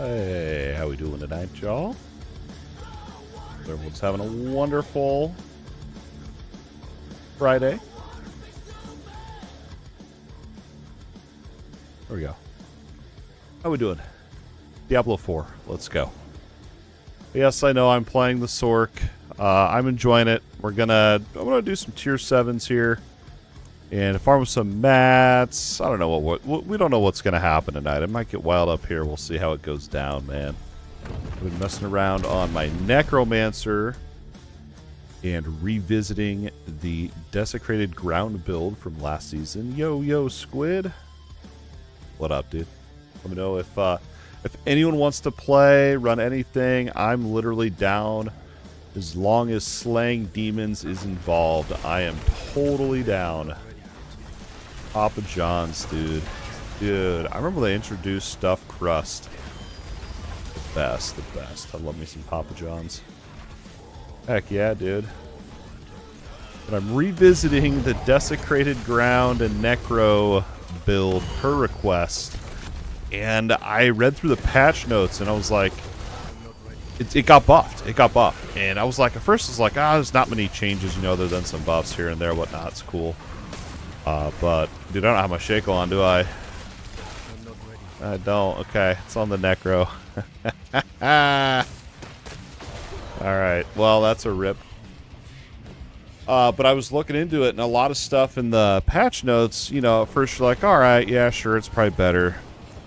Hey, how we doing tonight, y'all? Everyone's having a wonderful Friday. There we go. How we doing? Diablo 4. Let's go. Yes, I know I'm playing the Sork. I'm enjoying it. I'm gonna do some tier 7s here and farm some mats. I don't know what we don't know what's gonna happen tonight. It might get wild up here. We'll see how it goes down, man. I've been messing around on my Necromancer and revisiting the Desecrated Ground build from last season. Yo, Squid. What up, dude? Let me know if anyone wants to play, run anything. I'm literally down. As long as slaying demons is involved, I am totally down. Papa John's, dude. Dude, I remember they introduced stuffed crust. The best. I love me some Papa John's. Heck yeah, dude. But I'm revisiting the Desecrated Ground and Necro build per request. And I read through the patch notes and I was like, it got buffed. It got buffed. And I was like, at first I was like, there's not many changes, you know, other than some buffs here and there, whatnot. It's cool. But, dude, I don't have my Shaco on, do I? I don't. Okay, it's on the Necro. Alright, well, that's a rip. But I was looking into it, and a lot of stuff in the patch notes, you know, at first you're like, alright, yeah, sure, it's probably better.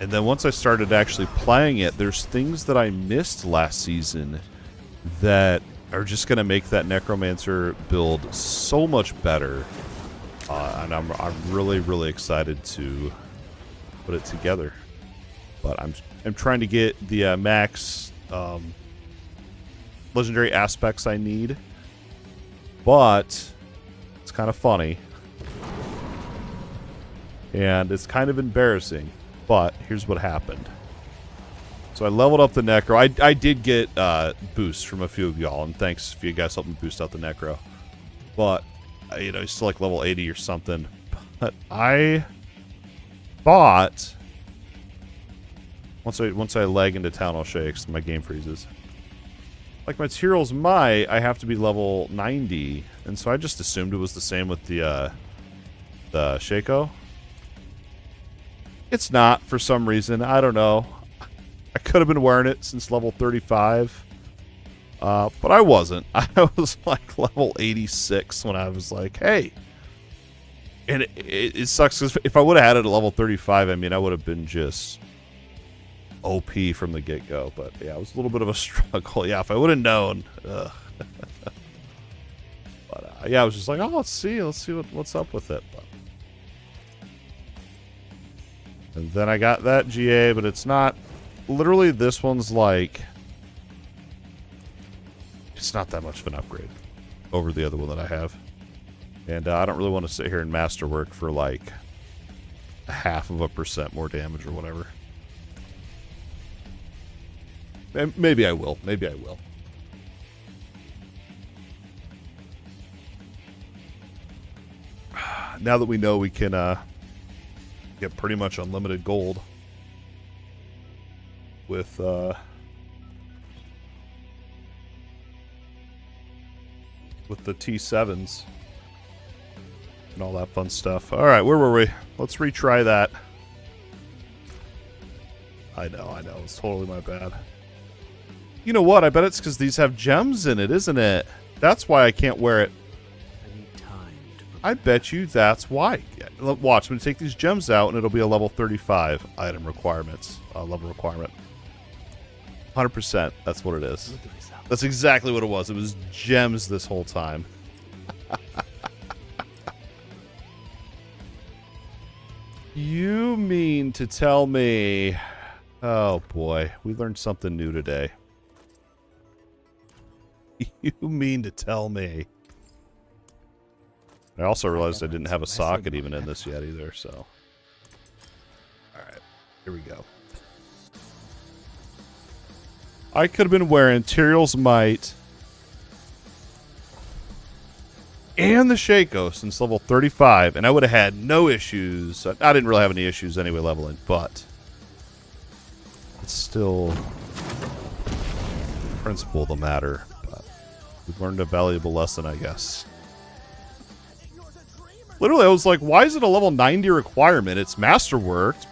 And then once I started actually playing it, there's things that I missed last season that are just going to make that Necromancer build so much better. And I'm really excited to put it together. But I'm trying to get the max legendary aspects I need. But it's kind of funny. And it's kind of embarrassing. But here's what happened. So I leveled up the Necro. I did get boosts from a few of y'all, and thanks if you guys helped me boost out the Necro. But, you know, he's still like level 80 or something. But I thought once I leg into Town Hall Shakes, my game freezes. Like my Tyrell's Might, I have to be level 90, and so I just assumed it was the same with the Shaco. It's not, for some reason. I don't know. I could have been wearing it since level 35. But I wasn't. I was like level 86 when I was like, hey. And it sucks because if I would have had it at level 35, I mean, I would have been just OP from the get-go. But yeah, it was a little bit of a struggle. Yeah, if I would have known. But yeah, I was just like, oh, let's see what's up with it. But and then I got that GA, but it's not... Literally, this one's like... It's not that much of an upgrade over the other one that I have. And I don't really want to sit here and masterwork for like 0.5% more damage or whatever. And maybe I will. Maybe I will. Now that we know we can... get pretty much unlimited gold with the T7s and all that fun stuff. All right, where were we? Let's retry that. I know, it's totally my bad. You know what? I bet it's because these have gems in it, isn't it? That's why I can't wear it. I bet you that's why. Watch, I'm going to take these gems out, and it'll be a level 35 item requirements. Level requirement. 100%. That's what it is. That's exactly what it was. It was gems this whole time. You mean to tell me... Oh, boy. We learned something new today. You mean to tell me... I also realized I didn't have a socket even in this yet either, so... Alright, here we go. I could have been wearing Tyrell's Might and the Shaco since level 35, and I would have had no issues. I didn't really have any issues anyway leveling, but... it's still principle of the matter. But we've learned a valuable lesson, I guess. Literally, I was like, why is it a level 90 requirement? It's masterworked.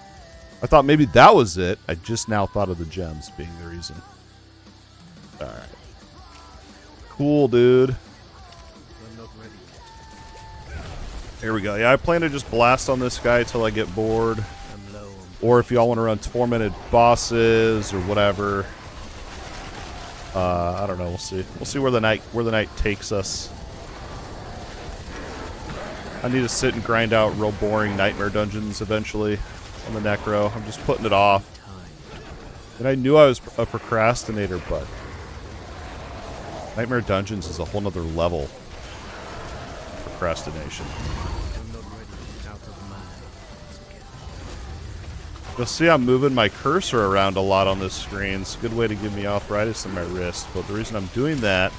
I thought maybe that was it. I just now thought of the gems being the reason. Alright. Cool, dude. Here we go. Yeah, I plan to just blast on this guy till I get bored. Or if y'all want to run tormented bosses or whatever. I don't know. We'll see. We'll see where the night takes us. I need to sit and grind out real boring nightmare dungeons eventually on the Necro. I'm just putting it off. And I knew I was a procrastinator, but nightmare dungeons is a whole nother level of procrastination. You'll see I'm moving my cursor around a lot on this screen. It's a good way to give me arthritis in my wrist. But the reason I'm doing that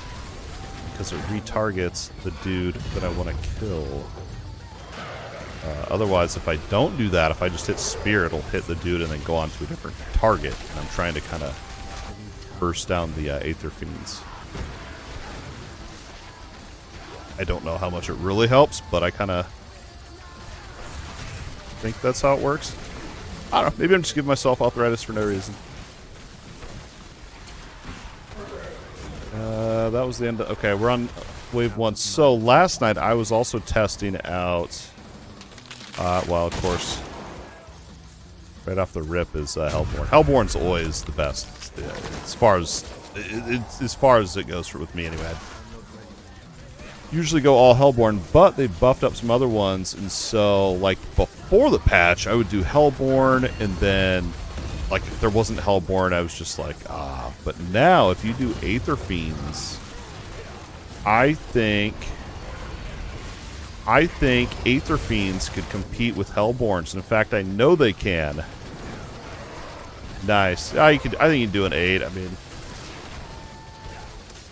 because it retargets the dude that I want to kill. Otherwise, if I don't do that, if I just hit spear, it'll hit the dude and then go on to a different target. And I'm trying to kind of burst down the Aether Fiends. I don't know how much it really helps, but I kind of think that's how it works. I don't know. Maybe I'm just giving myself arthritis for no reason. That was the end. Okay, we're on wave 1. So last night I was also testing out. Well, of course, right off the rip is Hellborn. Hellborn's always the best, as far as it goes with me anyway. I usually go all Hellborn, but they buffed up some other ones, and so like before the patch, I would do Hellborn, and then like if there wasn't Hellborn, I was just like ah. But now, if you do Aether Fiends, I think Aether Fiends could compete with Hellborns, and in fact, I know they can. Nice. I think you can do an 8. I mean,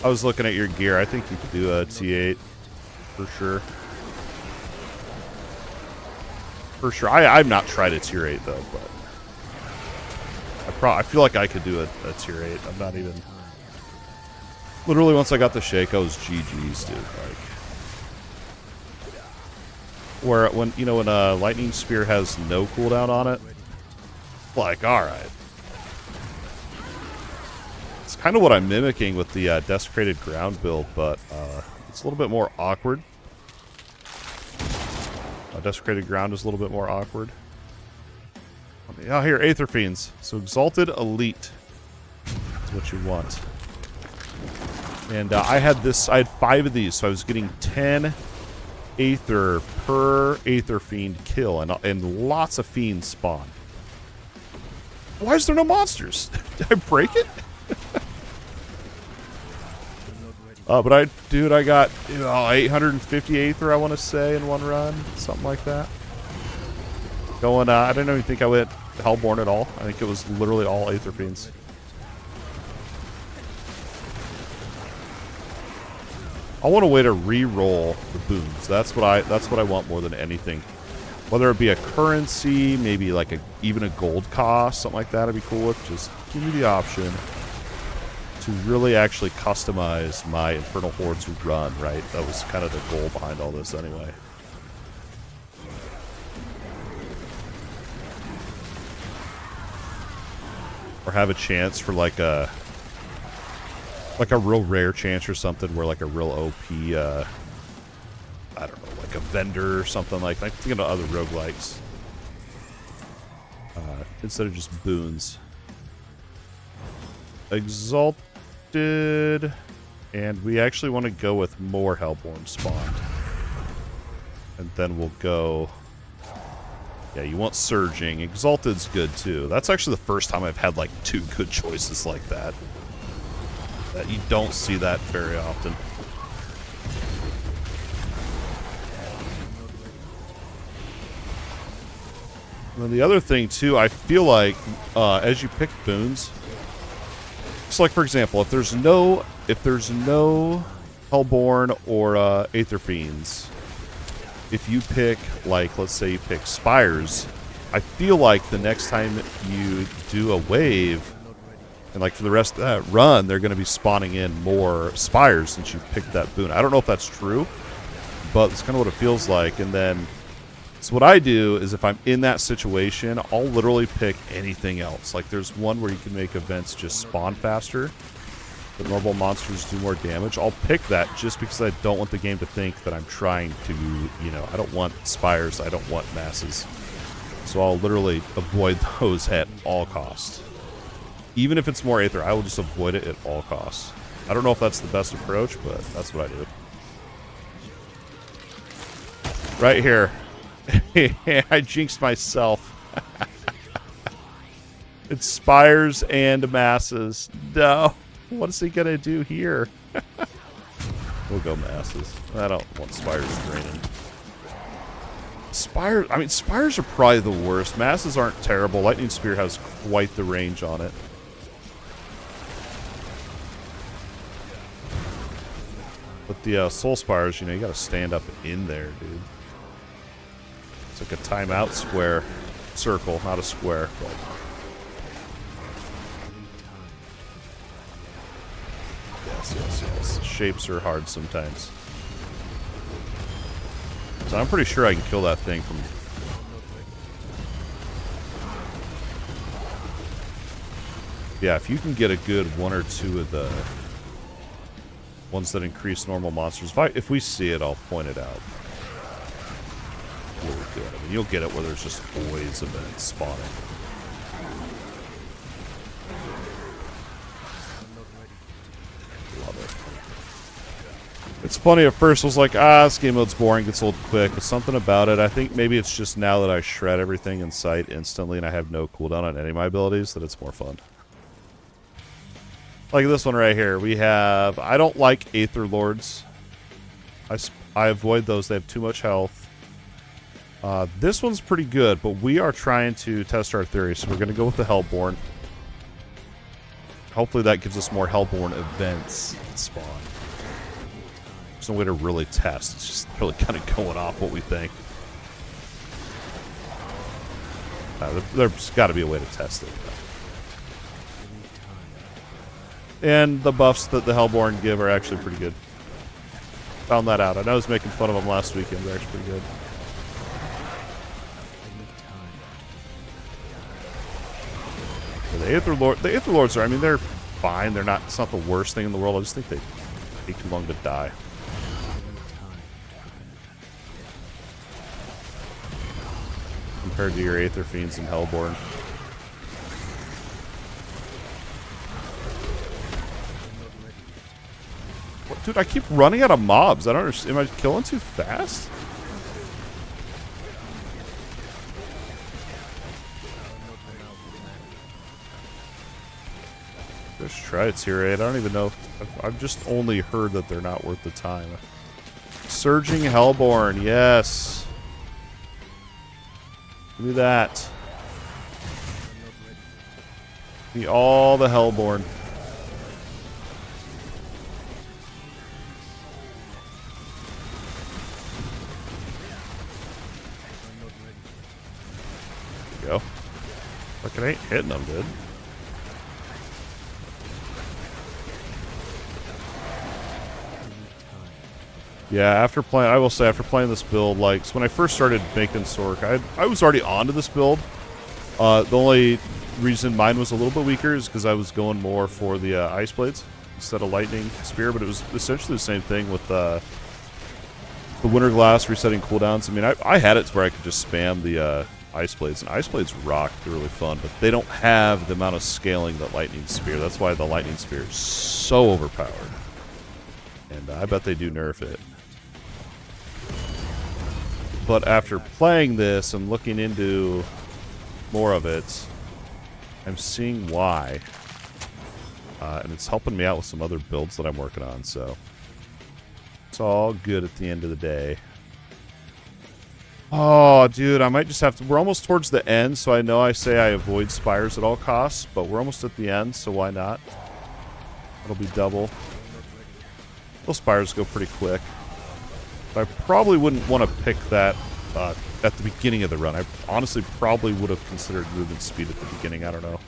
I was looking at your gear. I think you could do a T8 for sure. For sure. I've not tried a tier 8 though, but I feel like I could do a tier 8. I'm not even. Literally, once I got the shake, I was GG's, dude. Like. Where when a lightning spear has no cooldown on it, like all right, it's kind of what I'm mimicking with the desecrated ground build, but it's a little bit more awkward. Desecrated ground is a little bit more awkward. Oh, here, Aether Fiends. So exalted elite is what you want. And I had 5 of these, so I was getting 10. Aether per Aether Fiend kill, and lots of fiends spawn. Why is there no monsters? Did I break it? But I got 850 Aether, I want to say, in one run, something like that. Going, I didn't even think I went Hellborn at all. I think it was literally all Aether Fiends. I want a way to re-roll the boons. That's what I want more than anything. Whether it be a currency, maybe like even a gold cost, something like that, I'd be cool with. Just give me the option to really actually customize my Infernal Hordes run. Right, that was kind of the goal behind all this, anyway. Or have a chance for like a real rare chance or something where like a real OP, I don't know, like a vendor or something like that. I'm thinking of other roguelikes. Instead of just boons. Exalted. And we actually want to go with more Hellborn spawned. And then we'll go. Yeah, you want Surging. Exalted's good too. That's actually the first time I've had like 2 good choices like that. You don't see that very often. And then the other thing too, I feel like as you pick boons, just like for example, if there's no Hellborn or Aether Fiends, if you pick like let's say you pick Spires, I feel like the next time you do a wave, And like for the rest of that run, they're going to be spawning in more spires since you picked that boon. I don't know if that's true, but it's kind of what it feels like. And then, so what I do is if I'm in that situation, I'll literally pick anything else. Like there's one where you can make events just spawn faster, but normal monsters do more damage. I'll pick that just because I don't want the game to think that I'm trying to, you know, I don't want spires, I don't want masses. So I'll literally avoid those at all costs. Even if it's more Aether, I will just avoid it at all costs. I don't know if that's the best approach, but that's what I do. Right here. I jinxed myself. It's spires and masses. No. What is he going to do here? We'll go masses. I don't want spires draining. Spires, I mean, spires are probably the worst. Masses aren't terrible. Lightning Spear has quite the range on it. But the soul spires, you know, you got to stand up in there, dude. It's like a timeout square. Circle, not a square. But yes. Shapes are hard sometimes. So I'm pretty sure I can kill that thing from... Yeah, if you can get a good one or two of the ones that increase normal monsters. If we see it, I'll point it out. Really good. I mean, you'll get it where there's just always events spawning. Love it. It's funny, at first I was like, this game mode's boring, gets old quick, but something about it, I think maybe it's just now that I shred everything in sight instantly and I have no cooldown on any of my abilities, that it's more fun. Like this one right here, we have, I don't like Aether Lords. I avoid those, they have too much health. This one's pretty good, but we are trying to test our theory, so we're going to go with the Hellborn. Hopefully that gives us more Hellborn events that spawn. There's no way to really test, it's just really kind of going off what we think. There's got to be a way to test it. And the buffs that the Hellborn give are actually pretty good. Found that out. I know I was making fun of them last weekend. They're actually pretty good. The Aether Lords are, I mean, they're fine. They're not, it's not the worst thing in the world. I just think they take too long to die. Compared to your Aether Fiends and Hellborn. Dude, I keep running out of mobs. I don't understand. Am I killing too fast? There's Triads here, I don't even know. I've just only heard that they're not worth the time. Surging Hellborn, yes. Give me that. Give me all the Hellborn. Go. Fucking ain't hitting them, dude. Yeah, after playing, I will say, after playing this build, like, so when I first started making Sork, I was already onto this build. The only reason mine was a little bit weaker is because I was going more for the Ice Blades instead of Lightning Spear, but it was essentially the same thing with the Winter Glass resetting cooldowns. I mean, I had it to where I could just spam the Ice Blades, and Ice Blades rock. They're really fun, but they don't have the amount of scaling that Lightning Spear. That's why the Lightning Spear is so overpowered. And I bet they do nerf it. But after playing this and looking into more of it, I'm seeing why. And it's helping me out with some other builds that I'm working on, so it's all good at the end of the day. Oh, dude, I might just have to... We're almost towards the end, so I know I say I avoid spires at all costs, but we're almost at the end, so why not? It'll be double. Those spires go pretty quick. But I probably wouldn't want to pick that at the beginning of the run. I honestly probably would have considered movement speed at the beginning. I don't know.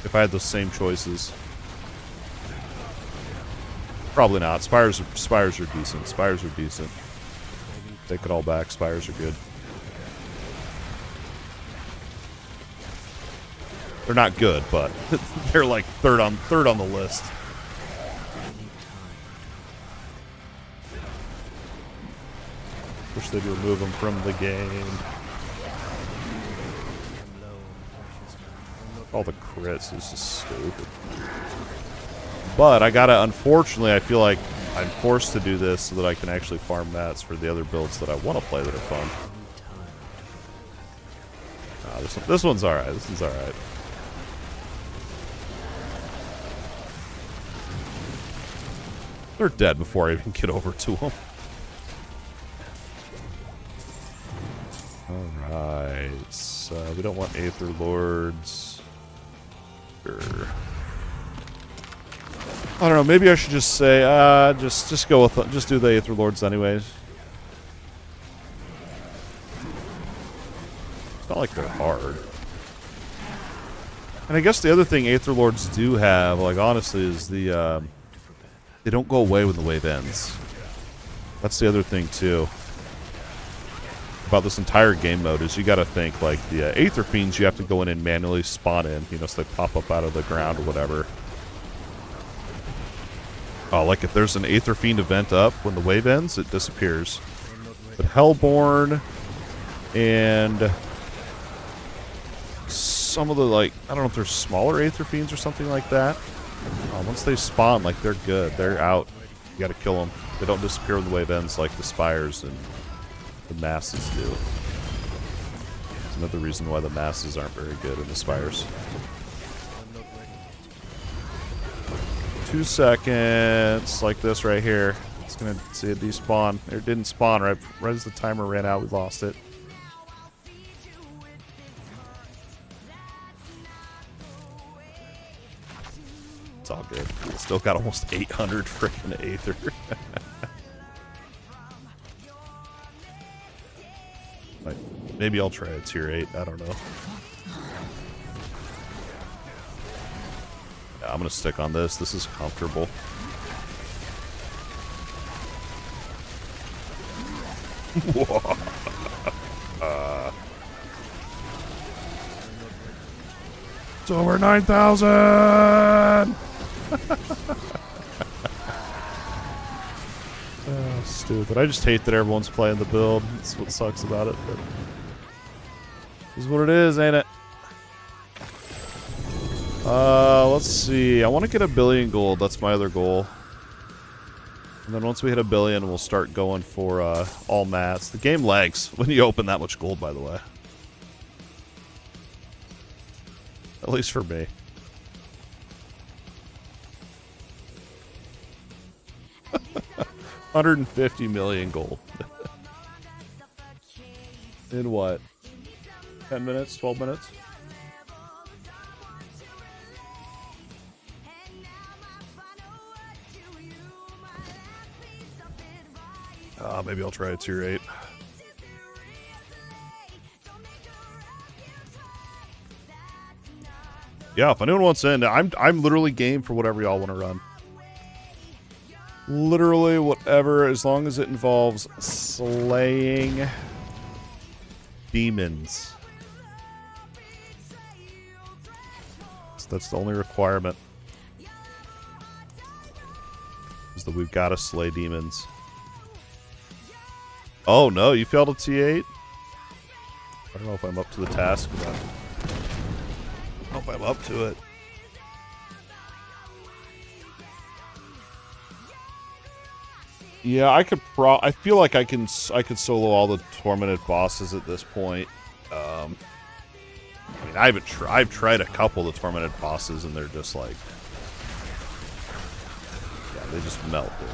If I had those same choices. Probably not. Spires are decent. Spires are decent. Take it all back. Spires are good. They're not good, but they're like third on the list. Wish they'd remove them from the game. All the crits is just stupid. But I gotta, unfortunately, I feel like I'm forced to do this so that I can actually farm mats for the other builds that I want to play that are fun. This one's alright. This one's alright. They're dead before I even get over to them. Alright. So we don't want Aether Lords. Sure. I don't know, maybe I should just say, just go with, just do the Aether Lords anyways. It's not like they're hard. And I guess the other thing Aether Lords do have, like, honestly, is the, they don't go away when the wave ends. That's the other thing, too. About this entire game mode is you gotta think, like, the Aether Fiends you have to go in and manually spawn in, you know, so they pop up out of the ground or whatever. Oh, like if there's an Aether Fiend event up, when the wave ends, it disappears. But Hellborn and some of the, like, I don't know if there's smaller Aether Fiends or something like that. Once they spawn, like, they're good. They're out. You gotta kill them. They don't disappear when the wave ends like the Spires and the Masses do. That's another reason why the Masses aren't very good in the Spires. 2 seconds, like this right here. It's gonna see it despawn. It didn't spawn right as the timer ran out. We lost it. It's all good. We still got almost 800 freaking Aether. Like, maybe I'll try a tier 8. I don't know. I'm gonna stick on this. This is comfortable. It's over 9,000. Oh, stupid. I just hate that everyone's playing the build. That's what sucks about it. But this is what it is, ain't it? Let's see. I want to get 1 billion gold. That's my other goal. And then once we hit 1 billion, we'll start going for all mats. The game lags when you open that much gold, by the way. At least for me. $150 million gold. In what? 10 minutes? 12 minutes? Maybe I'll try a tier 8. Yeah, if anyone wants in, I'm literally game for whatever y'all want to run. Literally whatever, as long as it involves slaying demons. So that's the only requirement. Is that we've got to slay demons. Oh no, you failed a T8? I don't know if I'm up to the task or not. I don't know if I'm up to it. Yeah, I could I feel like I could solo all the tormented bosses at this point. I mean, I've tried a couple of the tormented bosses and they're just like, yeah, they just melt, dude.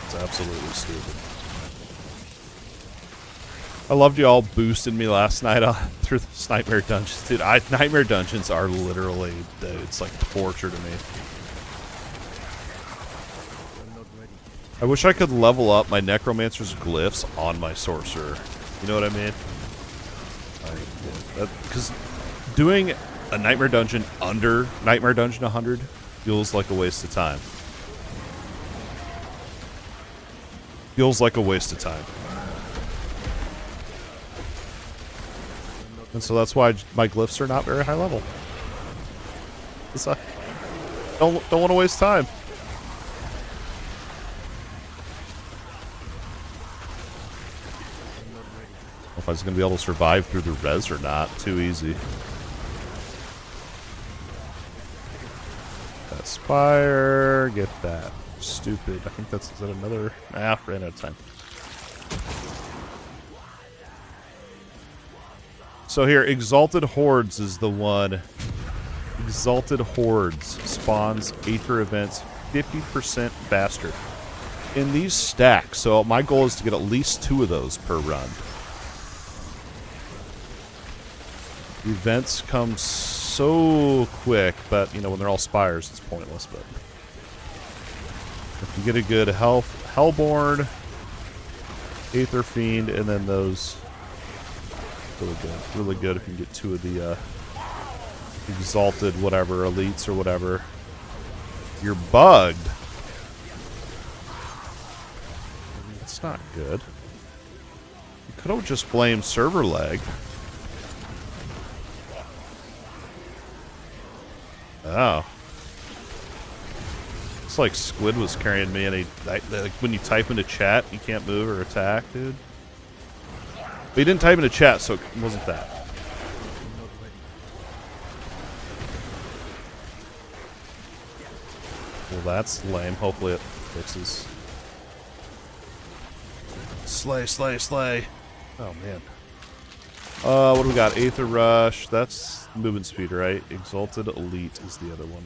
It's absolutely stupid. I loved you all boosting me last night through the Nightmare Dungeons. Dude, Nightmare Dungeons are literally, dude, it's like torture to me. I wish I could level up my Necromancer's glyphs on my Sorcerer. You know what I mean? Because Doing a Nightmare Dungeon under Nightmare Dungeon 100 feels like a waste of time. Feels like a waste of time. And so that's why my glyphs are not very high level. Don't want to waste time. If I was going to be able to survive through the res or not. Too easy. That spire. Get that. Stupid. I think is that another... Ah, ran out of time. So here, Exalted Hordes is the one. Exalted Hordes spawns Aether events 50% faster. In these stacks, so my goal is to get at least 2 of those per run. Events come so quick, but, you know, when they're all spires, it's pointless, but... If you get a good Hellborn, Aether Fiend, and then those... Really good. Really good if you can get 2 of the, Exalted whatever, Elites or whatever. You're bugged. That's not good. You could have just blamed server lag. Oh. It's like Squid was carrying me, and like when you type into chat, you can't move or attack, dude. But he didn't type into chat, so it wasn't that. Well, that's lame. Hopefully it fixes. Slay, slay, slay. Oh, man. What do we got? Aether Rush. That's movement speed, right? Exalted Elite is the other one.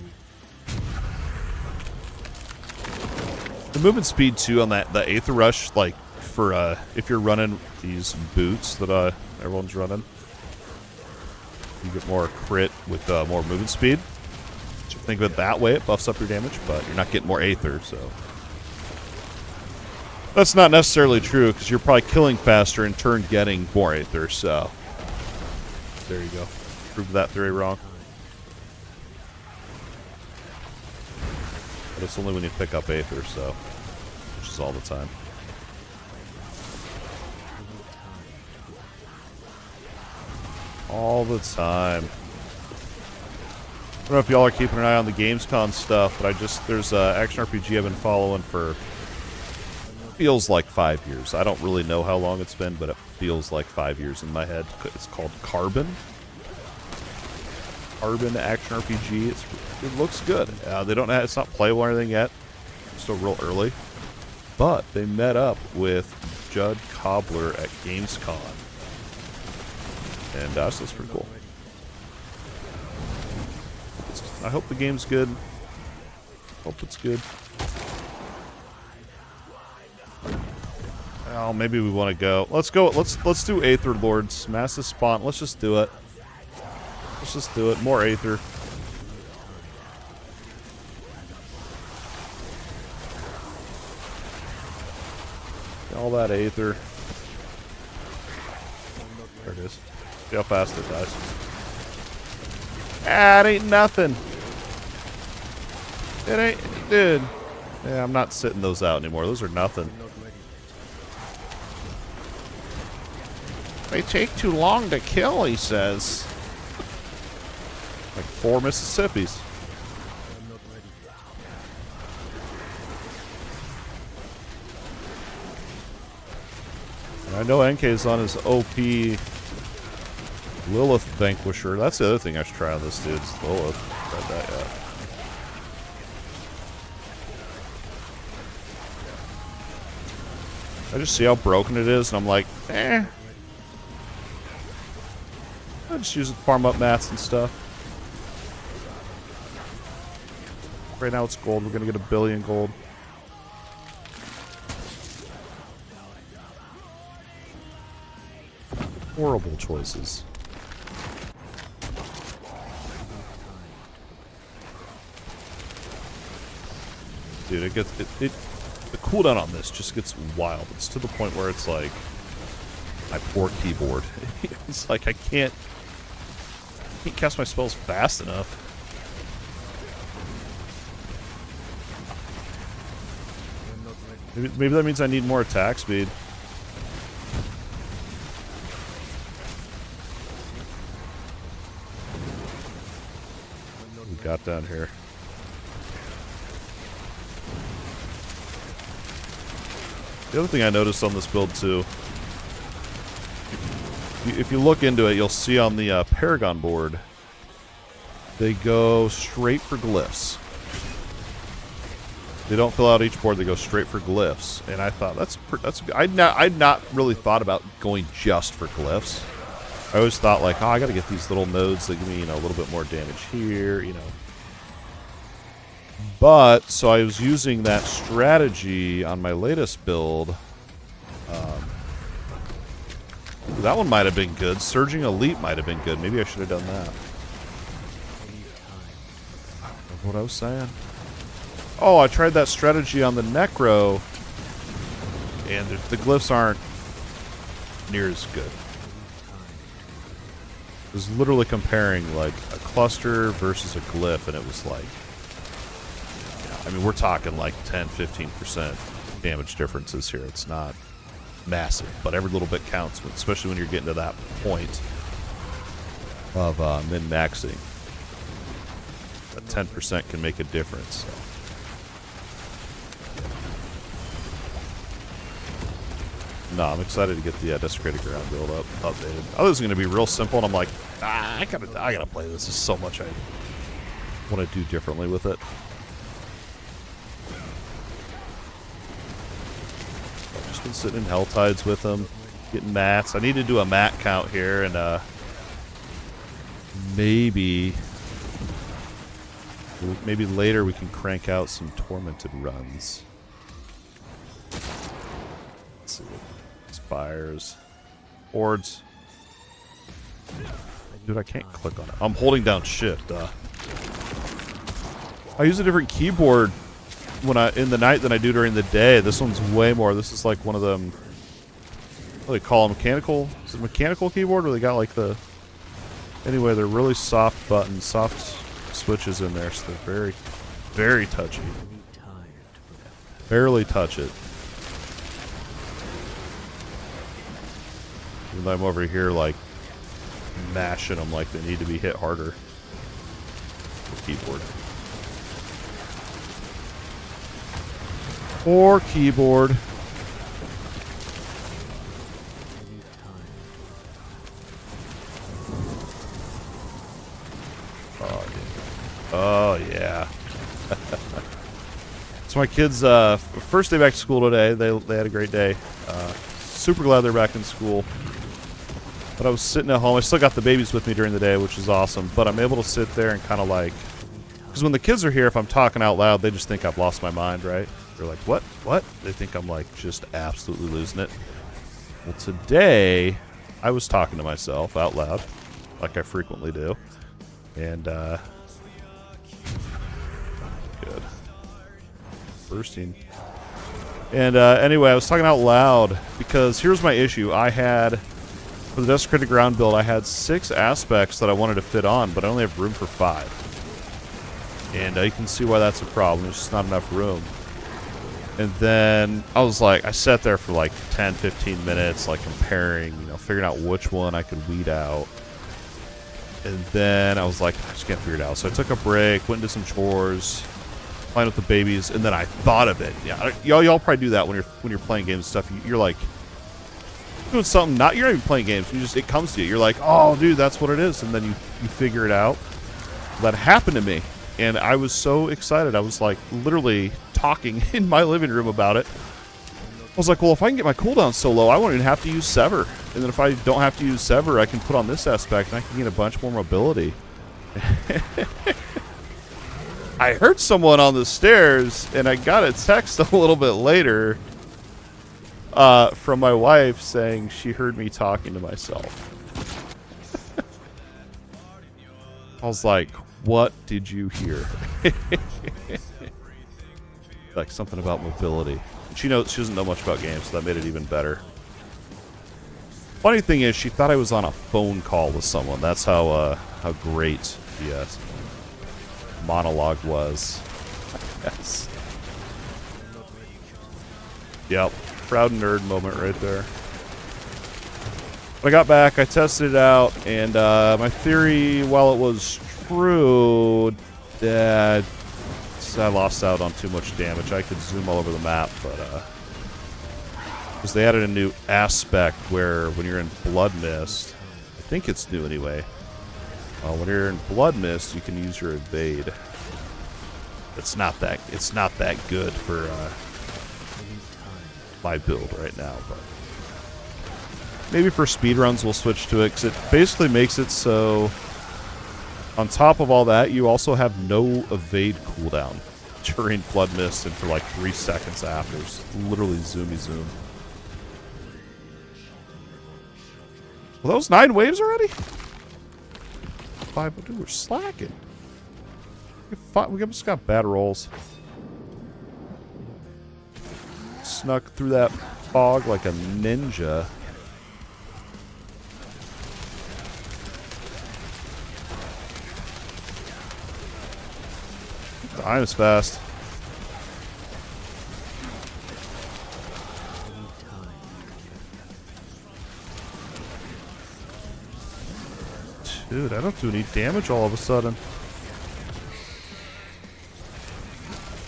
The movement speed, too, on the Aether Rush, like, for, if you're running these boots that, everyone's running, you get more crit with, more movement speed. So think of it that way, it buffs up your damage, but you're not getting more Aether, so... That's not necessarily true, because you're probably killing faster in turn getting more Aether, so... There you go. Proved that theory wrong. But it's only when you pick up Aether, so... Which is all the time. All the time. I don't know if y'all are keeping an eye on the Gamescom stuff, but there's Action RPG I've been following for... Feels like 5 years. I don't really know how long it's been, but it feels like 5 years in my head. It's called Carbon. Carbon Action RPG. It looks good. They don't have, it's not playable or anything yet. It's still real early. But they met up with Judd Cobbler at Gamescom. And so that's pretty cool. I hope the game's good. Hope it's good. Oh, maybe we want to go. Let's go. Let's do Aether Lords. Massive spawn. Let's just do it. Let's just do it. More Aether. All that Aether. There it is. See how fast it dies. Ah, it ain't nothing. It ain't, dude. Yeah, I'm not sitting those out anymore. Those are nothing. They take too long to kill, he says. Like 4 Mississippis. And I know NK's on his OP Lilith Vanquisher. That's the other thing I should try on this dude's Lilith. Tried that yet. I just see how broken it is, and I'm like, eh. I just use it to farm up mats and stuff. Right now it's gold. We're going to get 1 billion gold. Horrible choices. Dude, it gets... the cooldown on this just gets wild. It's to the point where it's like... my poor keyboard. It's like I can't... Can't cast my spells fast enough. Maybe that means I need more attack speed. What we got down here? The other thing I noticed on this build too, if you look into it, you'll see on the Paragon board, they go straight for glyphs. They don't fill out each board; they go straight for glyphs. And I thought that's I'd not really thought about going just for glyphs. I always thought like, oh, I got to get these little nodes that give me, you know, a little bit more damage here, you know. But so I was using that strategy on my latest build. That one might have been good. Surging Elite might have been good. Maybe I should have done that. What I was saying. Oh, I tried that strategy on the Necro, and the glyphs aren't near as good. It was literally comparing like a cluster versus a glyph, and it was like, I mean, we're talking like 10-15% damage differences here. It's not massive, but every little bit counts, especially when you're getting to that point of min-maxing. That 10% can make a difference. So. No, I'm excited to get the Desecrated Ground build updated. I thought it was going to be real simple, and I'm like, I gotta play this. There's so much I want to do differently with it. I've just been sitting in Helltides with them, getting mats. I need to do a mat count here, and maybe later we can crank out some Tormented runs. Let's see. Spires. Hordes. Dude, I can't click on it. I'm holding down shift. I use a different keyboard in the night than I do during the day. This one's way more. This is like one of them. What do they call them? Mechanical? Is it a mechanical keyboard, or they got like the? Anyway, they're really soft buttons, soft switches in there, so they're very, very touchy. Barely touch it. And I'm over here like mashing them like they need to be hit harder. The keyboard. Poor keyboard. Oh yeah. So my kids' first day back to school today. They had a great day. Super glad they're back in school. But I was sitting at home. I still got the babies with me during the day, which is awesome. But I'm able to sit there and kind of like, because when the kids are here, if I'm talking out loud, they just think I've lost my mind, right? They're like, what? What? They think I'm like just absolutely losing it. Well, today I was talking to myself out loud, like I frequently do, and good. Bursting. And anyway, I was talking out loud because here's my issue. I had, for the Desecrated Ground build, I had 6 aspects that I wanted to fit on, but I only have room for 5. And you can see why that's a problem. There's just not enough room. And then I was like, I sat there for like 10-15 minutes, like comparing, you know, figuring out which one I could weed out. And then I was like, I just can't figure it out. So I took a break, went and did some chores, playing with the babies, and then I thought of it. Yeah, y'all probably do that when you're playing games and stuff. You're like doing something, you're not even playing games. It comes to you. You're like, oh, dude, that's what it is, and then you figure it out. That happened to me, and I was so excited. I was like literally talking in my living room about it. I was like, well, if I can get my cooldown so low, I won't even have to use Sever. And then if I don't have to use Sever, I can put on this aspect, and I can get a bunch more mobility. I heard someone on the stairs, and I got a text a little bit later from my wife saying she heard me talking to myself. I was like, what did you hear? Like something about mobility. She doesn't know much about games, so that made it even better. Funny thing is, she thought I was on a phone call with someone. That's how how great the monologue was. Yes. Yep. Proud nerd moment right there. I got back, I tested it out, and my theory, while it was true, that I lost out on too much damage. I could zoom all over the map, but because they added a new aspect where when you're in Blood Mist, I think it's new anyway. When you're in Blood Mist, you can use your evade. It's not that good for my build right now, but maybe for speedruns we'll switch to it, because it basically makes it so on top of all that, you also have no evade cooldown during Blood Mist and for like 3 seconds after. It's literally zoomy zoom. Well, those 9 waves already? 5, dude, we're slacking. We just got bad rolls. Snuck through that fog like a ninja. Time is fast. Dude, I don't do any damage all of a sudden.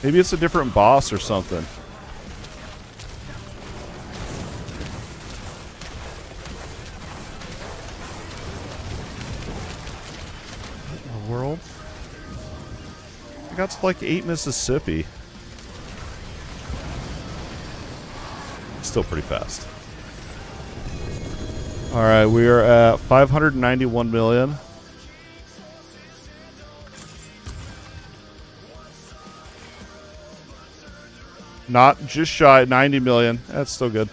Maybe it's a different boss or something. What in the world? I got to like 8 Mississippi. Still pretty fast. Alright, we are at 591 million. Not just shy, 90 million. That's still good.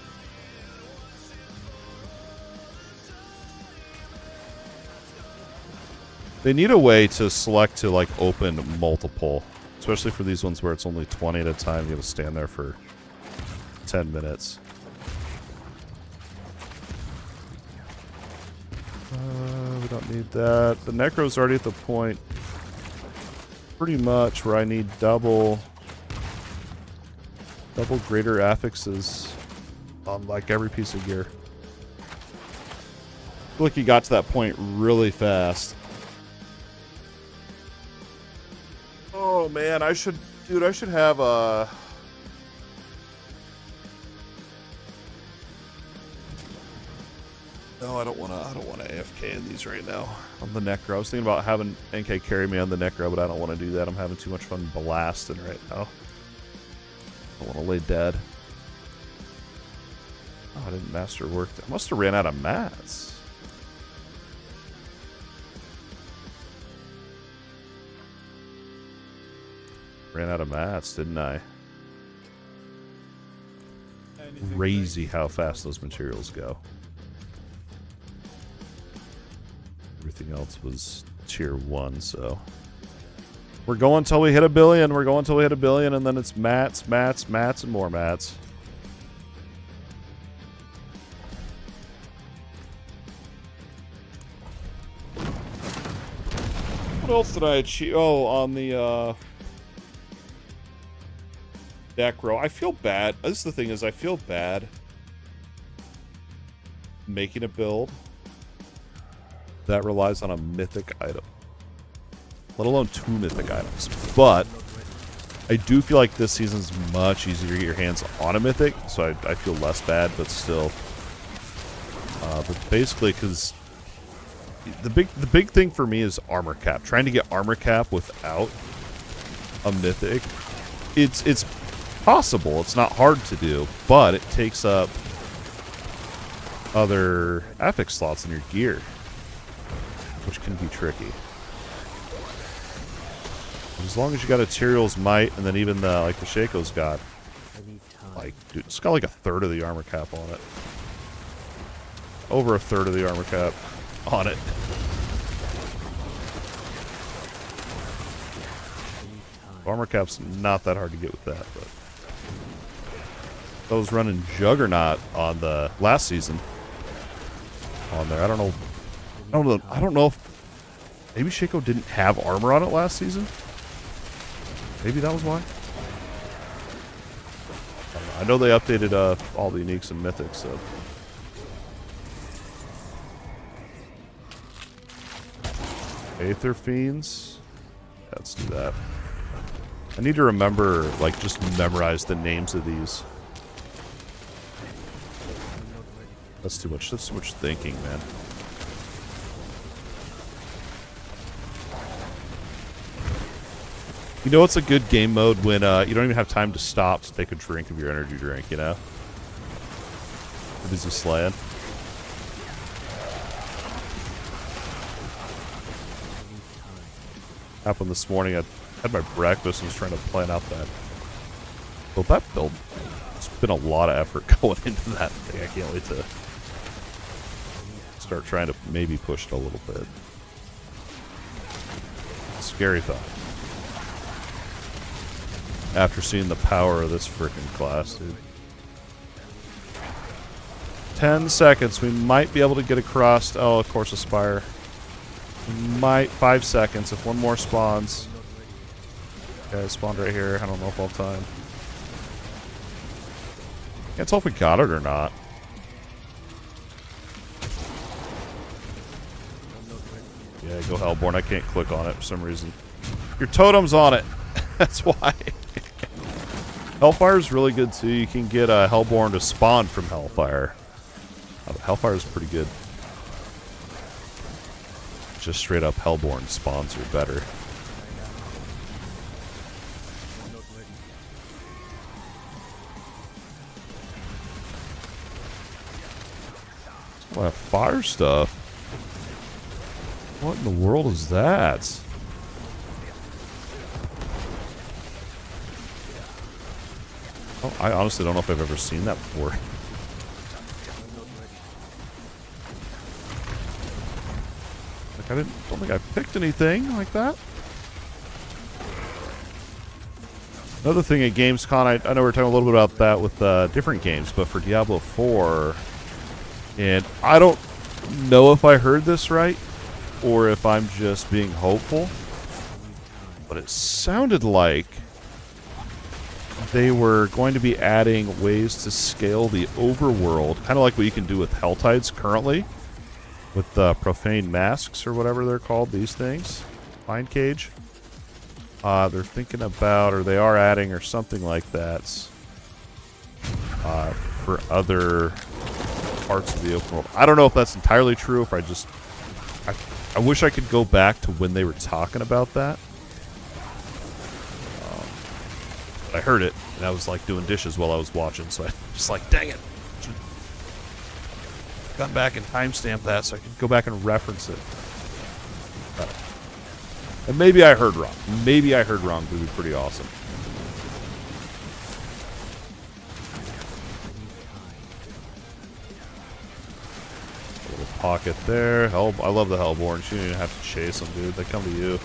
They need a way to select to like open multiple, especially for these ones where it's only 20 at a time. You have to stand there for 10 minutes. We don't need that. The Necro's already at the point pretty much where I need double greater affixes on like every piece of gear. I feel like he got to that point really fast. Oh man, I should have a... No, I don't want to AFK in these right now. On the Necro. I was thinking about having NK carry me on the Necro, but I don't want to do that. I'm having too much fun blasting right now. I want to lay dead. Oh, I didn't master work. I must have ran out of mats. Ran out of mats, didn't I? Crazy how fast those materials go. Everything else was tier 1, so... We're going until we hit 1 billion. We're going until we hit 1 billion, and then it's mats, mats, mats, and more mats. What else did I achieve? Oh, on the deck row. I feel bad. This is the thing is I feel bad making a build that relies on a mythic item. Let alone 2 mythic items. But I do feel like this season's much easier to get your hands on a mythic, so I feel less bad, but still. But basically, because the big thing for me is armor cap. Trying to get armor cap without a mythic, it's possible. It's not hard to do, but it takes up other affix slots in your gear, which can be tricky. As long as you got a Tyrael's Might, and then even the like the Shaco's got, like, dude, it's got like 1/3 of the armor cap on it. Over 1/3 of the armor cap on it. Armor cap's not that hard to get with that, but I was running Juggernaut on the last season on there. I don't know if Maybe Shaco didn't have armor on it last season? Maybe that was why? I know they updated all the uniques and mythics, so... Aether Fiends? Yeah, let's do that. I need to remember, like, just memorize the names of these. That's too much thinking, man. You know, it's a good game mode when you don't even have time to stop to take a drink of your energy drink, you know? You're busy slaying. Happened this morning. I had my breakfast and was trying to plan out that. Well, that build, it's been a lot of effort going into that thing. I can't wait to start trying to maybe push it a little bit. Scary thought. After seeing the power of this freaking class, dude. 10 seconds. We might be able to get across. Oh, of course, Aspire. We might. 5 seconds if one more spawns. Okay, spawned right here. I don't know if I'll have time. Can't tell if we got it or not. Yeah, go Hellborn. I can't click on it for some reason. Your totem's on it. That's why. Hellfire is really good too. You can get Hellborn to spawn from Hellfire. Hellfire is pretty good. Just straight up Hellborn spawns are better. A lot of fire stuff. What in the world is that? Oh, I honestly don't know if I've ever seen that before. Like, I don't think I picked anything like that. Another thing at Gamescom, I know we're talking a little bit about that with different games, but for Diablo 4, and I don't know if I heard this right, or if I'm just being hopeful, but it sounded like they were going to be adding ways to scale the overworld, kind of like what you can do with Helltides currently, with profane masks or whatever they're called, these things. Mind Cage. They're thinking about, or they are adding, or something like that, for other parts of the open world. I don't know if that's entirely true, if I wish I could go back to when they were talking about that. But I heard it, and I was like doing dishes while I was watching, so I was like, dang it. Gone back and timestamped that so I could go back and reference it. And maybe I heard wrong. Maybe I heard wrong, but it would be pretty awesome. A little pocket there. I love the Hellborn. You don't even have to chase them, dude. They come to you.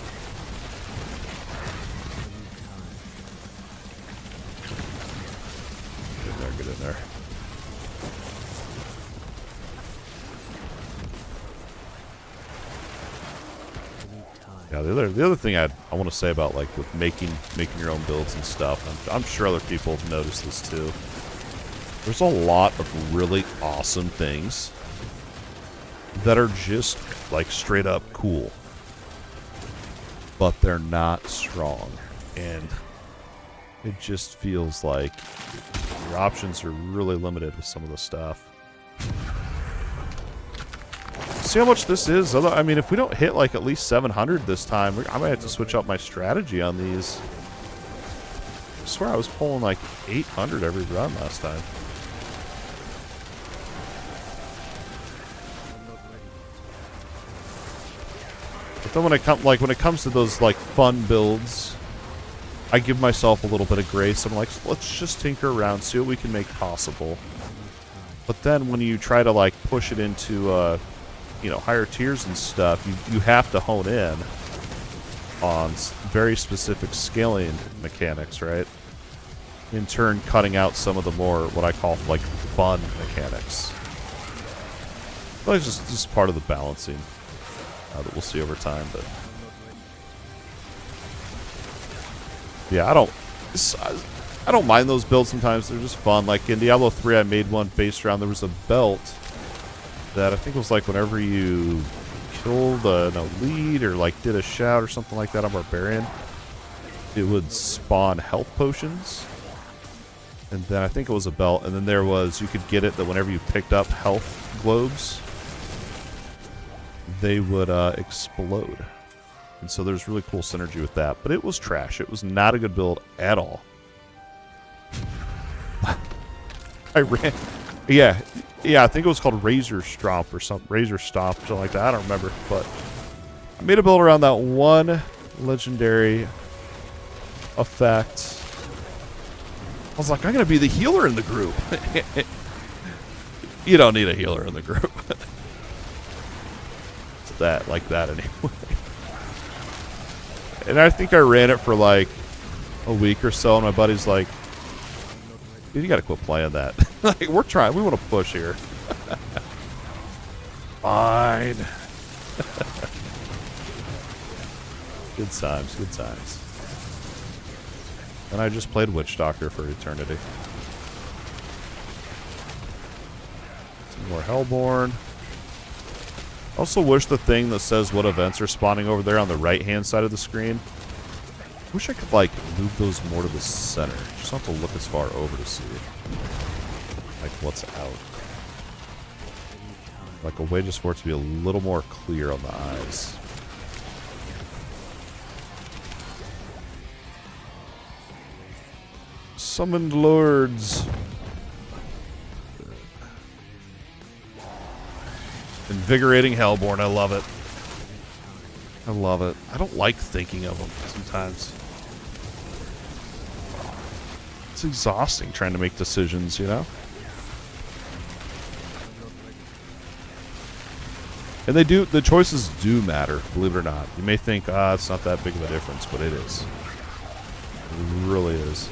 Get in there. Yeah, the other thing I want to say about, like, with making your own builds and stuff, I'm sure other people have noticed this too. There's a lot of really awesome things that are just, like, straight up cool, but they're not strong, and it just feels like your options are really limited with some of the stuff. See how much this is? I mean, if we don't hit like at least 700 this time, I might have to switch up my strategy on these. I swear I was pulling like 800 every run last time. But then when it comes to those like fun builds, I give myself a little bit of grace. I'm like, let's just tinker around, see what we can make possible. But then when you try to like push it into you know, higher tiers and stuff, you have to hone in on very specific scaling mechanics, right? In turn, cutting out some of the more, what I call, like, fun mechanics. Well, it's just part of the balancing that we'll see over time, but Yeah, I don't mind those builds sometimes. They're just fun. Like in Diablo 3, I made one based around, there was a belt that I think was like whenever you killed an elite or like did a shout or something like that on Barbarian, it would spawn health potions. And then I think it was a belt. And then there was, you could get it that whenever you picked up health globes, they would explode. And so there's really cool synergy with that. But it was trash. It was not a good build at all. I ran... Yeah, I think it was called Razor Stomp or something. Razor Stomp, something like that. I don't remember. But I made a build around that one legendary effect. I was like, I'm going to be the healer in the group. You don't need a healer in the group. It's that, like that anyway. And I think I ran it for like a week or so, and my buddy's like, dude, you got to quit playing that. Like, we're trying. We want to push here. Fine. Good times, good times. And I just played Witch Doctor for eternity. Some more Hellborn. Also wish the thing that says what events are spawning over there on the right-hand side of the screen. Wish I could, like, move those more to the center. Just don't have to look as far over to see, like, what's out. Like, a way just for it to be a little more clear on the eyes. Summoned Lords. Invigorating Hellborn. I love it. I love it. I don't like thinking of them sometimes. It's exhausting trying to make decisions, you know? And they do, the choices do matter, believe it or not. You may think, it's not that big of a difference, but it is. It really is.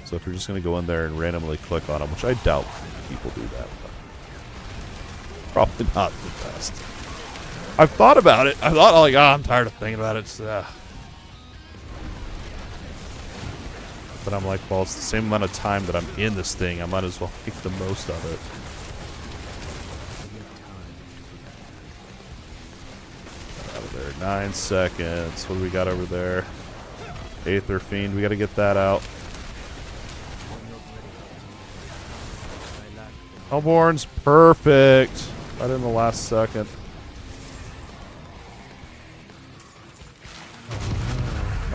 So if you're just going to go in there and randomly click on them, which I doubt people do that, but probably not the best. I've thought about it. I thought, like, I'm tired of thinking about it. But I'm like, well, it's the same amount of time that I'm in this thing. I might as well make the most of it. Out of there. 9 seconds. What do we got over there? Aether Fiend. We got to get that out. Hellborn's perfect. Right in the last second.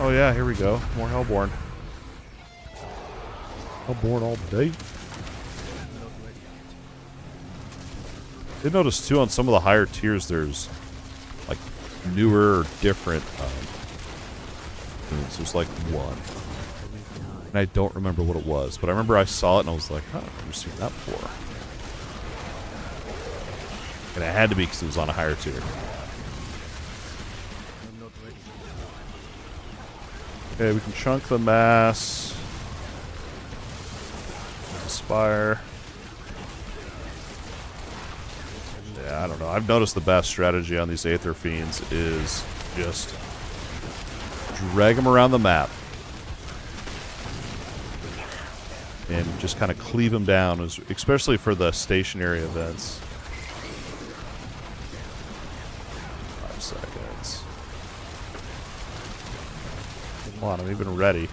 Oh yeah, here we go. More Hellborn. Hellborn all day. Did notice too on some of the higher tiers there's like newer or different moves. There's like one. And I don't remember what it was, but I remember I saw it and I was like, huh, I've never seen that before. And it had to be because it was on a higher tier. Okay, we can chunk the mass. Aspire. Yeah, I don't know. I've noticed the best strategy on these Aether Fiends is just drag them around the map. And just kind of cleave them down, especially for the stationary events. 5 seconds. Come on, I'm even ready.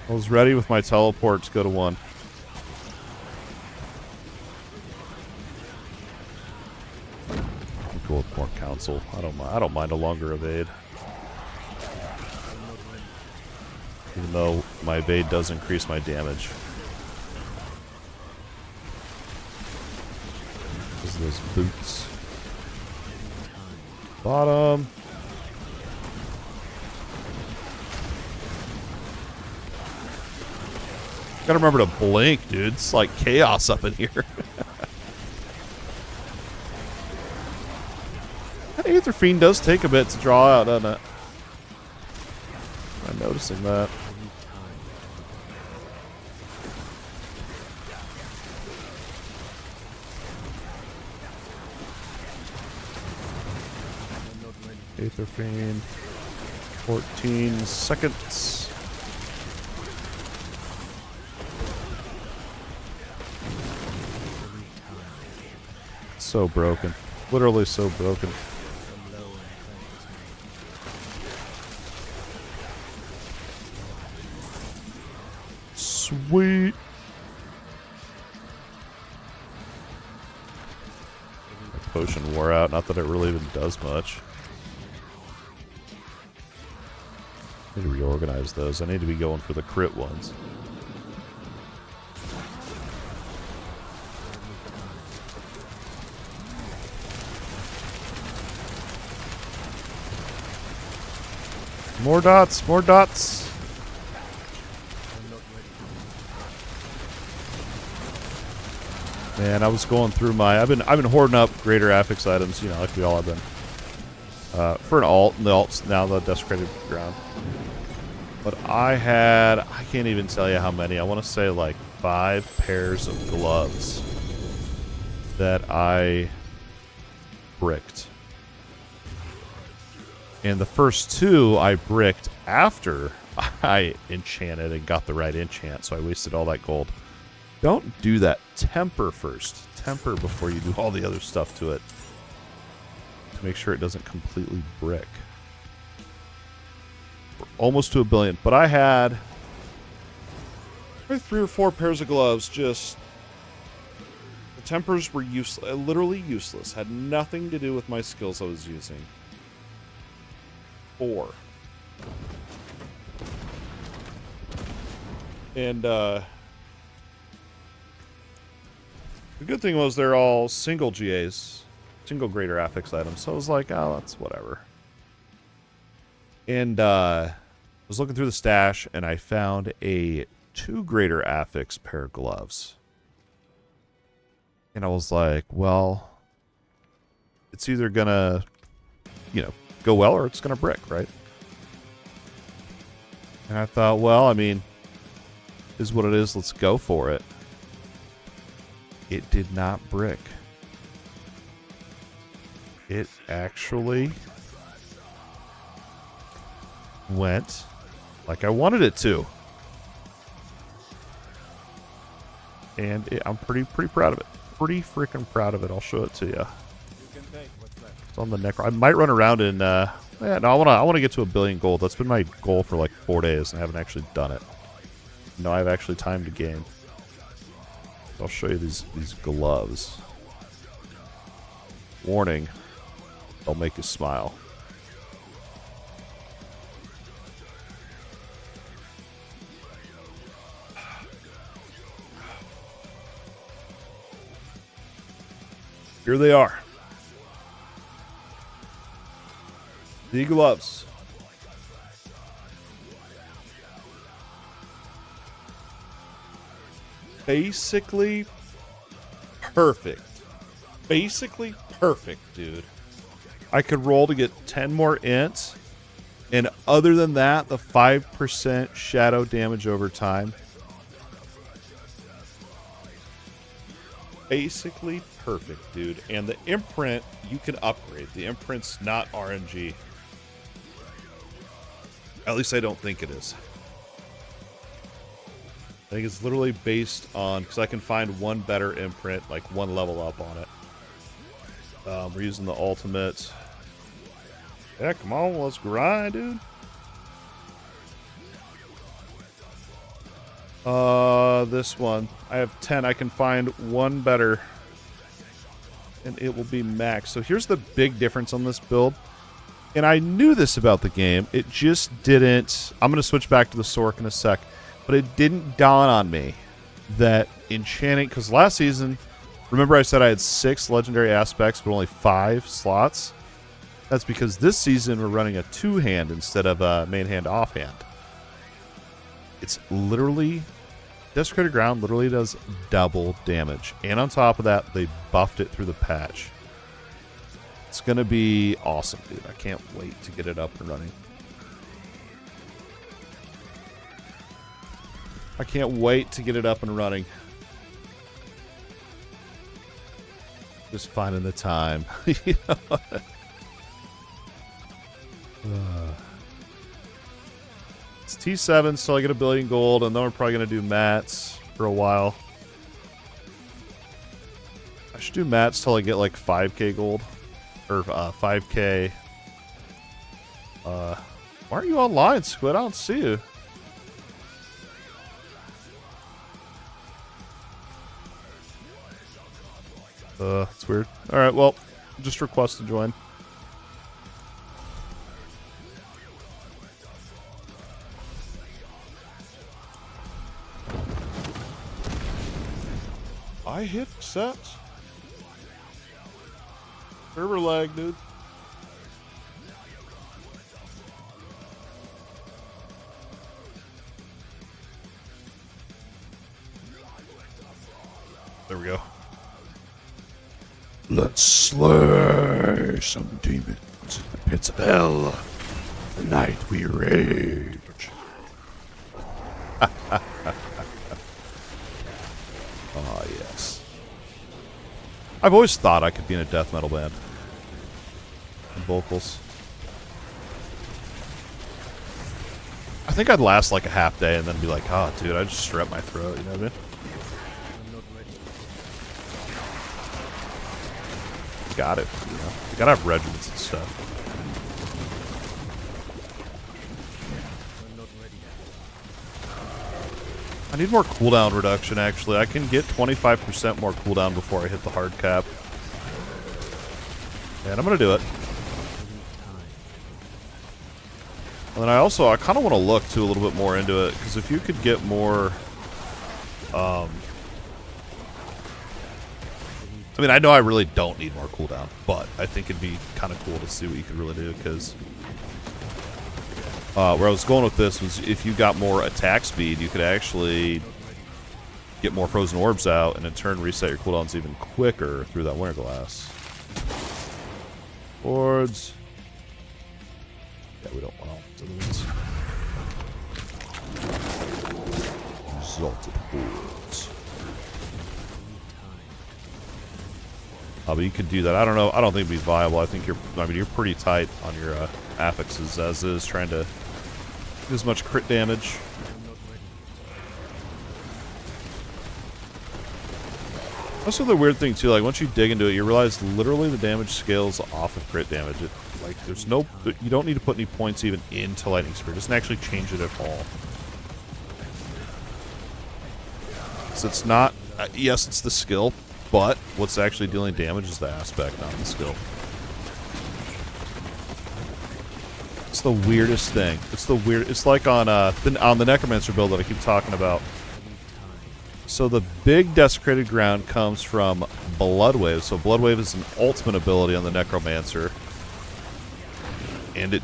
I was ready with my teleport to go to 1. I'm cool with more council. I don't mind a longer evade. Even though my evade does increase my damage. Because of those boots. Bottom. Gotta remember to blink, dude. It's like chaos up in here. That Aether Fiend does take a bit to draw out, doesn't it? I'm noticing that. Aether Fiend. 14 seconds. So broken. Literally so broken. Sweet. My potion wore out. Not that it really even does much. I need to reorganize those. I need to be going for the crit ones. More dots, more dots. Man, I was going through my. I've been hoarding up greater affix items, you know, like we all have been. For an alt, and the alt's now the desecrated ground. But I can't even tell you how many. I want to say like 5 pairs of gloves that I bricked. And the first 2 I bricked after I enchanted and got the right enchant, so I wasted all that gold. Don't do that. Temper first. Temper before you do all the other stuff to it. To make sure it doesn't completely brick. We're almost to 1 billion. But I had 3 or 4 pairs of gloves. Just the tempers were useless. Literally useless. Had nothing to do with my skills I was using. 4. And the good thing was they're all single GAs, single greater affix items. So I was like, oh, that's whatever. And I was looking through the stash, and I found a 2 greater affix pair of gloves. And I was like, well, it's either gonna, you know, go well or it's gonna brick, right? And I thought, well, I mean, is what it is. Let's go for it. It did not brick. It actually went like I wanted it to. And I'm pretty proud of it. Pretty freaking proud of it. I'll show it to you. It's on the neck. I might run around and yeah, no, I want to get to 1 billion gold. That's been my goal for like 4 days, and I haven't actually done it. No, I have actually time to game. I'll show you these gloves. Warning, they'll make you smile. Here they are. The gloves. Basically perfect. Basically perfect, dude. I could roll to get 10 more ints. And other than that, the 5% shadow damage over time. Basically perfect, dude. And the imprint, you can upgrade. The imprint's not RNG. At least I don't think it is. I think it's literally based on, because I can find one better imprint, like 1 level up on it. We're using the ultimate. Yeah, come on, let's grind, dude. This one. I have 10. I can find 1 better. And it will be max. So here's the big difference on this build. And I knew this about the game. It just didn't. I'm going to switch back to the Sork in a sec. But it didn't dawn on me that enchanting, because last season, remember I said I had 6 legendary aspects, but only 5 slots? That's because this season we're running a 2-hand instead of a main hand offhand. It's literally, Desecrated Ground literally does double damage. And on top of that, they buffed it through the patch. It's going to be awesome, dude. I can't wait to get it up and running. I can't wait to get it up and running. Just finding the time. You know? It's T7, so I get 1 billion gold, and then we're probably going to do mats for a while. I should do mats till I get like 5k gold. Or 5k. Why aren't you online, Squid? I don't see you. It's weird. Alright, well, just request to join. I hit accept. Server lag, dude. There we go. Let's slay some demons in the pits of hell. Tonight we rage. Ah, yes. I've always thought I could be in a death metal band. And vocals. I think I'd last like a half day and then be like, oh, dude, I just strep my throat, you know what I mean? Got it, you know? You gotta have regiments and stuff. I need more cooldown reduction, actually. I can get 25% more cooldown before I hit the hard cap. And I'm gonna do it. And then I kind of want to look, too, a little bit more into it. Because if you could get more... I mean, I know I really don't need more cooldown. But I think it'd be kind of cool to see what you could really do. Because... where I was going with this was if you got more attack speed, you could actually get more frozen orbs out and in turn reset your cooldowns even quicker through that winter glass. Boards. Yeah, we don't want all the ones. Exalted boards. But you could do that. I don't know. I don't think it'd be viable. I think you're pretty tight on your affixes as is, trying to do as much crit damage. Also, the weird thing too, like once you dig into it, you realize literally the damage scales off of crit damage. Like there's no, you don't need to put any points even into Lightning Spear. It doesn't actually change it at all. So it's not. Yes, it's the skill, but what's actually dealing damage is the aspect, not the skill. It's the weirdest thing. It's the weird. It's like on the Necromancer build that I keep talking about. So the big Desecrated Ground comes from Bloodwave. So Bloodwave is an ultimate ability on the Necromancer, and it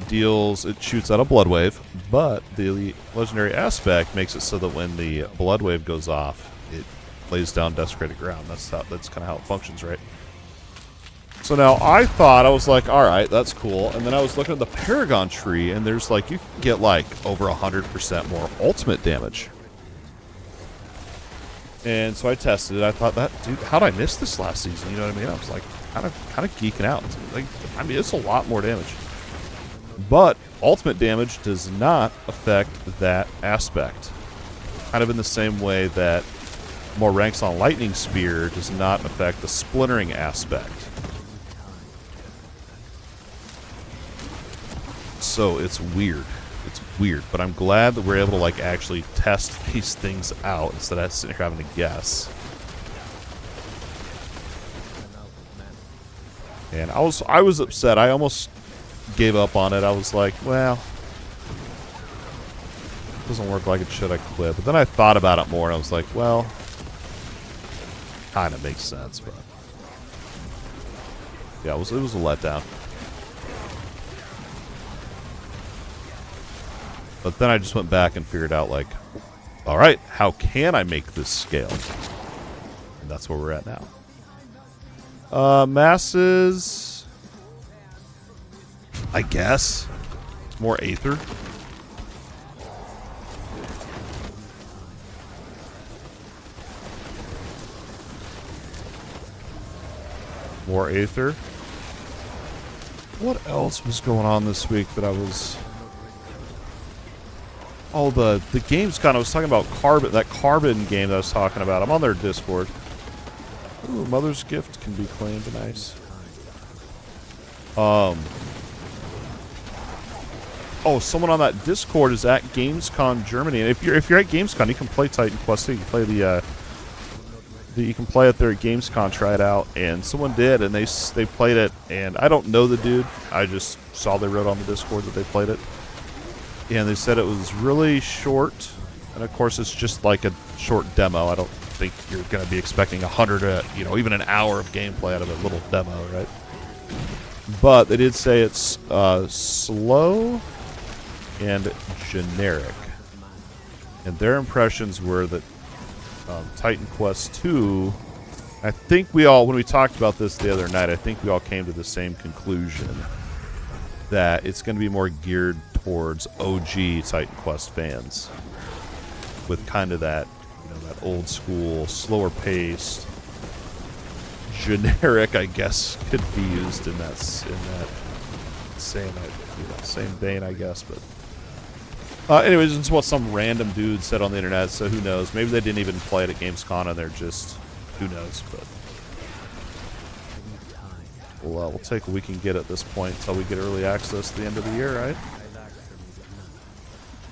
shoots out a Bloodwave. But the legendary aspect makes it so that when the Bloodwave goes off, it lays down Desecrated Ground. That's kind of how it functions, right? So now I was like, all right, that's cool. And then I was looking at the Paragon tree, and there's like you can get like over 100% more ultimate damage. And so I tested it. I thought, dude, how'd I miss this last season? You know what I mean? I was like, kind of geeking out. Like, I mean, it's a lot more damage. But ultimate damage does not affect that aspect. Kind of in the same way that more ranks on Lightning Spear does not affect the splintering aspect. So it's weird. It's weird, but I'm glad that we're able to like actually test these things out instead of sitting here having to guess. And I was upset. I almost gave up on it. I was like, well, it doesn't work like it should. I quit. But then I thought about it more, and I was like, well, kind of makes sense. But yeah, it was a letdown. But then I just went back and figured out, like, all right, how can I make this scale? And that's where we're at now. Masses, I guess. More Aether. More Aether. What else was going on this week that I was... Oh, the Gamescom. I was talking about that Carbon game that I was talking about. I'm on their Discord. Ooh, Mother's Gift can be claimed. Nice. Oh, someone on that Discord is at Gamescom Germany, and if you're at Gamescom, you can play Titan Quest 2. You can play you can play it there at Gamescom, try it out, and someone did, and they played it, and I don't know the dude. I just saw they wrote on the Discord that they played it, and they said it was really short, and of course it's just like a short demo. I don't think you're going to be expecting 100, even an hour of gameplay out of a little demo, right? But they did say it's slow and generic, and their impressions were that Titan Quest 2, I think when we talked about this the other night, I think we all came to the same conclusion that it's going to be more geared towards OG Titan Quest fans, with kind of that, that old school, slower paced, generic, I guess, could be used in that same vein, I guess. But anyways, it's what some random dude said on the internet, so who knows? Maybe they didn't even play it at Gamescom, and they're just, who knows? But we'll take what we can get at this point until we get early access at the end of the year, right?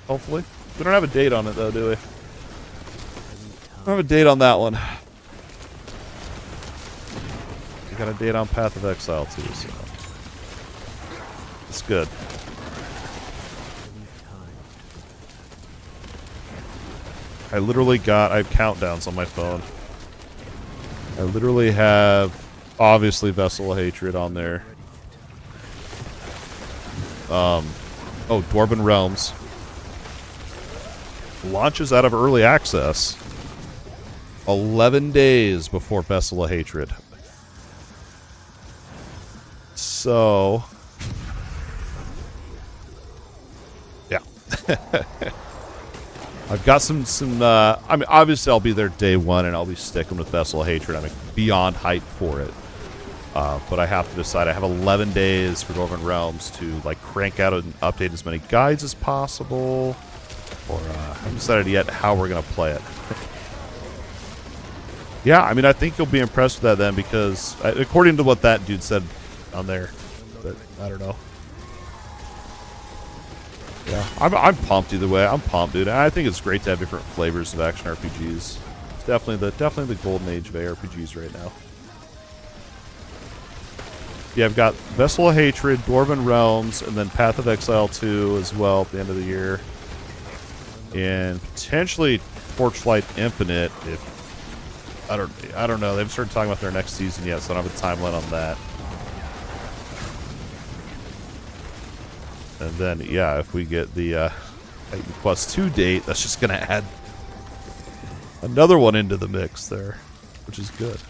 Hopefully. We don't have a date on it, though, do we? We don't have a date on that one. We got a date on Path of Exile, too, so it's good. I have countdowns on my phone. I literally have, obviously, Vessel of Hatred on there. Dwarven Realms launches out of early access 11 days before Vessel of Hatred. So, yeah. I've got some I mean, obviously I'll be there day one and I'll be sticking with Vessel of Hatred. I'm beyond hyped for it. But I have to decide. I have 11 days for Dwarven Realms to crank out and update as many guides as possible. Or I haven't decided yet how we're going to play it. Yeah, I mean, I think you'll be impressed with that then, because according to what that dude said on there, but I don't know. Yeah, I'm pumped either way. I'm pumped, dude. I think it's great to have different flavors of action RPGs. It's definitely the golden age of ARPGs right now. Yeah, I've got Vessel of Hatred, Dwarven Realms, and then Path of Exile 2 as well at the end of the year. And potentially Torchlight Infinite if I don't know. They haven't started talking about their next season yet, so I don't have a timeline on that. And then, yeah, if we get the Titan Quest 2 date, that's just going to add another one into the mix there, which is good.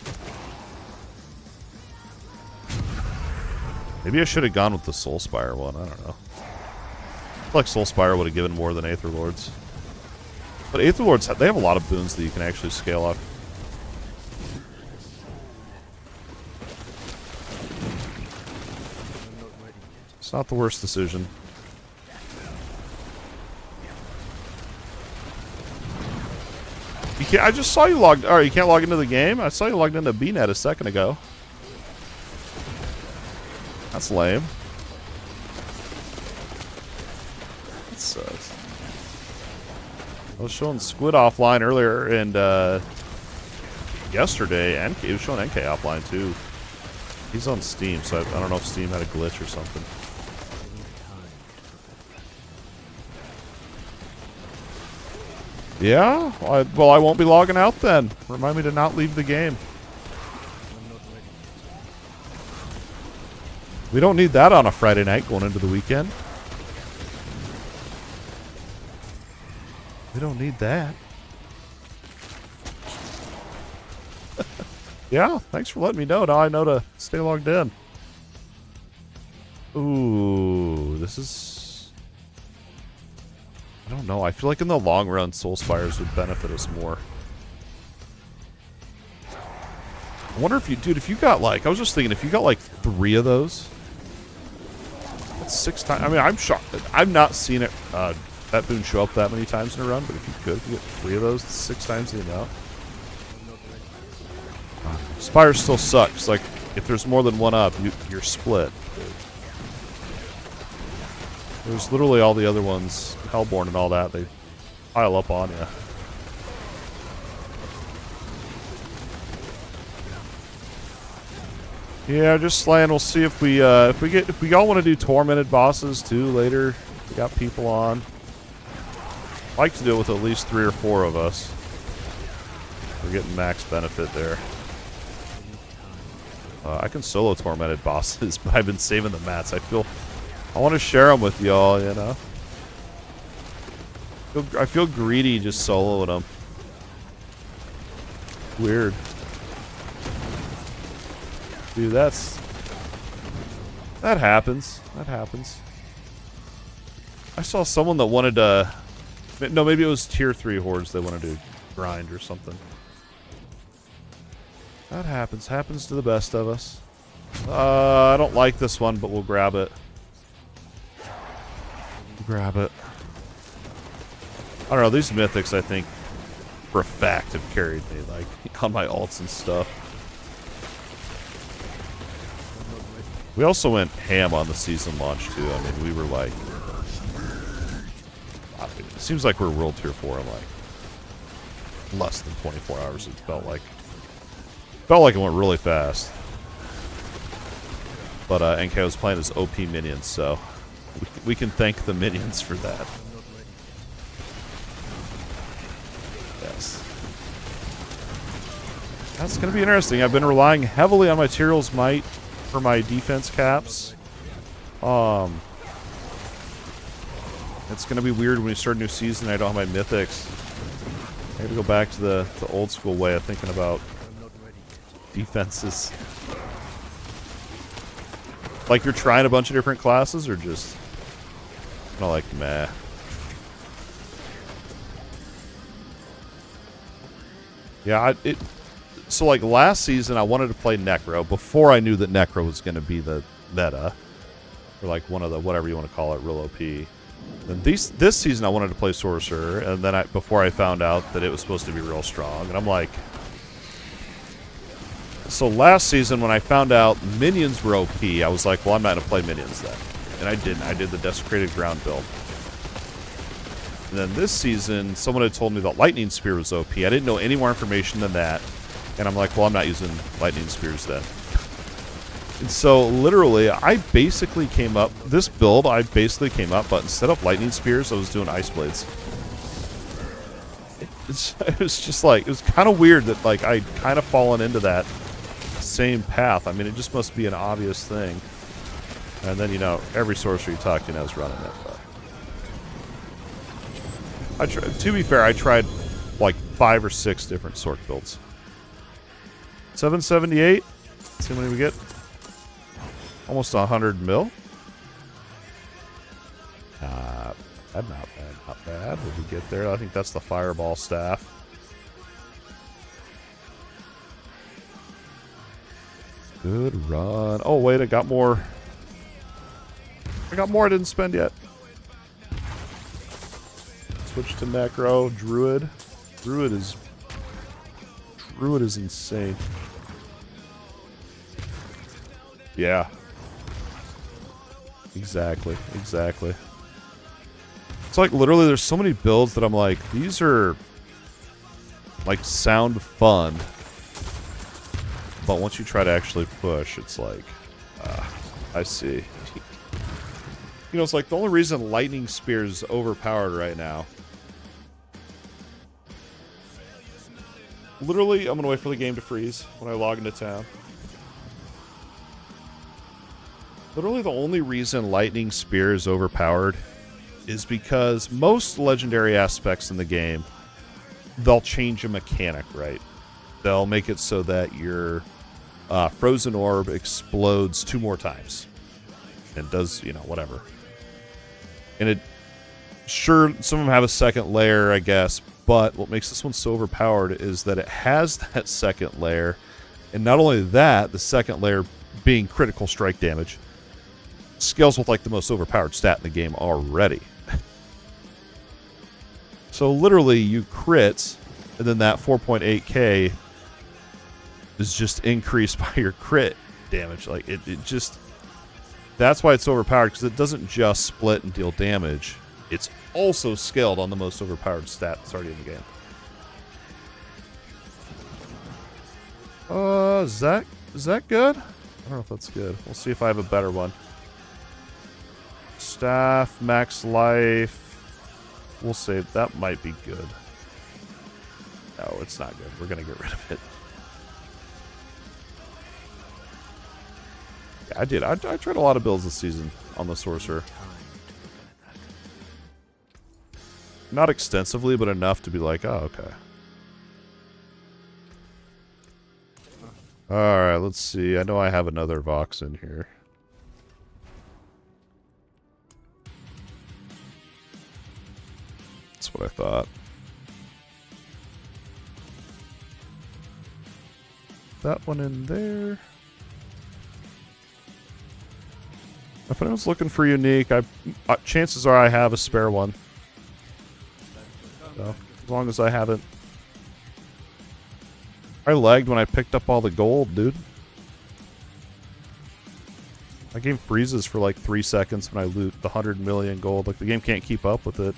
Maybe I should have gone with the Soulspire one. I don't know. I feel like Soulspire would have given more than Aether Lords. But Aether Lords, they have a lot of boons that you can actually scale up. It's not the worst decision. You can't, I just saw you logged... Alright, you can't log into the game? I saw you logged into BNet a second ago. That's lame. That sucks. I was showing Squid offline earlier, and yesterday, and it was showing NK offline too. He's on Steam, so I don't know if Steam had a glitch or something. Yeah? Well, I won't be logging out then. Remind me to not leave the game. We don't need that on a Friday night going into the weekend. We don't need that. Yeah, thanks for letting me know. Now I know to stay logged in. Ooh, this is... I don't know. I feel like in the long run, Soulspires would benefit us more. I wonder if you... Dude, if you got I was just thinking, if you got 3 of those... That's 6 times. I mean, I'm shocked. I've not seen it that boon show up that many times in a run, but if you could, if you get 3 of those, it's 6 times the amount. Spires still sucks. Like, if there's more than one up, you're split. There's literally all the other ones, Hellborn and all that, they pile up on you. Yeah, just slaying. We'll see if we all want to do tormented bosses too later. We got people on. I'd like to do it with at least 3 or 4 of us. We're getting max benefit there. I can solo tormented bosses, but I've been saving the mats. I want to share them with y'all, you know. I feel greedy just soloing them. Weird. Dude, that happens. That happens. I saw someone that wanted to... No, maybe it was tier 3 hordes they wanted to grind or something. That happens. Happens to the best of us. I don't like this one, but we'll grab it. Grab it. I don't know, these mythics, I think, for a fact, have carried me, like, on my ults and stuff. We also went ham on the season launch, too. I mean, we were like... It seems like we're World Tier 4 in, like, less than 24 hours, it felt like. Felt like it went really fast. But NK was playing as OP minions, so we can thank the minions for that. Yes. That's going to be interesting. I've been relying heavily on my Tyrell's Might for my defense caps. It's going to be weird when we start a new season and I don't have my mythics. I got to go back to the old school way of thinking about defenses. Like you're trying a bunch of different classes or just kind of like meh. Yeah, so like last season I wanted to play Necro before I knew that Necro was going to be the meta. Or like one of the, whatever you want to call it, real OP. And this season I wanted to play Sorcerer, and then before I found out that it was supposed to be real strong, and I'm like... So last season when I found out minions were OP, I was like, well, I'm not going to play minions then. And I didn't. I did the Desecrated Ground build. And then this season, someone had told me that Lightning Spear was OP. I didn't know any more information than that. And I'm like, well, I'm not using Lightning Spears then. And so, literally, I basically came up... This build, I basically came up, but instead of Lightning Spears, I was doing Ice Blades. It was just like... It was kind of weird that, like, I'd kind of fallen into that same path. I mean, it just must be an obvious thing. And then, you know, every sorcerer you talk to now is running it. But to be fair, I tried like 5 or 6 different Sorc builds. 778. Let's see how many we get. Almost 100 mil. Not bad, not bad, not bad. Did we get there? I think that's the Fireball Staff. Good run. Oh, wait, I got more. I got more I didn't spend yet. Switch to Necro. Druid. Druid is insane. Yeah. Exactly. Exactly. It's like literally there's so many builds that I'm like, these are like sound fun. But once you try to actually push, it's like, I see. You know, it's like the only reason Lightning Spear is overpowered right now. Literally, I'm going to wait for the game to freeze when I log into town. Literally, the only reason Lightning Spear is overpowered is because most legendary aspects in the game, they'll change a mechanic, right? They'll make it so that your Frozen Orb explodes 2 more times. And does, you know, whatever. And it... Sure, some of them have a second layer, I guess, but what makes this one so overpowered is that it has that second layer. And not only that, the second layer being critical strike damage. scales with like the most overpowered stat in the game already. So literally you crit, and then that 4.8k is just increased by your crit damage. Like it just, that's why it's overpowered, because it doesn't just split and deal damage. It's also scaled on the most overpowered stat that's already in the game. Is that good? I don't know if that's good. We'll see if I have a better one. Staff, max life. We'll say that might be good. No, it's not good. We're gonna get rid of it. Yeah, I did. I tried a lot of builds this season on the sorcerer. Not extensively, but enough to be like, oh, okay. Alright, let's see. I know I have another Vox in here. That's what I thought. That one in there. If anyone's looking for unique, chances are I have a spare one. So, as long as I haven't. I lagged when I picked up all the gold, dude. My game freezes for like 3 seconds when I loot the 100 million gold. Like, the game can't keep up with it.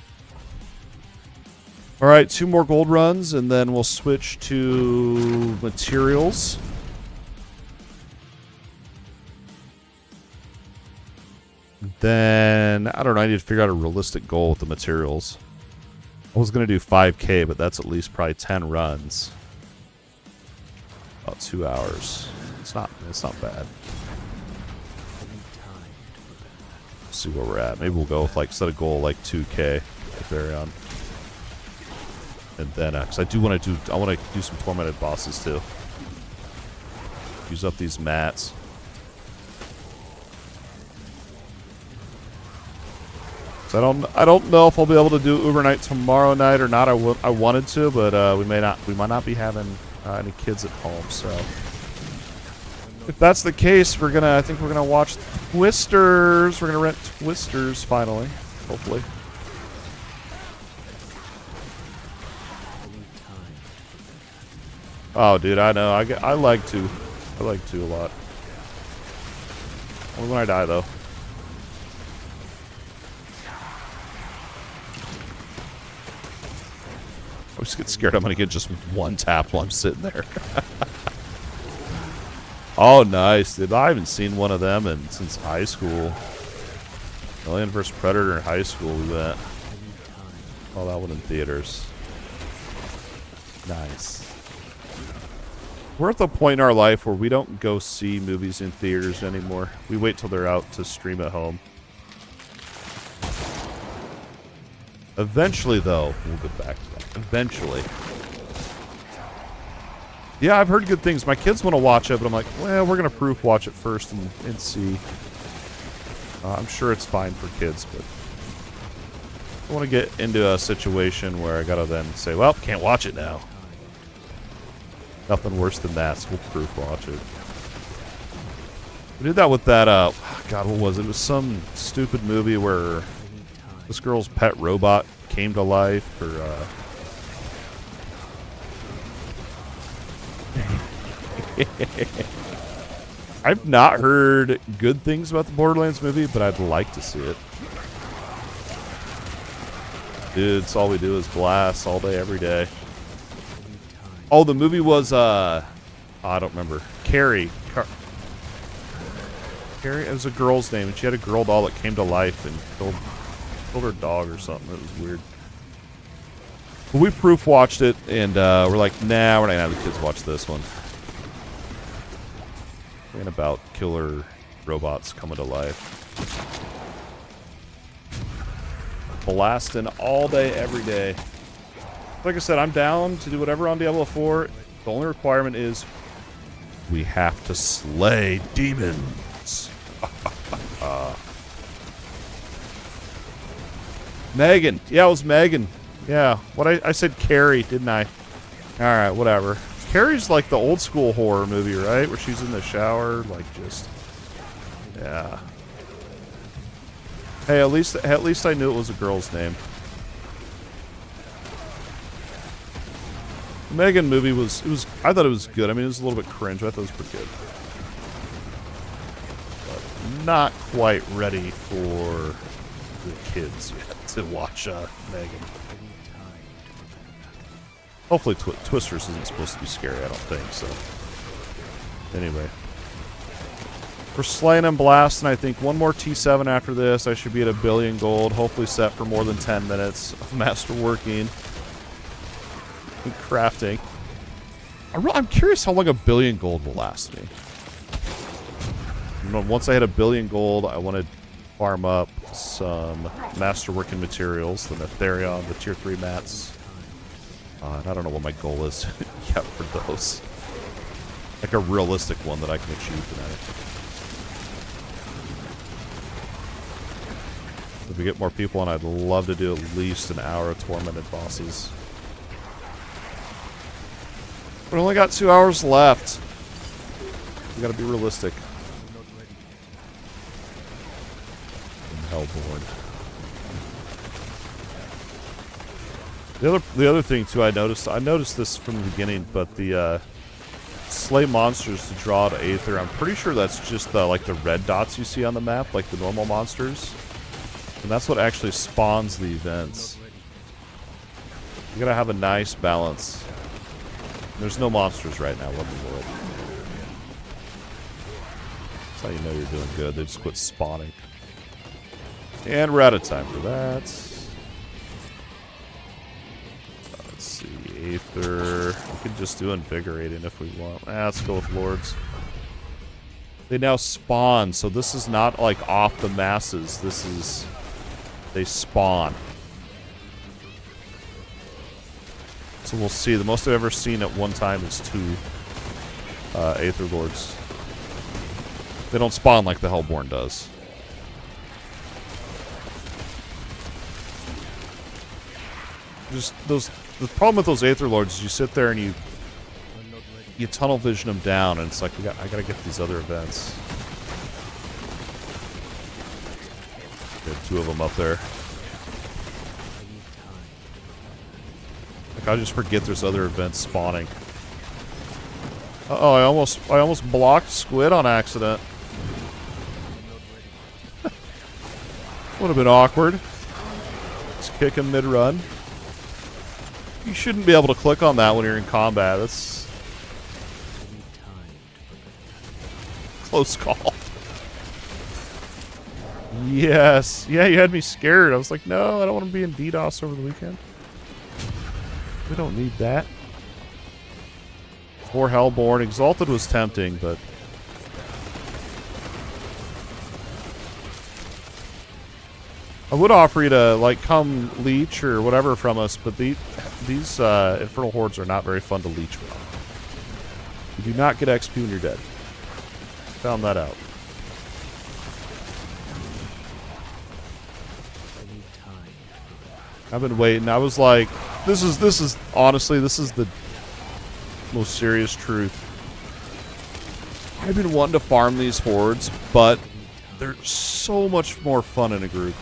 Alright, 2 more gold runs, and then we'll switch to materials. Then, I don't know, I need to figure out a realistic goal with the materials. I was going to do 5k, but that's at least probably 10 runs. About 2 hours. It's not bad. Let's see where we're at. Maybe we'll go with, like, set a goal like 2k to carry on. And then, because I want to do some tormented bosses too. Use up these mats. So I don't know if I'll be able to do Uber Night tomorrow night or not. I wanted to, but we might not be having any kids at home. So if that's the case, I think we're gonna watch Twisters. We're gonna rent Twisters finally, hopefully. Oh, dude, I know. I like to. I like to a lot. Only when I die, though. I just get scared I'm going to get just one tap while I'm sitting there. Oh, nice, dude. I haven't seen one of them since high school. Alien vs. Predator in high school, we went. Oh, that one in theaters. Nice. We're at the point in our life where we don't go see movies in theaters anymore. We wait till they're out to stream at home. Eventually, though, we'll get back to that. Eventually. Yeah, I've heard good things. My kids want to watch it, but I'm like, well, we're going to proof watch it first and see. I'm sure it's fine for kids, but I want to get into a situation where I got to then say, well, can't watch it now. Nothing worse than that, so we'll proof watch it. We did that with that, God, what was it? It was some stupid movie where this girl's pet robot came to life, or, I've not heard good things about the Borderlands movie, but I'd like to see it. Dude, it's all we do is blast all day, every day. Oh, the movie was, I don't remember. Carrie. Carrie? It was a girl's name, and she had a girl doll that came to life and killed her dog or something. It was weird. But we proof watched it, and we're like, nah, we're not going to have the kids watch this one. And about killer robots coming to life. Blasting all day, every day. Like I said, I'm down to do whatever on Diablo 4. The only requirement is we have to slay demons. Megan. Yeah, it was Megan. Yeah. I said Carrie, didn't I? Alright, whatever. Carrie's like the old school horror movie, right? Where she's in the shower, like just... Yeah. Hey, at least I knew it was a girl's name. The Megan movie I thought it was good. I mean, it was a little bit cringe, but I thought it was pretty good. But not quite ready for the kids yet to watch Megan. Hopefully Twisters isn't supposed to be scary, I don't think, so. Anyway. We're slaying and blasting, I think. One more T7 after this. I should be at 1 billion gold. Hopefully set for more than 10 minutes of masterworking and crafting. I'm curious how long 1 billion gold will last me. You know, once I hit 1 billion gold, I want to farm up some masterworking materials, the Netherion, the tier 3 mats. And I don't know what my goal is yet for those. Like a realistic one that I can achieve tonight. If we get more people on, I'd love to do at least an hour of tormented bosses. We only got 2 hours left. We gotta be realistic. And Hellborn. The other thing too, I noticed this from the beginning, but the slay monsters to draw to Aether, I'm pretty sure that's just the like the red dots you see on the map, like the normal monsters. And that's what actually spawns the events. You gotta have a nice balance. There's no monsters right now, what in the world? That's how you know you're doing good. They just quit spawning. And we're out of time for that. Let's see, Aether. We could just do Invigorating if we want. Let's go with Lords. They now spawn, so this is not like off the masses. This is... they spawn. So we'll see. The most I've ever seen at one time is 2 Aether Lords. They don't spawn like the Hellborn does. Just those. The problem with those Aether Lords is you sit there and you tunnel vision them down, and it's like I gotta get these other events. There's 2 of them up there. Like I just forget there's other events spawning. Uh-oh, I almost blocked Squid on accident. Would have been awkward. Let's kick him mid-run. You shouldn't be able to click on that when you're in combat. That's close call. Yes. Yeah, you had me scared. I was like, no, I don't want to be in DDoS over the weekend. We don't need that. Or Hellborn. Exalted was tempting, but... I would offer you to, like, come leech or whatever from us, but these Infernal Hordes are not very fun to leech from. You do not get XP when you're dead. Found that out. I've been waiting. I was like, this is honestly, this is the most serious truth. I've been wanting to farm these hordes, but they're so much more fun in a group.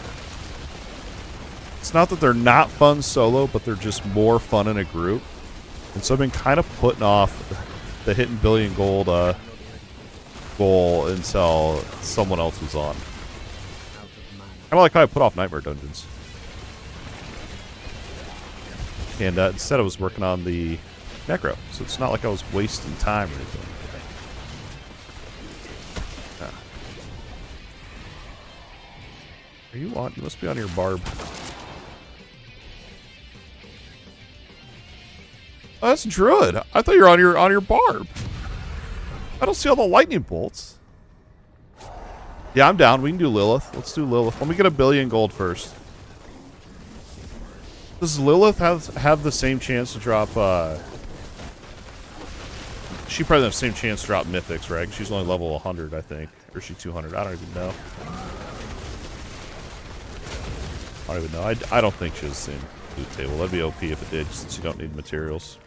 It's not that they're not fun solo, but they're just more fun in a group. And so I've been kind of putting off the hitting billion gold goal until someone else was on. Kind of like how I put off Nightmare Dungeons. And instead I was working on the Necro, so it's not like I was wasting time or anything. Are you on? You must be on your barb. Oh, that's Druid. I thought you were on your barb. I don't see all the lightning bolts. Yeah, I'm down. We can do Lilith. Let's do Lilith. Let me get 1 billion gold first. Does Lilith have the same chance to drop? She probably has the same chance to drop mythics, right? She's only level 100, I think, or is she 200? I don't even know. I don't even know. I don't think she has the same loot table. That'd be OP if it did, since you don't need materials.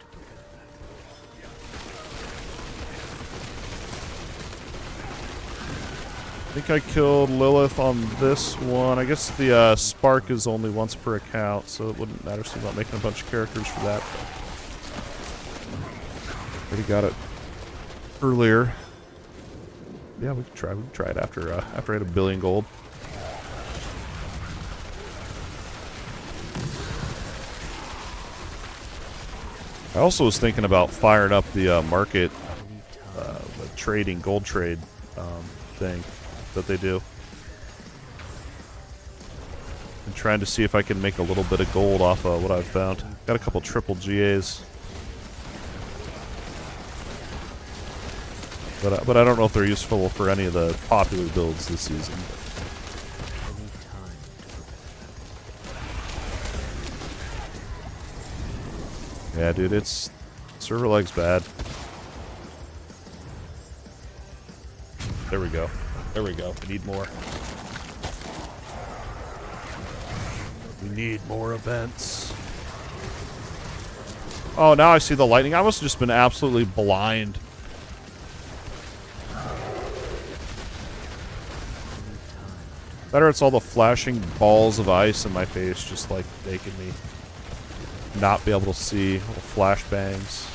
I think I killed Lilith on this one. I guess the spark is only once per account, so it wouldn't matter so I'm not making a bunch of characters for that. Already got it earlier. Yeah, we can try. We can try it after I had 1 billion gold. I also was thinking about firing up the market, the trading gold trade thing that they do, and trying to see if I can make a little bit of gold off of what I've found. Got a couple triple GAs, but I don't know if they're useful for any of the popular builds this season. Yeah, dude, it's server lag's bad. There we go. There we go. We need more. We need more events. Oh, now I see the lightning. I must have just been absolutely blind. Better it's all the flashing balls of ice in my face just like making me not be able to see little flashbangs.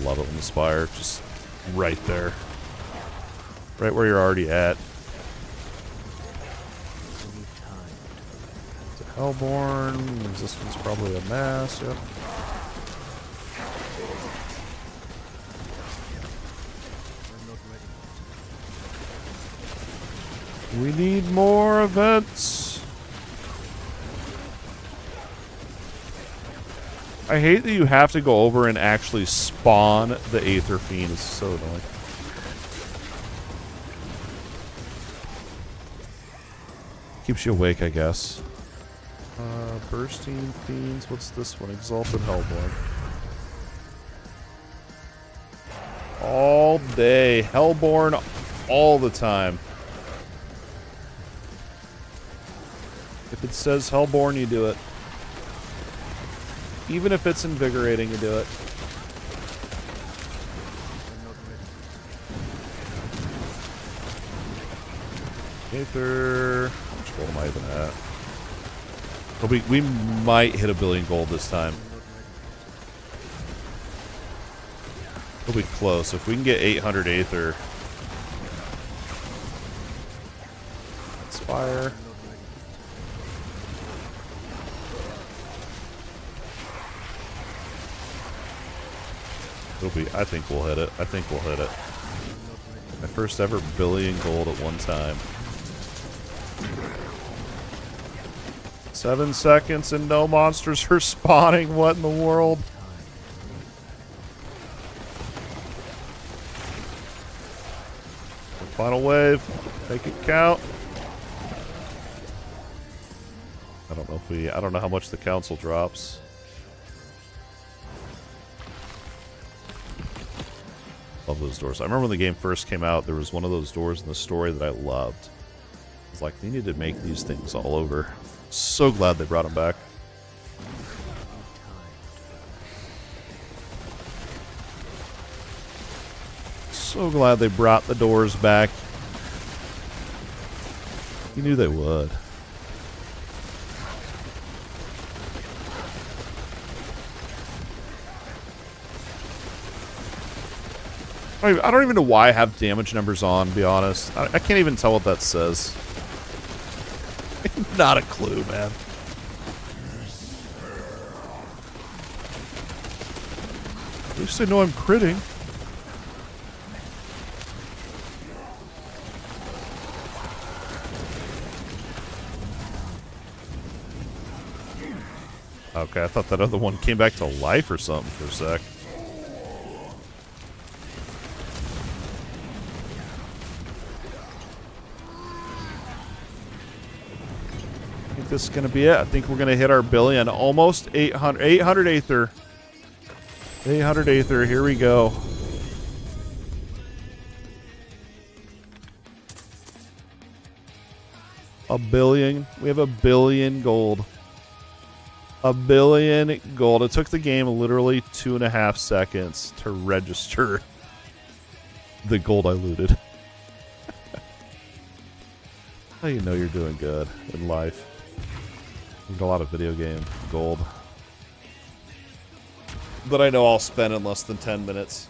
Love it when the spire just right there. Right where you're already at. It's a Hellborn. Resistance probably a mass, yep. We need more events. I hate that you have to go over and actually spawn the Aether Fiend. It's so annoying. Keeps you awake, I guess. Bursting Fiends. What's this one? Exalted Hellborn. All day. Hellborn all the time. If it says Hellborn, you do it. Even if it's invigorating, you do it. Aether. How much gold am I even at? But we might hit 1 billion gold this time. We'll be close. If we can get 800 Aether. Inspire. It'll be, I think we'll hit it. I think we'll hit it. My first ever 1 billion gold at one time. 7 seconds and no monsters are spawning. What in the world? The final wave. Make it count. I don't know if I don't know how much the council drops. Love those doors. I remember when the game first came out, there was one of those doors in the story that I loved. It's like, they need to make these things all over. So glad they brought them back. So glad they brought the doors back. You knew they would. I don't even know why I have damage numbers on, to be honest. I can't even tell what that says. Not a clue, man. At least I know I'm critting. Okay, I thought that other one came back to life or something for a sec. This is going to be it. I think we're going to hit our 1 billion. Almost 800 Aether. 800 Aether. Here we go. A billion. We have 1 billion gold. 1 billion gold. It took the game literally 2.5 seconds to register the gold I looted. How you know you're doing good in life? You get a lot of video game gold that I know I'll spend in less than 10 minutes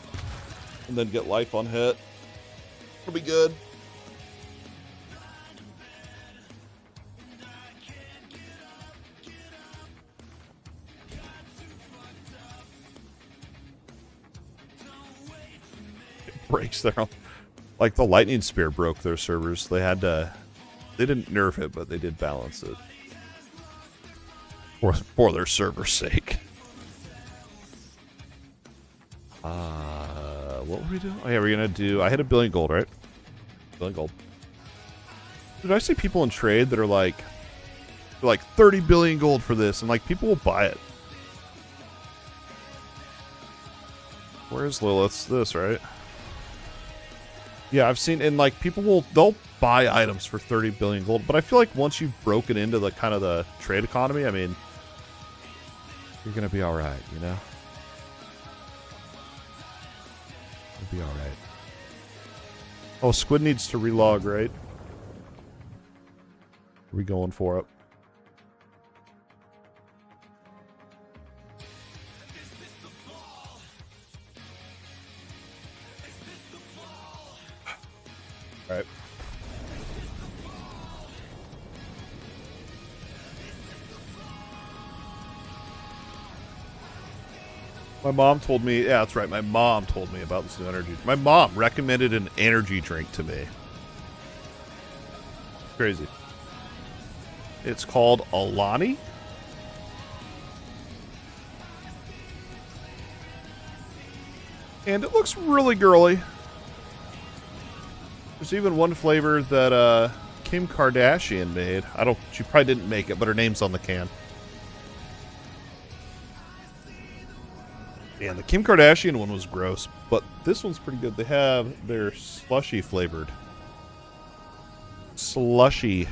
and then get life on hit. It'll be good. It breaks their own. Like the lightning spear broke their servers. They had to. They didn't nerf it, but they did balance it for their server's sake. What were we doing? Oh yeah, we're gonna do. I hit 1 billion gold, right? 1 billion gold. Dude, I see people in trade that are like 30 billion gold for this, and like people will buy it. Where's Lilith's? This, right? Yeah, I've seen, and like they'll buy items for 30 billion gold, but I feel like once you've broken into the kind of the trade economy, I mean, you're gonna be all right, you know. You'll be all right. Oh, Squid needs to relog, right? Are we going for it? All right. My mom told me, yeah, that's right. My mom told me about this new energy. My mom recommended an energy drink to me. Crazy. It's called Alani. And it looks really girly. There's even one flavor that Kim Kardashian made. She probably didn't make it, but her name's on the can. And the Kim Kardashian one was gross, but this one's pretty good. They have their slushy flavored. Slushy.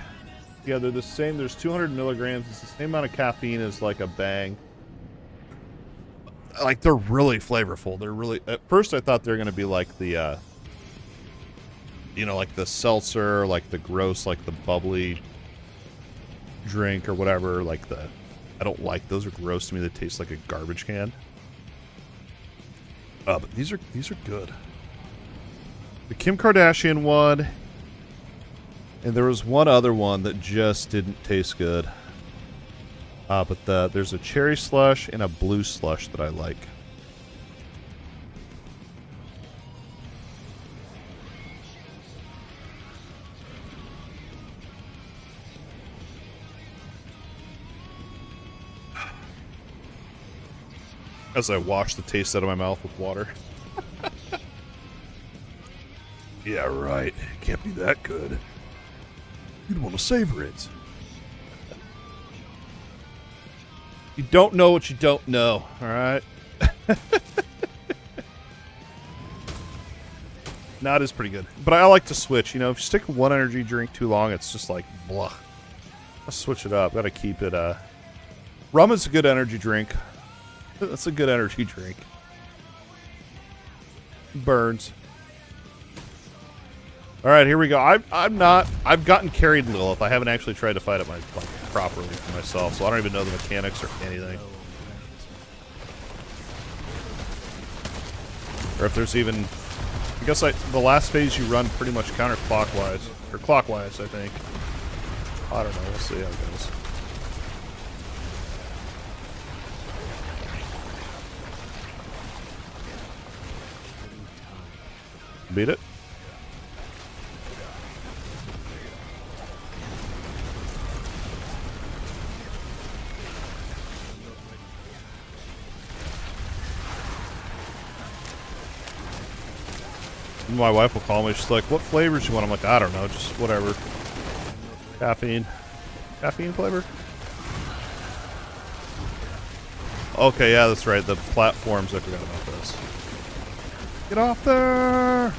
Yeah, they're the same. There's 200 milligrams. It's the same amount of caffeine as like a Bang. Like, they're really flavorful. They're really... At first, I thought they were going to be like the, you know, like the seltzer, like the gross, like the bubbly drink or whatever. Like the... I don't like... Those are gross to me. They taste like a garbage can. But these are good. The Kim Kardashian one, and there was one other one that just didn't taste good. But there's a cherry slush and a blue slush that I like. As I wash the taste out of my mouth with water. Yeah, right. It can't be that good. You'd want to savor it. You don't know what you don't know, alright? Nah, it is pretty good. But I like to switch, you know, if you stick with one energy drink too long, it's just like, blah. Let's switch it up. Gotta keep it, Rum is a good energy drink. That's a good energy drink. Burns. All right, here we go. I've gotten carried, Lilith. I haven't actually tried to fight it properly for myself, so I don't even know the mechanics or anything. Or if there's even... I guess the last phase you run pretty much counterclockwise. Or clockwise, I think. I don't know. We'll see how it goes. Beat it. My wife will call me. She's like, "What flavors you want?" I'm like, "I don't know, just whatever." Caffeine flavor. Okay, yeah, that's right. The platforms. I forgot about this. Get off there!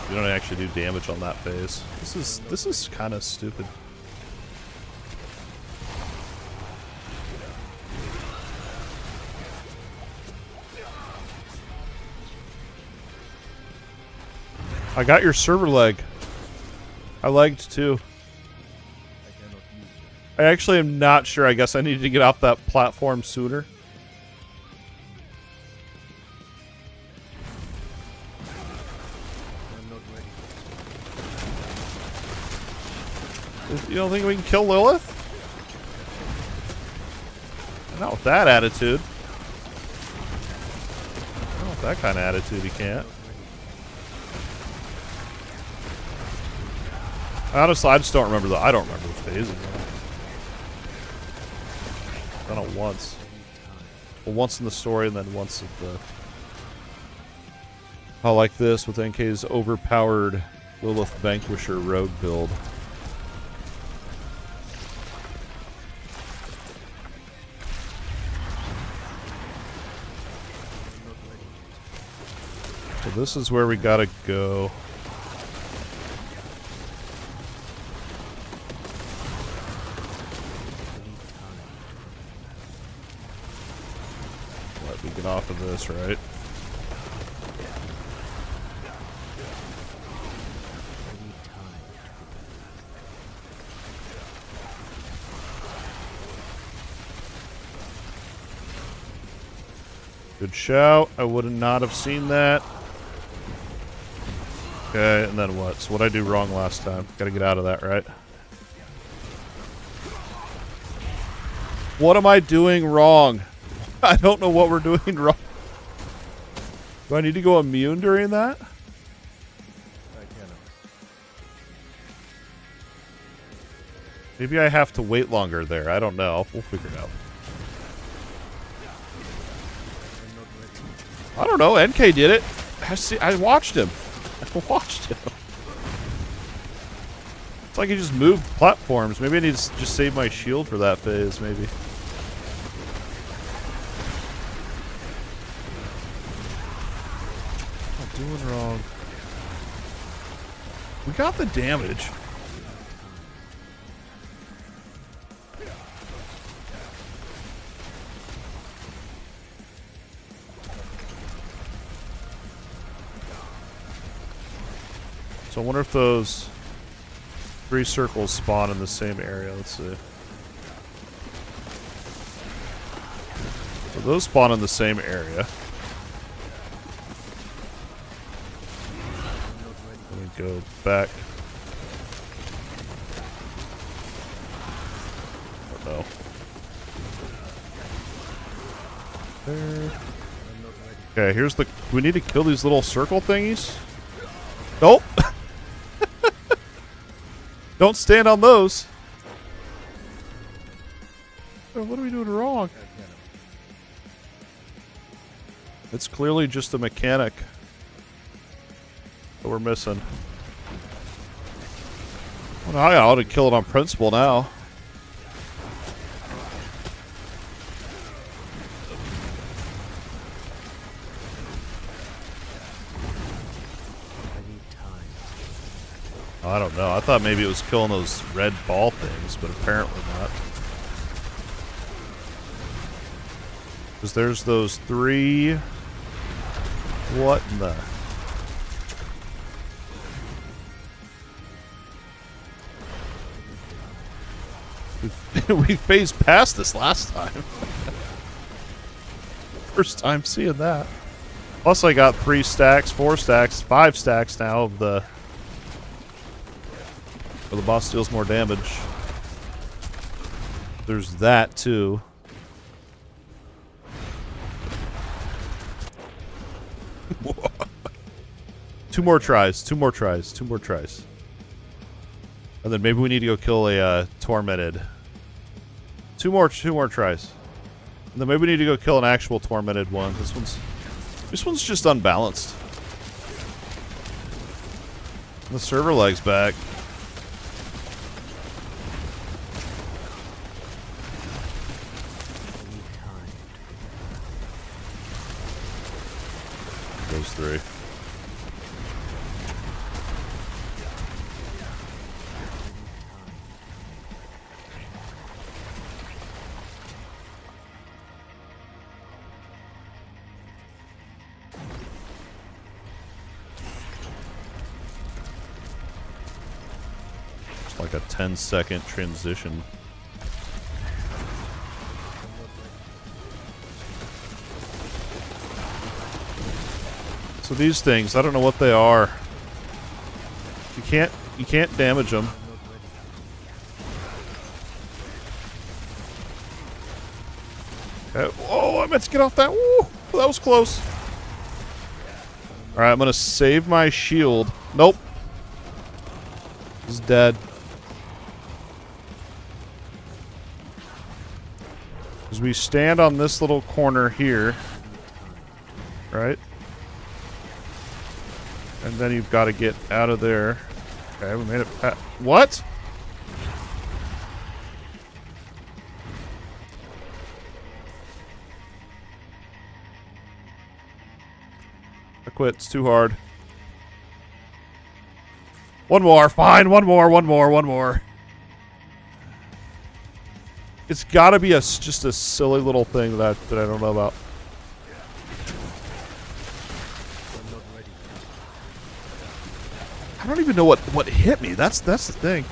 You don't actually do damage on that phase. This is kind of stupid. I got your server leg. I lagged too. I actually am not sure. I guess I needed to get off that platform sooner. You don't think we can kill Lilith? Not with that attitude. Not with that kind of attitude, he can't. Honestly, I just don't remember I don't remember the phasing. Done it once. Well, once in the story and then once at the... I like this with NK's overpowered Lilith Vanquisher rogue build. So this is where we gotta go. Let me get off of this, right? Good shout. I would not have seen that. Okay, and then what? So what did I do wrong last time? Gotta get out of that, right? What am I doing wrong? I don't know what we're doing wrong. Do I need to go immune during that? Maybe I have to wait longer there. I don't know. We'll figure it out. I don't know. NK did it. I watched him. I watched him. It's like he just moved platforms. Maybe I need to just save my shield for that phase, maybe. What am I doing wrong? We got the damage. So I wonder if those 3 circles spawn in the same area. Let's see. So those spawn in the same area. Let me go back. Oh no. There. Okay, here's the... Do we need to kill these little circle thingies? Nope. Don't stand on those. What are we doing wrong? It's clearly just a mechanic that we're missing. Well, I ought to kill it on principle now. I don't know. I thought maybe it was killing those red ball things, but apparently not. Because there's those 3... What in the... We phased past this last time. First time seeing that. Plus I got 3 stacks, 4 stacks, 5 stacks now of the... Where the boss deals more damage. There's that too. Two more tries. And then maybe we need to go kill a tormented. Two more tries. And then maybe we need to go kill an actual tormented one. This one's just unbalanced. The server leg's back. Those 3. Like a 10-second transition. So these things, I don't know what they are. You can't damage them. Okay. Oh, I meant to get off that. Woo, that was close. All right, I'm gonna save my shield. Nope. He's dead. As we stand on this little corner here, right? And then you've got to get out of there. Okay, we made it past. What? I quit. It's too hard. One more. Fine. One more. It's got to be just a silly little thing that I don't know about. I don't even know what hit me. That's the thing.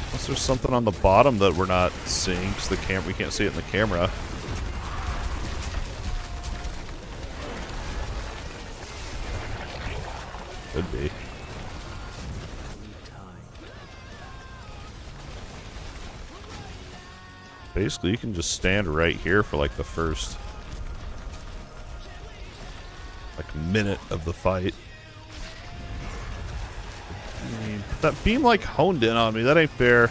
Unless there's something on the bottom that we're not seeing, because we can't see it in the camera. Could be. Basically, you can just stand right here for like the first minute of the fight. I mean, that beam like honed in on me. That ain't fair.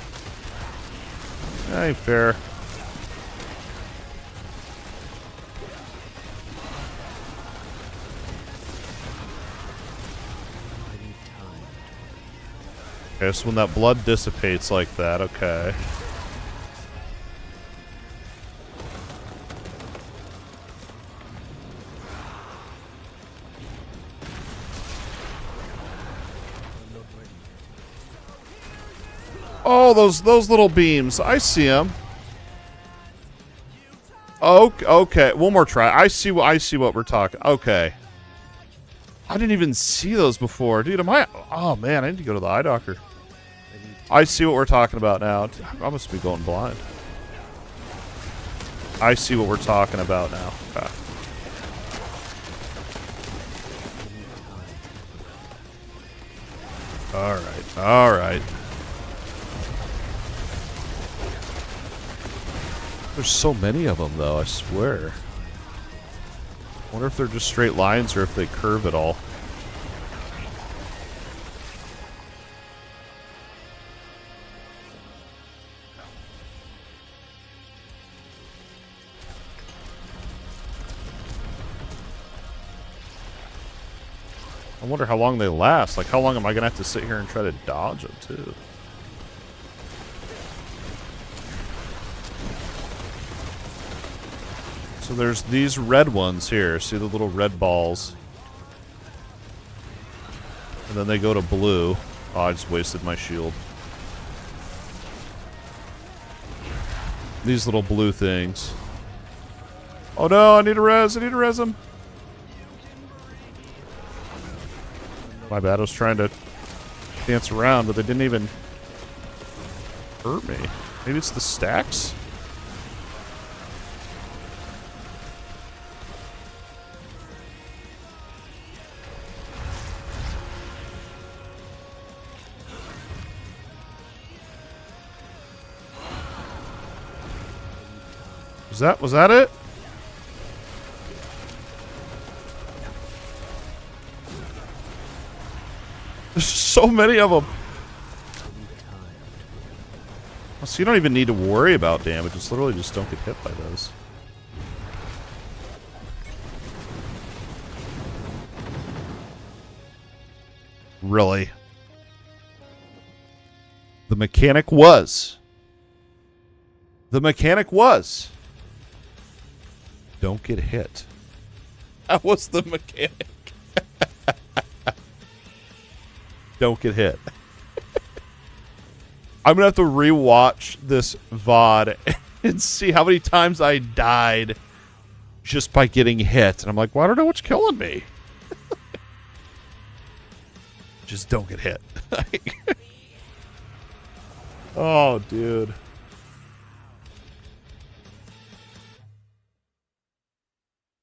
That ain't fair. Okay, so when that blood dissipates like that, okay. Oh, those little beams. I see them. Okay, one more try. I see what we're talking. Okay. I didn't even see those before. Dude, oh man, I need to go to the eye doctor. I see what we're talking about now. I must be going blind. I see what we're talking about now. Okay. All right. There's so many of them, though, I swear. I wonder if they're just straight lines or if they curve at all. I wonder how long they last. Like, how long am I going to have to sit here and try to dodge them, too? So there's these red ones here. See the little red balls? And then they go to blue. Oh, I just wasted my shield. These little blue things. Oh no, I need a res. I need to res him. My bad, I was trying to dance around, but they didn't even hurt me. Maybe it's the stacks? Was that it? There's so many of them. So you don't even need to worry about damage. It's literally just don't get hit by those. Really? The mechanic was. Don't get hit. That was the mechanic. Don't get hit. I'm gonna have to rewatch this VOD and see how many times I died just by getting hit. And I'm like, well, I don't know what's killing me. just don't get hit. Oh, dude.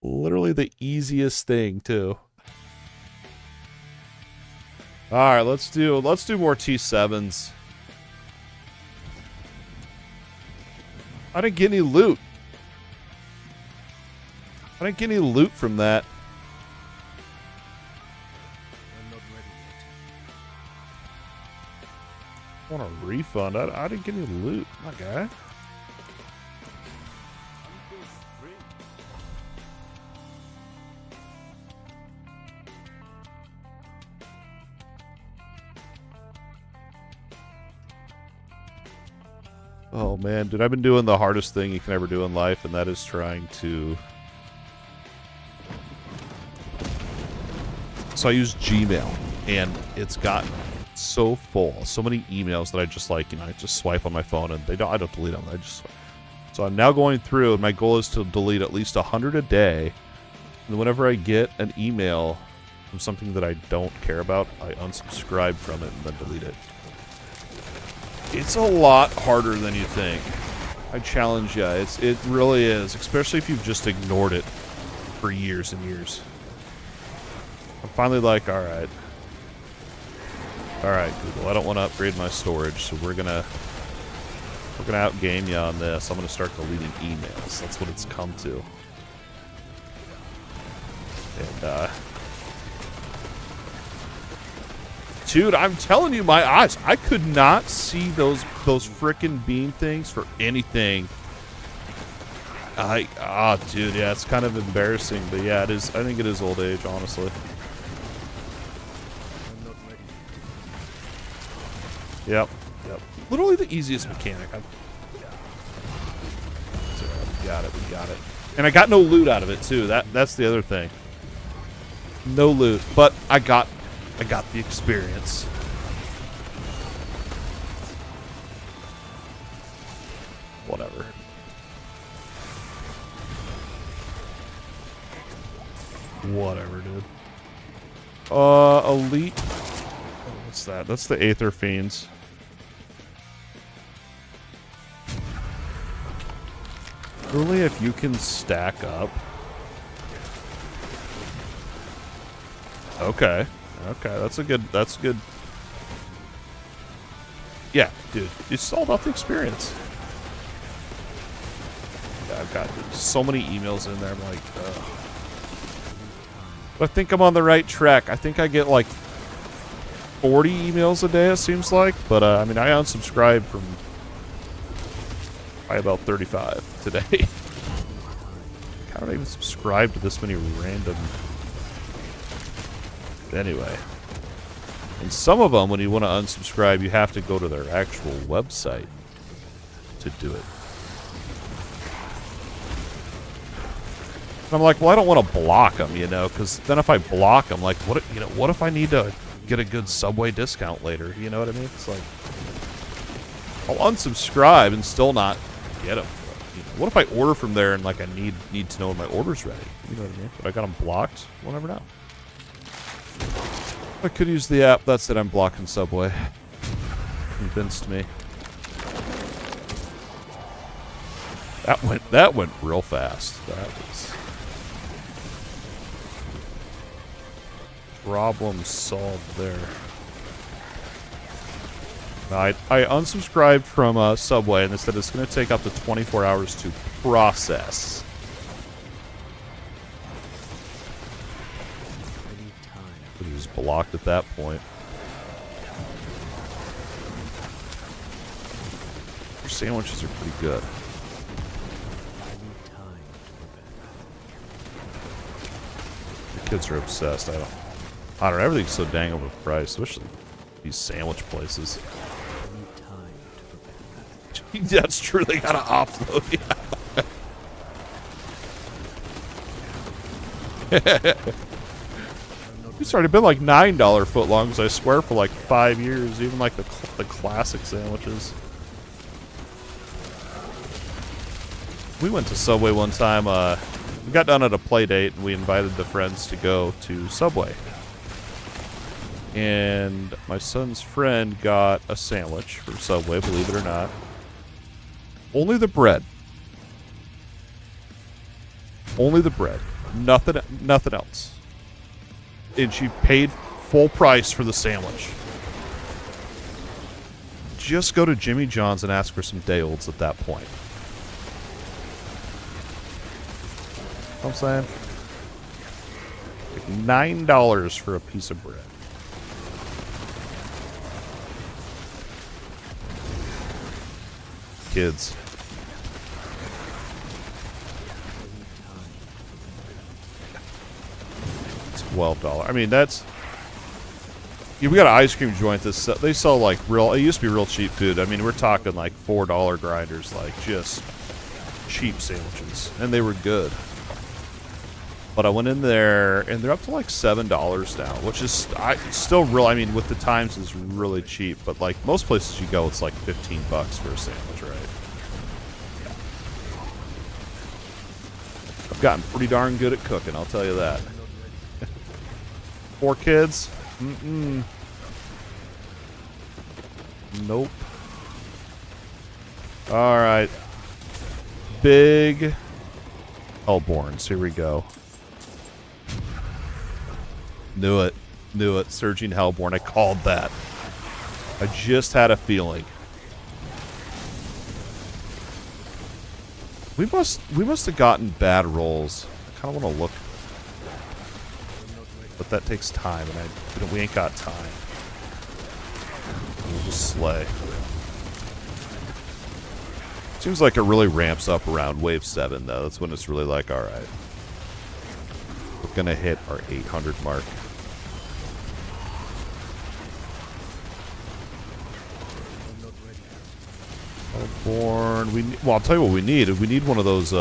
Literally the easiest thing, too. Alright, let's do more T7s. I didn't get any loot. I didn't get any loot from that. I want a refund. I didn't get any loot, my guy. Oh man, dude, I've been doing the hardest thing you can ever do in life, and that is trying to... So I use Gmail, and it's gotten so full, so many emails that I just like, you know, I just swipe on my phone, and I don't delete them. I just swipe. So I'm now going through, and my goal is to delete at least 100 a day. And whenever I get an email from something that I don't care about, I unsubscribe from it and then delete it. It's a lot harder than you think. I challenge you. It really is, especially if you've just ignored it for years and years. I'm finally like, all right, Google, I don't want to upgrade my storage, so we're gonna outgame you on this. I'm gonna start deleting emails. That's what it's come to. And dude, I'm telling you, my eyes, I could not see those frickin' beam things for anything. Dude, yeah, it's kind of embarrassing, but yeah, it is. I think it is old age, honestly. Yep. Literally the easiest mechanic. We got it. And I got no loot out of it too. That's the other thing. No loot, but I got the experience. Whatever. Whatever, dude. Elite. What's that? That's the Aether Fiends. Really, if you can stack up. Okay, that's good. Yeah, dude, you sold off the experience. Yeah, I've got so many emails in there, I'm like, ugh. But I think I'm on the right track. I think I get like 40 emails a day, it seems like. But, I mean, I unsubscribed from by about 35 today. How did I even subscribe to this many random... Anyway. And some of them, when you want to unsubscribe, you have to go to their actual website to do it. And I'm like, well, I don't want to block them, you know, because then if I block them, like, what if I need to get a good Subway discount later? You know what I mean? It's like, I'll unsubscribe and still not get them. You know, what if I order from there and like I need to know when my order's ready? You know what I mean? But I got them blocked. We'll never know. I could use the app. That's it. I'm blocking Subway. Convinced me. That went real fast. That was problem solved there. I unsubscribed from Subway, and they said it's going to take up to 24 hours to process. It was blocked at that point. Your sandwiches are pretty good. The kids are obsessed. I don't know. Everything's so dang overpriced, especially these sandwich places. That's true. They gotta offload. Yeah. It's already been like $9 footlongs, I swear, for like 5 years. Even like the classic sandwiches. We went to Subway one time. We got done at a play date, and we invited the friends to go to Subway. And my son's friend got a sandwich from Subway, believe it or not. Only the bread. Only the bread. Nothing else. And she paid full price for the sandwich. Just go to Jimmy John's and ask for some day olds at that point. You know what I'm saying? Like $9 for a piece of bread. Kids. It's $12. I mean, that's... Yeah, we got an ice cream joint. They sell like real... It used to be real cheap food. I mean, we're talking like $4 grinders. Like, just cheap sandwiches. And they were good. But I went in there, and they're up to like $7 now, which is still real. I mean, with the times, is really cheap. But like most places you go, it's like $15 for a sandwich, right? Yeah. I've gotten pretty darn good at cooking, I'll tell you that. 4 kids? Mm-mm. Nope. All right. Big Hellborns. Here we go. Knew it. Knew it. Surging Hellborn. I called that. I just had a feeling. We must have gotten bad rolls. I kind of want to look. But that takes time, and we ain't got time. We'll just slay. Seems like it really ramps up around wave 7, though. That's when it's really like, alright. We're gonna hit our 800 mark. Born. Well, I'll tell you what we need. We need one of those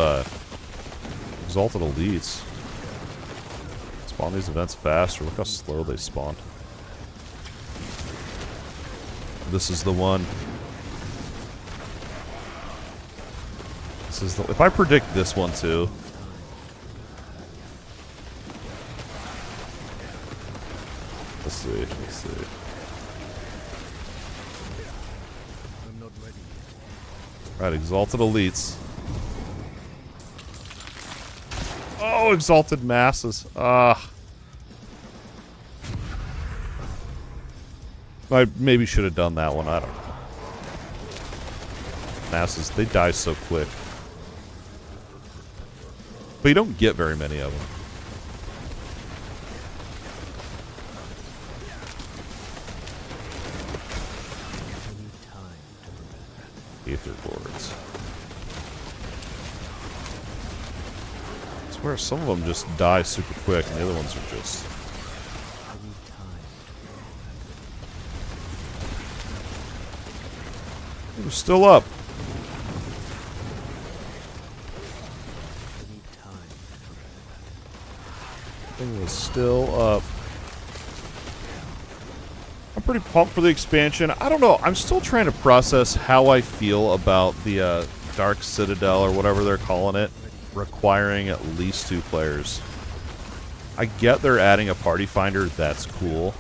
Exalted Elites. Spawn these events faster. Look how slow they spawn. This is the one. This is the... If I predict this one too. Let's see. Let's see. Right, Exalted Elites. Oh, Exalted Masses. I maybe should have done that one. I don't know. Masses, they die so quick. But you don't get very many of them. Aether Lords. I swear some of them just die super quick and the other ones are just... We're still up. Thing was still up. I'm pretty pumped for the expansion. I don't know. I'm still trying to process how I feel about the Dark Citadel or whatever they're calling it, requiring at least 2 players. I get they're adding a party finder. That's cool.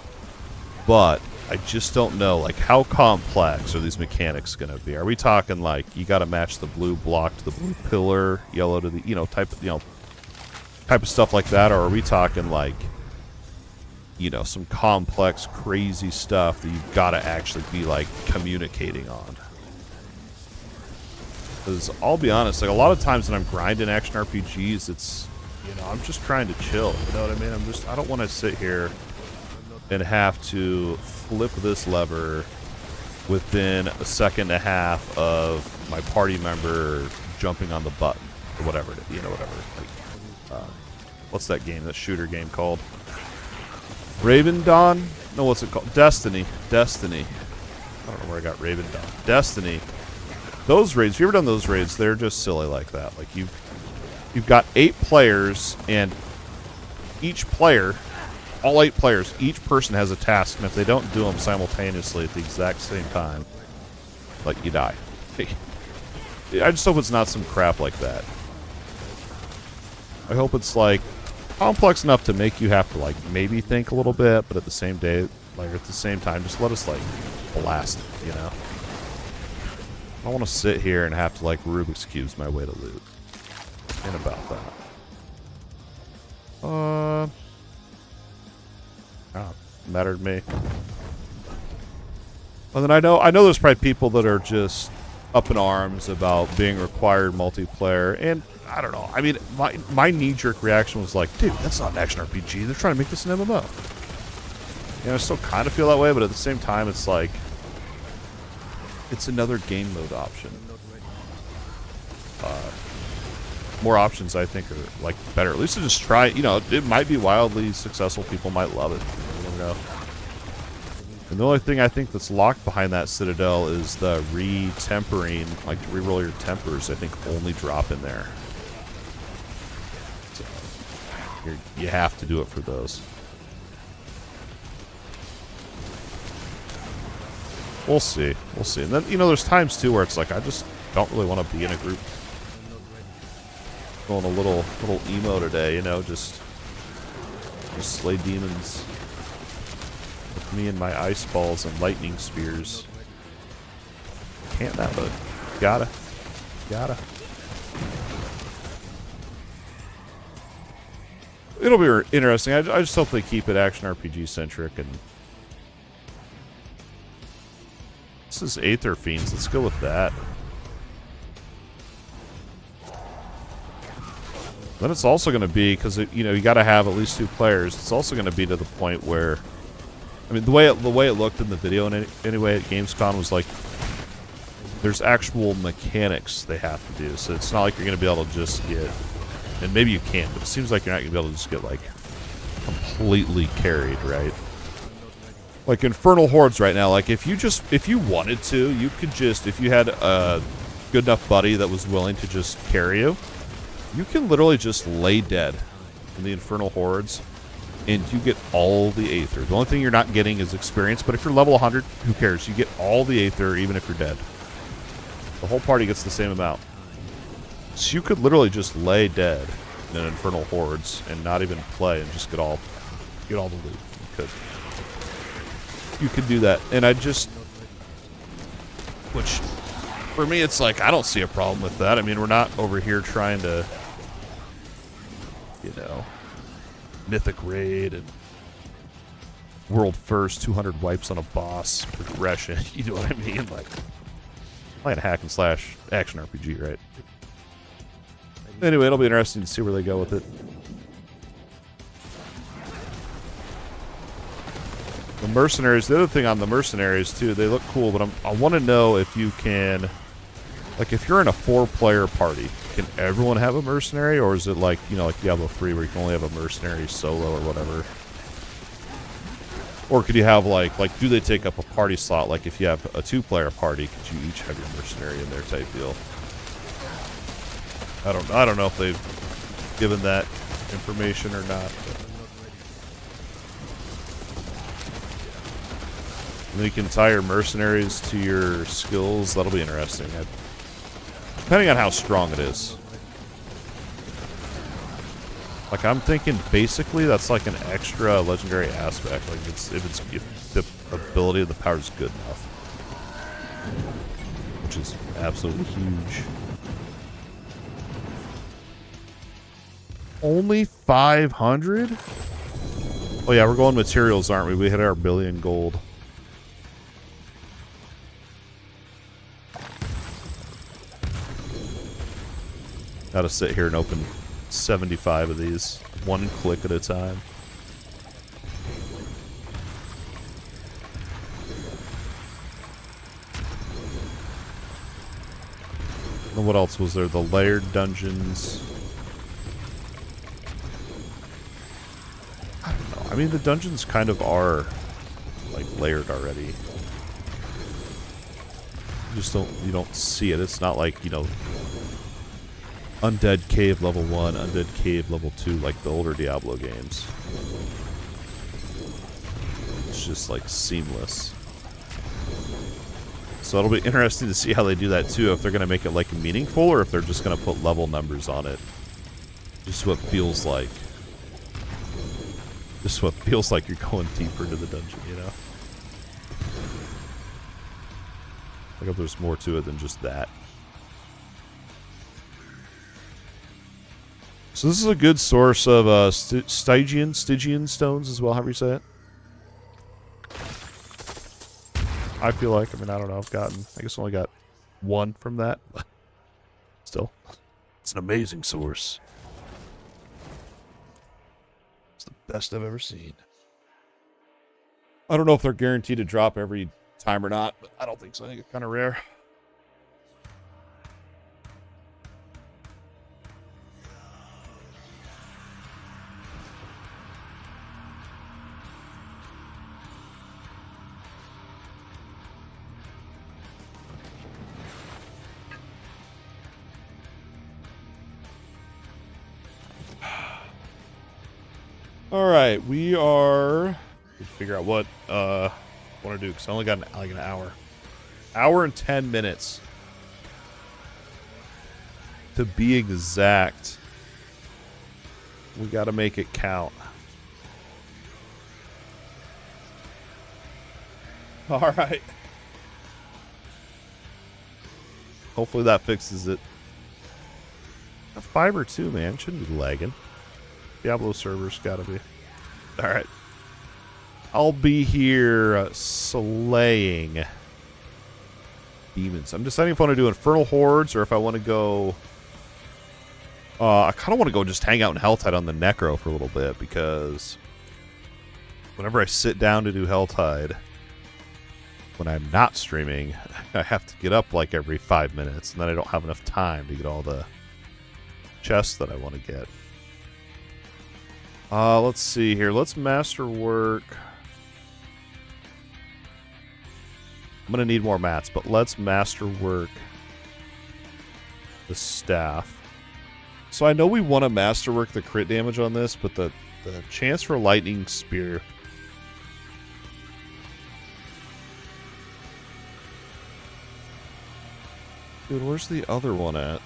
But I just don't know, like, how complex are these mechanics going to be? Are we talking, like, you got to match the blue block to the blue pillar, yellow to the, type of stuff like that? Or are we talking, like, some complex, crazy stuff that you've got to actually be, like, communicating on? Because I'll be honest, like, a lot of times when I'm grinding action RPGs, it's, I'm just trying to chill. You know what I mean? I don't want to sit here and have to flip this lever within a second and a half of my party member jumping on the button or whatever. Whatever. Like, what's that game? That shooter game called? Raven Dawn? No, what's it called? Destiny. Destiny. I don't know where I got Raven Dawn. Destiny. Those raids, if you've ever done those raids, they're just silly like that. Like, you've got 8 players, and each player, all 8 players, each person has a task, and if they don't do them simultaneously at the exact same time, like, you die. I just hope it's not some crap like that. I hope it's, like, complex enough to make you have to, like, maybe think a little bit, but at the same Like, at the same time, just let us, like, blast it, you know? I don't want to sit here and have to, like, Rubik's Cubes my way to loot. And about that. Mattered to me. And then I know there's probably people that are just up in arms about being required multiplayer, and I don't know. I mean, my knee-jerk reaction was like, dude, that's not an action RPG. They're trying to make this an MMO. You know, I still kind of feel that way, but at the same time, it's like, it's another game mode option. More options, I think, are, like, better. At least to just try, you know, it might be wildly successful. People might love it. You never know. And the only thing I think that's locked behind that Citadel is the re-tempering, like, to re-roll your tempers, I think only drop in there. So, you have to do it for those. We'll see. We'll see. And then, you know, there's times, too, where it's like, I just don't really want to be in a group. Going a little emo today, you know, just slay demons with me and my ice balls and lightning spears. Can't that, but gotta. It'll be interesting. I just hope they keep it action RPG centric. And this is Aether Fiends. Let's go with that. Then it's also going to be, because you know, you got to have at least 2 players. It's also going to be to the point where, I mean, the way it looked in the video anyway at Gamescom was like, there's actual mechanics they have to do. So it's not like you're going to be able to just get, and maybe you can, but it seems like you're not going to be able to just get like completely carried, right? Like Infernal Hordes right now, like if you wanted to, you could just, if you had a good enough buddy that was willing to just carry you, you can literally just lay dead in the Infernal Hordes, and you get all the Aether. The only thing you're not getting is experience, but if you're level 100, who cares? You get all the Aether, even if you're dead. The whole party gets the same amount. So you could literally just lay dead in an Infernal Hordes and not even play and just get all the loot. You could do that. And which, for me, it's like, I don't see a problem with that. I mean, we're not over here trying to, you know, mythic raid and world first 200 wipes on a boss progression. You know what I mean? Like, playing a hack and slash action RPG, right? Anyway, it'll be interesting to see where they go with it. The mercenaries, the other thing on the mercenaries too, they look cool, but I want to know if you can, like, if you're in a 4-player party, can everyone have a mercenary, or is it like, you know, like Diablo 3 where you can only have a mercenary solo or whatever? Or could you have like do they take up a party slot? Like if you have a 2-player party, could you each have your mercenary in there type deal? I don't know if they've given that information or not. But. And then you can tie your mercenaries to your skills. That'll be interesting. Depending on how strong it is. Like, I'm thinking basically that's like an extra legendary aspect. Like, if the ability of the power is good enough. Which is absolutely huge. Only 500? Oh yeah, we're going materials, aren't we? We hit our 1 billion gold. Gotta sit here and open 75 of these, one click at a time. And what else was there? The layered dungeons. I don't know. I mean, the dungeons kind of are like layered already. You don't see it. It's not like, you know, Undead Cave level 1, Undead Cave level 2, like the older Diablo games. It's just like seamless. So it'll be interesting to see how they do that too, if they're going to make it like meaningful or if they're just going to put level numbers on it. Just what feels like. Just what feels like you're going deeper into the dungeon, you know? I hope there's more to it than just that. So this is a good source of Stygian stones as well, however you say it. I feel like, I mean, I don't know, I guess I only got one from that. Still, it's an amazing source. It's the best I've ever seen. I don't know if they're guaranteed to drop every time or not, but I don't think so. I think it's kind of rare. All right, we are. We figure out what I want to do because I only got like an hour and 10 minutes to be exact. We got to make it count. All right. Hopefully that fixes it. A fiber too, man. Shouldn't be lagging. Diablo servers gotta be. Alright. I'll be here slaying demons. I'm deciding if I want to do Infernal Hordes or if I want to go... I kind of want to go just hang out in Helltide on the Necro for a little bit because whenever I sit down to do Helltide, when I'm not streaming, I have to get up like every 5 minutes and then I don't have enough time to get all the chests that I want to get. Let's see here. Let's masterwork. I'm going to need more mats, but let's masterwork the staff. So I know we want to masterwork the crit damage on this, but the chance for lightning spear. Dude, where's the other one at?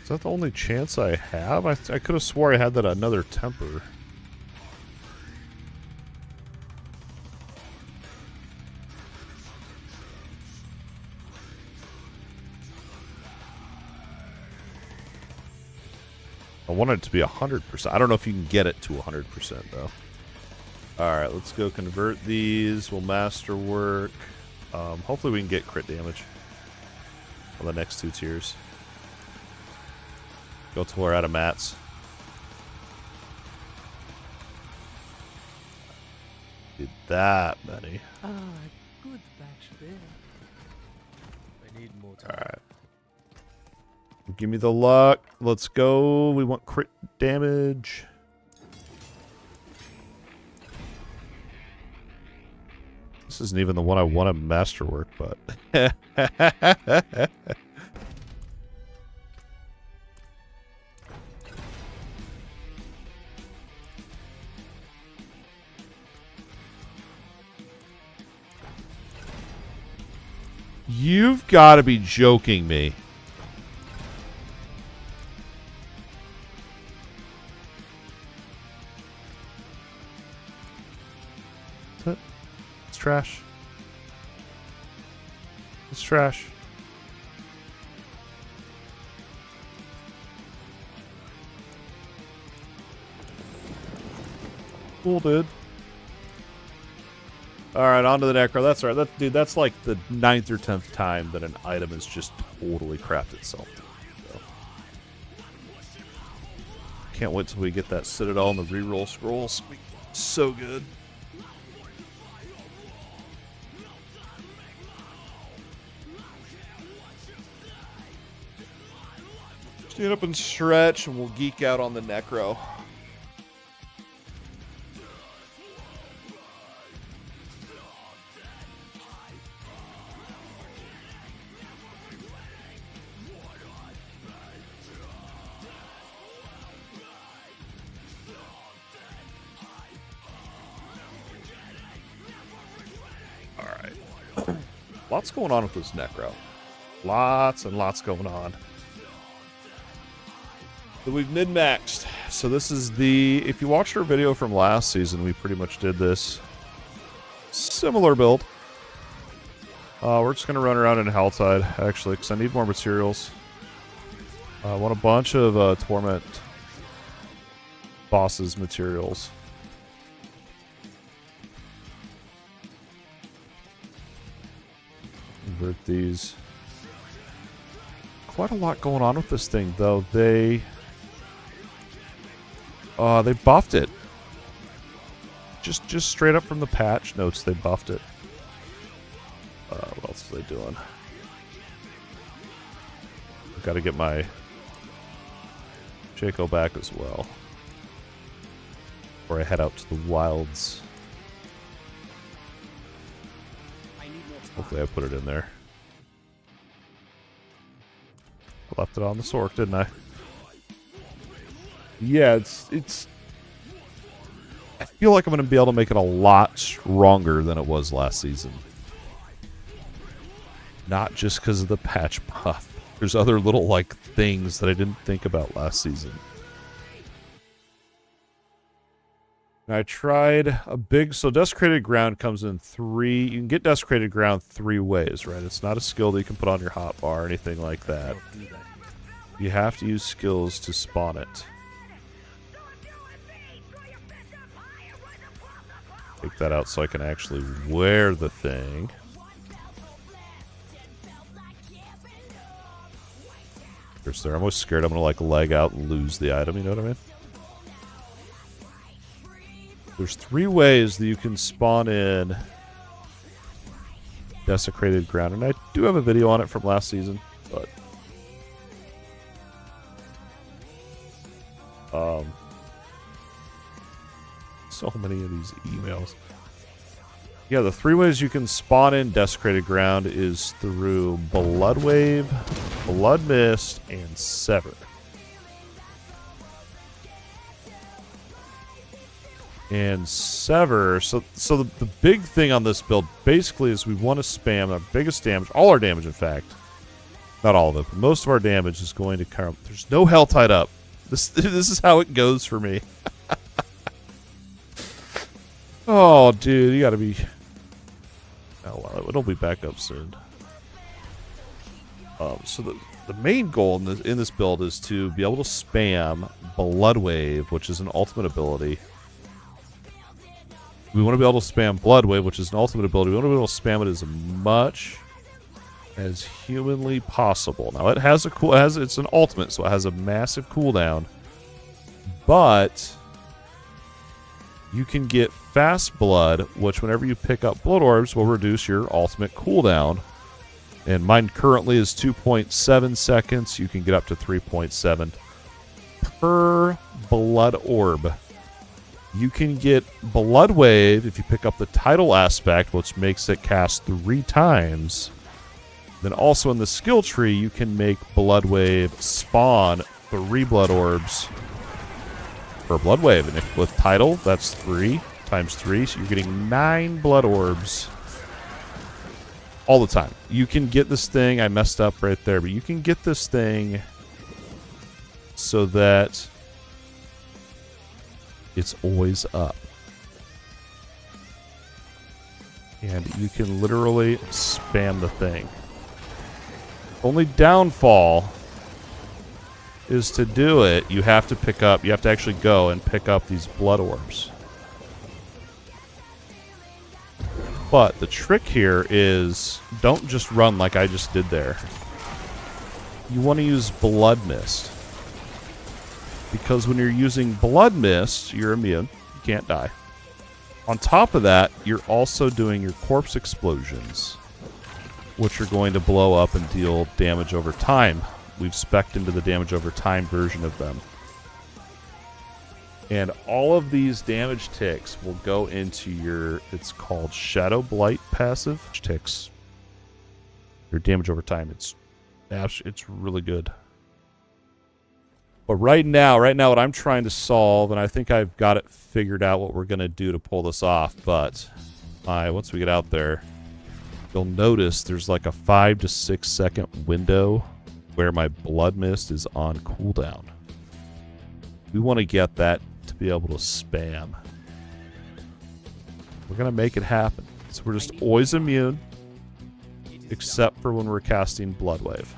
Is that the only chance I have? I could have swore I had that another temper. I want it to be 100%. I don't know if you can get it to 100% though. Alright, let's go convert these. We'll masterwork. Hopefully we can get crit damage on the next two tiers. Go till we're out of mats. Did that many. Ah, good batch there. I need more time. Alright. Give me the luck. Let's go. We want crit damage. This isn't even the one I want to masterwork, but... You've got to be joking me. It's trash. It's trash. Cool, dude. Alright, on to the Necro. That's alright. Dude, that's like the 9th or 10th time that an item has just totally crapped itself. So. Can't wait till we get that Citadel and the reroll scrolls. So good. Stand up and stretch, and we'll geek out on the Necro. Lots going on with this Necro. Lots and lots going on. So we've min-maxed. So this is the... If you watched our video from last season, we pretty much did this. Similar build. We're just going to run around in Helltide, actually, because I need more materials. I want a bunch of Torment bosses materials. Convert these. Quite a lot going on with this thing, though. They buffed it. Just straight up from the patch notes, they buffed it. What else are they doing? I've got to get my Shaco back as well. Before I head out to the wilds. Hopefully I put it in there. I left it on the Sork, didn't I? Yeah, it's... I feel like I'm going to be able to make it a lot stronger than it was last season. Not just because of the patch buff. There's other little, like, things that I didn't think about last season. And I tried a big... So Desecrated Ground comes in 3... You can get Desecrated Ground 3 ways, right? It's not a skill that you can put on your hotbar or anything like that. You have to use skills to spawn it. Take that out so I can actually wear the thing. I'm always scared I'm going to, like, leg out and lose the item, you know what I mean? There's 3 ways that you can spawn in Desecrated Ground, and I do have a video on it from last season, but... so many of these emails. Yeah, the 3 ways you can spawn in Desecrated Ground is through Blood Wave, Blood Mist, and Sever. And Sever, so the big thing on this build basically is we want to spam our biggest damage, all our damage in fact. Not all of it, but most of our damage is going to come. There's no hell tied up. This is how it goes for me. Oh, dude, you gotta be... Oh, well, it'll be back up soon. So the main goal in this build is to be able to spam Blood Wave, which is an ultimate ability. We want to be able to spam Blood Wave, which is an ultimate ability. We want to be able to spam it as much as humanly possible. Now, it has a it's an ultimate, so it has a massive cooldown. But you can get Fast Blood, which whenever you pick up Blood Orbs will reduce your ultimate cooldown. And mine currently is 2.7 seconds. You can get up to 3.7 per Blood Orb. You can get Blood Wave if you pick up the Tidal Aspect, which makes it cast 3 times. Then also in the skill tree, you can make Blood Wave spawn 3 Blood Orbs for Blood Wave. And if with Tidal, that's 3 times 3, so you're getting 9 Blood Orbs all the time. You can get this thing, I messed up right there, but you can get this thing so that it's always up. And you can literally spam the thing. Only downfall is to do it, you have to actually go and pick up these Blood Orbs. But the trick here is don't just run like I just did there. You want to use Blood Mist. Because when you're using Blood Mist, you're immune. You can't die. On top of that, you're also doing your Corpse Explosions, which are going to blow up and deal damage over time. We've spec'd into the damage over time version of them. And all of these damage ticks will go into your, it's called Shadow Blight passive. Which ticks your damage over time. It's really good. But right now what I'm trying to solve, and I think I've got it figured out what we're going to do to pull this off, but once we get out there, you'll notice there's like a 5 to 6 second window where my blood mist is on cooldown. We want to get that to be able to spam. We're going to make it happen. So we're just always immune, except for when we're casting Blood Wave.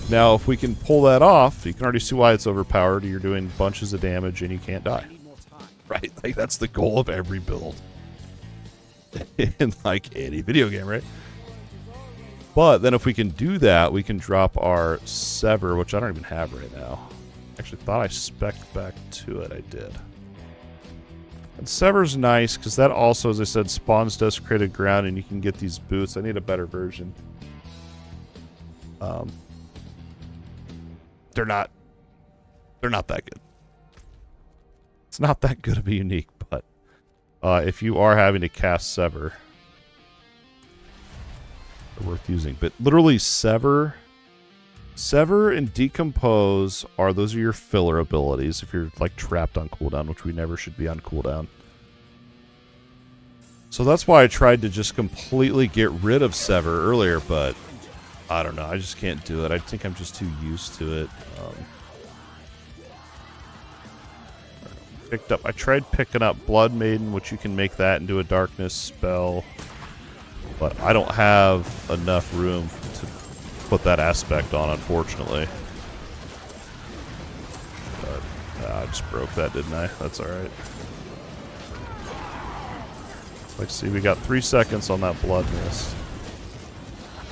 Now, if we can pull that off, you can already see why it's overpowered. You're doing bunches of damage and you can't die. Right? Like, that's the goal of every build. In, like, any video game, right? But then if we can do that, we can drop our Sever, which I don't even have right now. Actually, thought I spec'd back to it. I did. And Sever's nice, because that also, as I said, spawns Desecrated Ground, and you can get these boots. I need a better version. They're not that good. It's not that good of a unique, but if you are having to cast Sever, they're worth using. But literally Sever and Decompose those are your filler abilities if you're like trapped on cooldown, which we never should be on cooldown. So that's why I tried to just completely get rid of Sever earlier, but I don't know. I just can't do it. I think I'm just too used to it. I tried picking up Blood Maiden, which you can make that into a darkness spell, but I don't have enough room to put that aspect on, unfortunately. But I just broke that, didn't I? That's alright. Like, see, we got 3 seconds on that Blood Mist.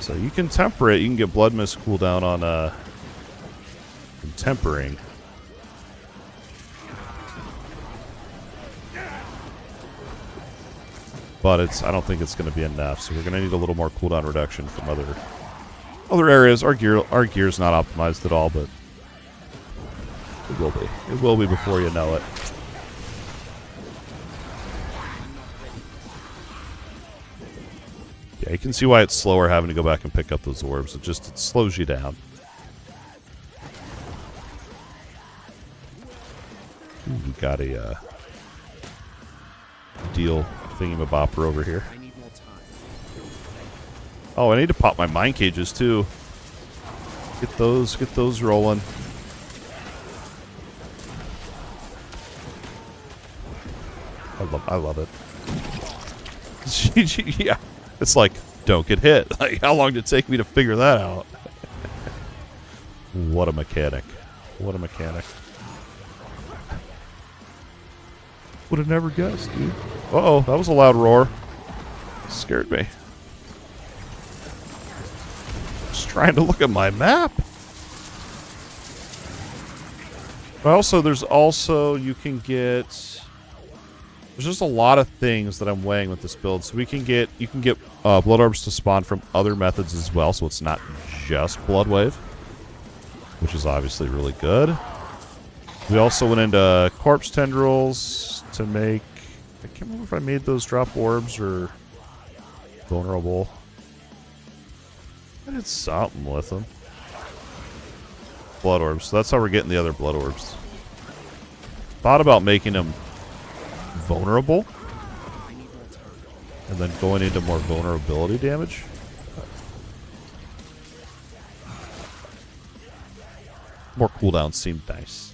So you can temper it. You can get Blood Mist cooldown on tempering. But I don't think it's going to be enough. So we're going to need a little more cooldown reduction from other areas. Our gear's not optimized at all, but it will be. It will be before you know it. Yeah, you can see why it's slower having to go back and pick up those orbs. It slows you down. Ooh, we got a deal thingamabopper over here. Oh, I need to pop my mine cages too. Get those rolling. I love it. Yeah. It's like, don't get hit. Like, how long did it take me to figure that out? What a mechanic. What a mechanic. Would have never guessed, dude. Uh-oh, that was a loud roar. Scared me. Just trying to look at my map. But you can get... There's just a lot of things that I'm weighing with this build. So you can get blood orbs to spawn from other methods as well, so it's not just Blood Wave, which is obviously really good. We also went into corpse tendrils to make... I can't remember if I made those drop orbs or vulnerable. I did something with them. Blood orbs. So that's how we're getting the other blood orbs. Thought about making them vulnerable and then going into more vulnerability damage. More cooldowns seemed nice.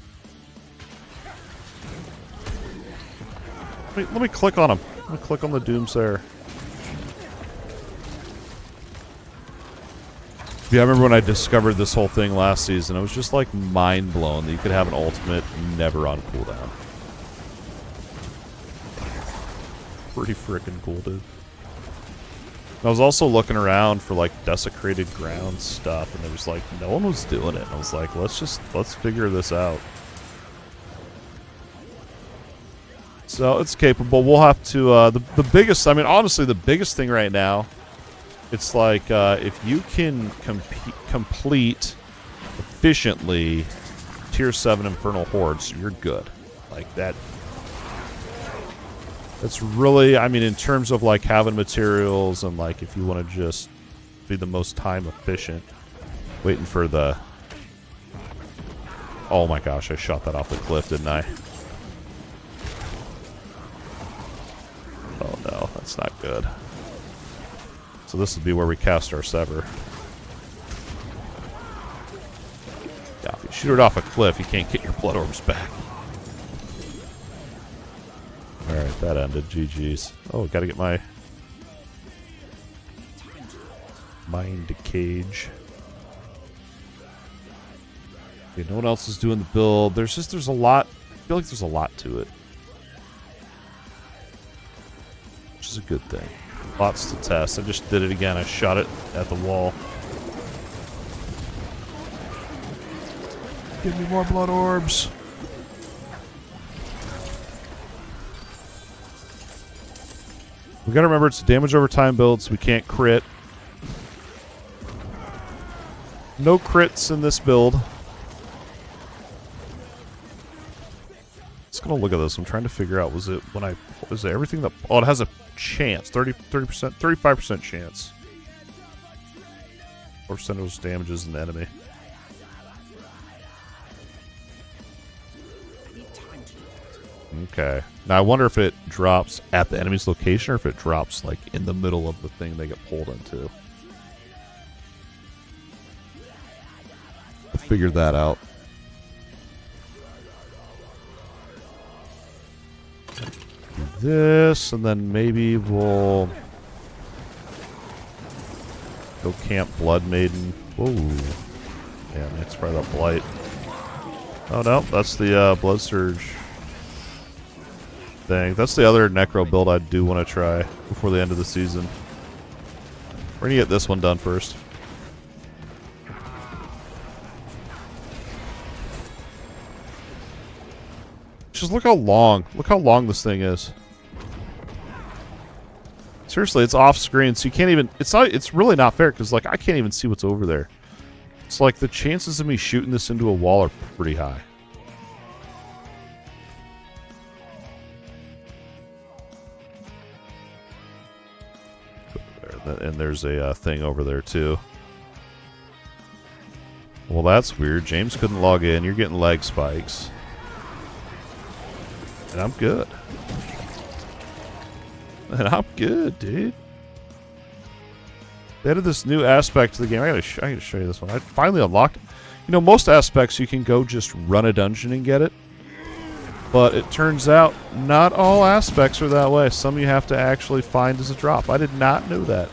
Let me click on them. Let me click on the Doomsayer. Yeah, I remember when I discovered this whole thing last season, I was just like mind blown that you could have an ultimate never on cooldown. Pretty freaking cool, dude. I was also looking around for like desecrated ground stuff, and there was like no one was doing it. And I was like, let's figure this out. So it's capable. We'll have to the biggest. I mean, honestly, the biggest thing right now. It's like if you can complete efficiently Tier 7 Infernal Hordes, you're good. Like that. That's really, I mean, in terms of like having materials and like if you want to just be the most time efficient, waiting for the... Oh my gosh, I shot that off the cliff, didn't I? Good. So this would be where we cast our Sever. Yeah, if you shoot it off a cliff, you can't get your blood orbs back. Alright, that ended. GG's. Oh, gotta get my mind cage. Okay, no one else is doing the build. There's a lot. I feel like there's a lot to it. Which is a good thing. Lots to test. I just did it again. I shot it at the wall. Give me more blood orbs. We gotta remember it's a damage over time build, so we can't crit. No crits in this build. Just gonna look at this. I'm trying to figure out, was it everything that... Oh, it has a chance. 30%, 35% chance. 4% of those damages an enemy. Okay. Now I wonder if it drops at the enemy's location or if it drops like in the middle of the thing they get pulled into. I figured that out. Do this, and then maybe we'll go camp Blood Maiden. Whoa. Yeah, that's probably that Blight. Oh no, that's the Blood Surge thing. That's the other Necro build I do want to try before the end of the season. We're gonna get this one done first. Just look how long this thing is. Seriously, it's off screen, so you can't even... It's really not fair, because like I can't even see what's over there. It's like the chances of me shooting this into a wall are pretty high. And there's a thing over there too. Well, that's weird. James couldn't log in. You're getting leg spikes. And I'm good. And I'm good, dude. They added this new aspect to the game. I gotta show you this one. I finally unlocked it. You know, most aspects you can go just run a dungeon and get it. But it turns out not all aspects are that way. Some you have to actually find as a drop. I did not know that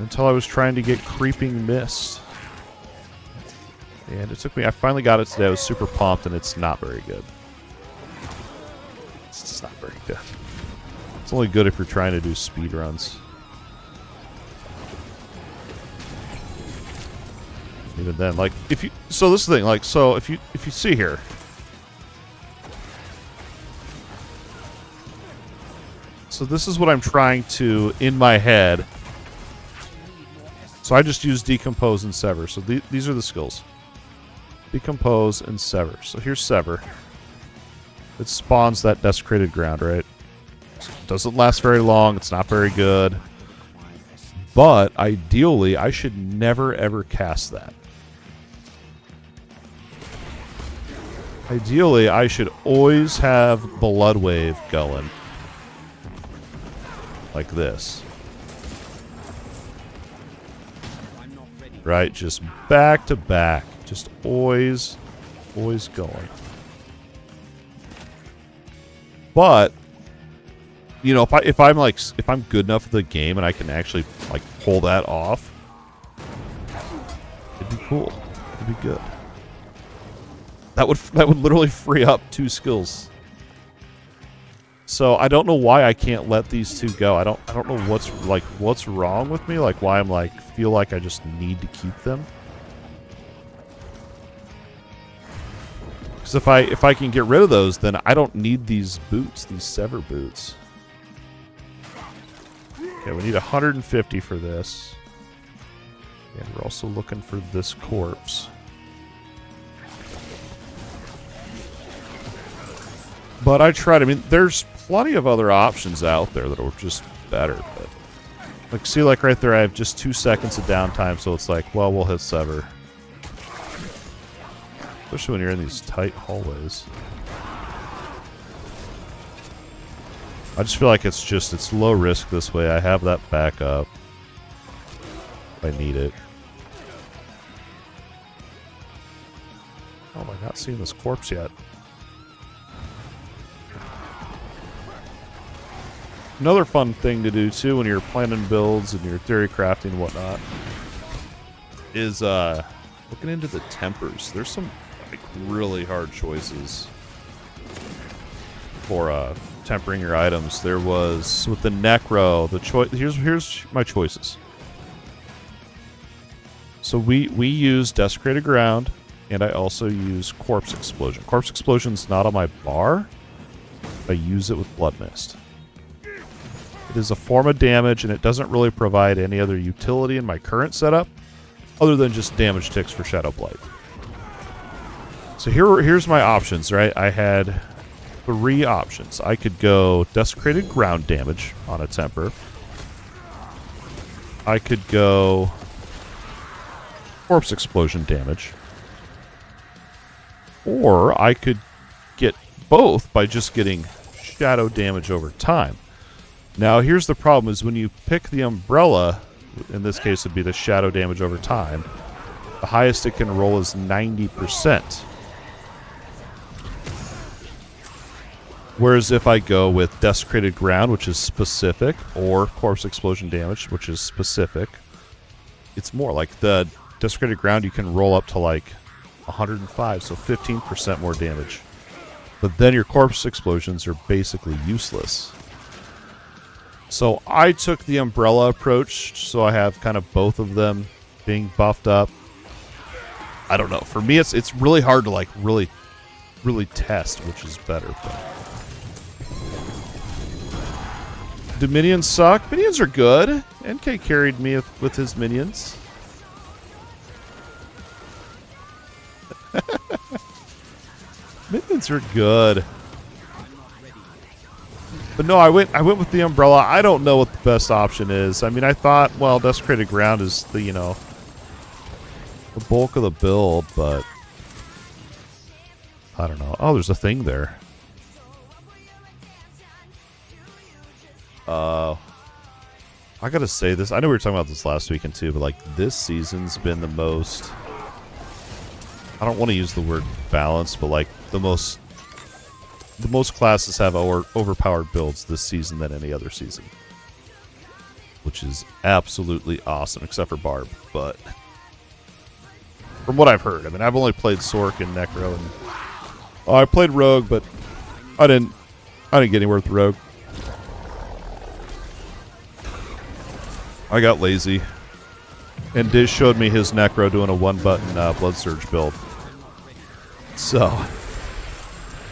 until I was trying to get Creeping Mist. And it took me... I finally got it today. I was super pumped, and it's not very good. It's not very good. It's only good if you're trying to do speed runs. Even then, like, if you... So this is the thing, like, so if you see here... So this is what I'm trying to, in my head. So I just use Decompose and Sever. So these are the skills. Decompose and Sever. So here's Sever. It spawns that Desecrated Ground, right? Doesn't last very long. It's not very good. But ideally, I should never ever cast that. Ideally, I should always have Blood Wave going. Like this. Right? Just back to back. Just always going. But, you know, if I'm good enough at the game and I can actually like pull that off, it'd be cool. It'd be good. That would literally free up 2 skills. So I don't know why I can't let these 2 go. I don't know what's wrong with me. Like why I'm like feel like I just need to keep them. Because if I can get rid of those, then I don't need these boots, these Sever boots. Okay, we need 150 for this. And we're also looking for this corpse. But I tried. I mean, there's plenty of other options out there that are just better. But like, see, like right there, I have just 2 seconds of downtime, so it's like, well, we'll hit Sever. Especially when you're in these tight hallways. I just feel like it's low risk this way. I have that backup. I need it. Oh, am I not seeing this corpse yet? Another fun thing to do too when you're planning builds and you're theory crafting and whatnot is looking into the tempers. There's some like really hard choices for tempering your items. There was with the Necro, the choice. Here's my choices. So we use Desecrated Ground, and I also use Corpse Explosion. Corpse Explosion's not on my bar. I use it with Blood Mist. It is a form of damage, and it doesn't really provide any other utility in my current setup, other than just damage ticks for Shadow Blight. So here's my options, right? I had 3 options. I could go Desecrated Ground damage on a temper. I could go Corpse Explosion damage. Or I could get both by just getting shadow damage over time. Now, here's the problem, is when you pick the umbrella, in this case it would be the shadow damage over time, the highest it can roll is 90%. Whereas if I go with Desecrated Ground, which is specific, or Corpse Explosion damage, which is specific, it's more like the Desecrated Ground you can roll up to like 105, so 15% more damage. But then your Corpse Explosions are basically useless. So I took the umbrella approach, so I have kind of both of them being buffed up. I don't know. For me, it's really hard to like really test which is better. But do minions suck? Minions are good. NK carried me with his minions. Minions are good. But no, I went with the umbrella. I don't know what the best option is. I mean, I thought, well, Desecrated Ground is the, you know, the bulk of the build, but I don't know. Oh, there's a thing there. I gotta say this. I know we were talking about this last weekend too, but like this season's been the most. I don't want to use the word balanced, but like the most classes have overpowered builds this season than any other season, which is absolutely awesome, except for Barb. But from what I've heard, I mean, I've only played Sork and Necro, and I played Rogue, but I didn't get anywhere with Rogue. I got lazy, and Diz showed me his Necro doing a 1-button Blood Surge build. So.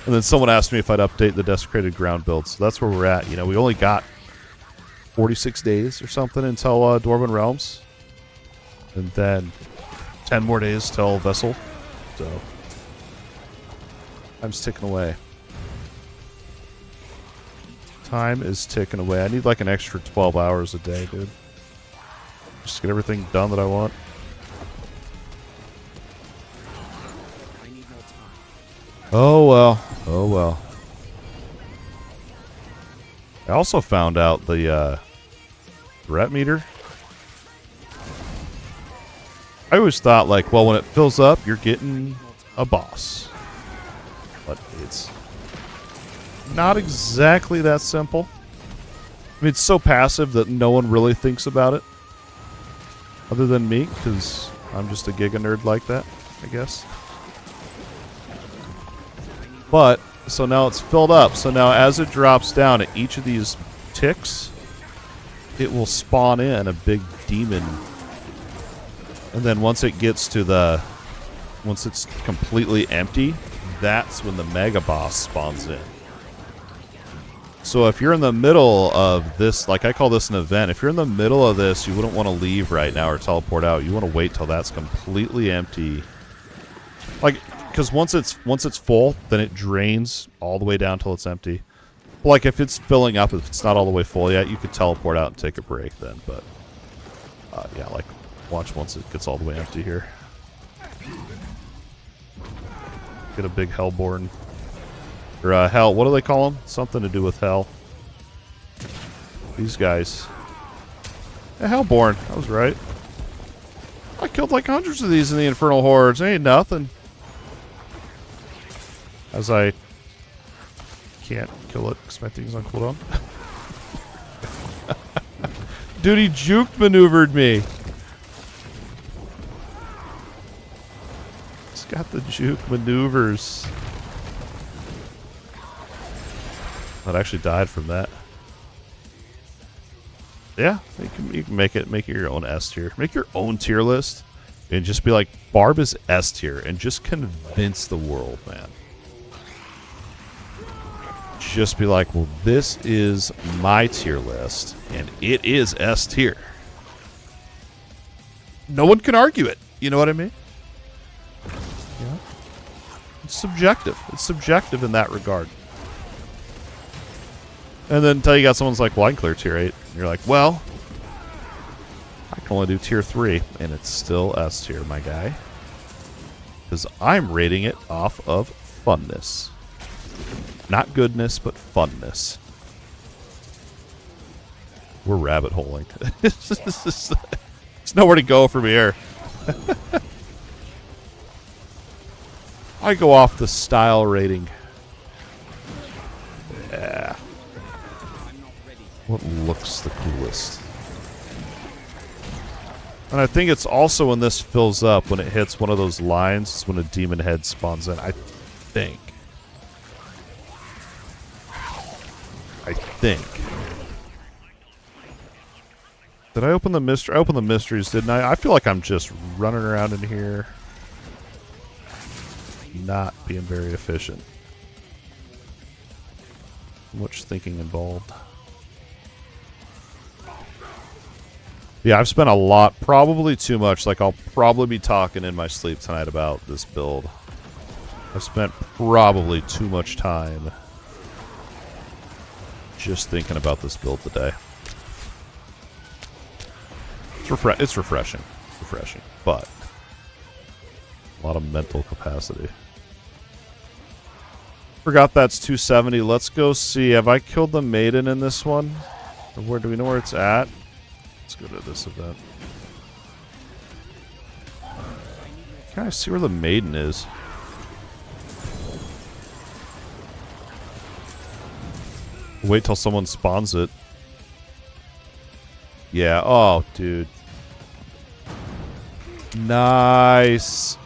And then someone asked me if I'd update the Desecrated Ground build. So that's where we're at. You know, we only got 46 days or something until Dwarven Realms. And then 10 more days till Vessel. So time's ticking away. Time is ticking away. I need like an extra 12 hours a day, dude. Just to get everything done that I want. Oh well. Oh well. I also found out the threat meter. I always thought like, well, when it fills up, you're getting a boss. But it's not exactly that simple. I mean, it's so passive that no one really thinks about it. Other than me, because I'm just a giga nerd like that, I guess. But, so now it's filled up. So now as it drops down at each of these ticks, it will spawn in a big demon. And then once it gets to the... Once it's completely empty, that's when the mega boss spawns in. So if you're in the middle of this, like I call this an event, if you're in the middle of this, you wouldn't want to leave right now or teleport out. You want to wait till that's completely empty. Like... Because once it's full, then it drains all the way down till it's empty. But like if it's filling up, if it's not all the way full yet, you could teleport out and take a break then. But yeah, like watch once it gets all the way empty here. Get a big Hellborn or hell. What do they call them? Something to do with hell. These guys. Yeah, Hellborn. I was right. I killed like hundreds of these in the Infernal Hordes. Ain't nothing. As I can't kill it because my thing's on cooldown. Dude, he juke maneuvered me. He's got the juke maneuvers. That actually died from that. Yeah, you can make it your own S tier. Make your own tier list and just be like, Barb is S tier, and just convince the world, man. Just be like, well, this is my tier list, and it is S tier. No one can argue it. You know what I mean? Yeah. It's subjective. It's subjective in that regard. And then until you got someone's like, well, I can clear tier 8. And you're like, well, I can only do tier 3. And it's still S tier, my guy. Because I'm rating it off of funness. Not goodness, but funness. We're rabbit holing. There's nowhere to go from here. I go off the style rating. Yeah. What looks the coolest? And I think it's also when this fills up, when it hits one of those lines, it's when a demon head spawns in. I think. Did I open the mystery? I opened the mysteries, didn't I? I feel like I'm just running around in here. Not being very efficient. Much thinking involved. Yeah, I've spent a lot, probably too much. Like, I'll probably be talking in my sleep tonight about this build. I've spent probably too much time just thinking about this build today. It's refreshing. Refreshing. But a lot of mental capacity. Forgot that's 270. Let's go see. Have I killed the maiden in this one? Or where do we know where it's at? Let's go to this event. Can I see where the maiden is? Wait till someone spawns it. Yeah. Oh, dude. Nice.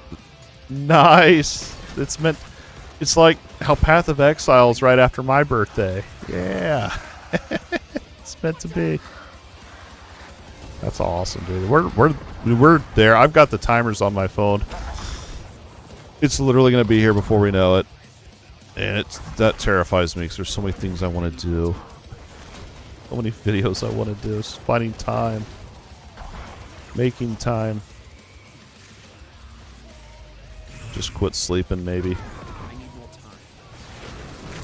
Nice. It's meant. It's like how Path of Exile is right after my birthday. Yeah. It's meant to be. That's awesome, dude. We're there. I've got the timers on my phone. It's literally going to be here before we know it. And that terrifies me because there's so many things I want to do. So many videos I want to do. It's finding time. Making time. Just quit sleeping, maybe.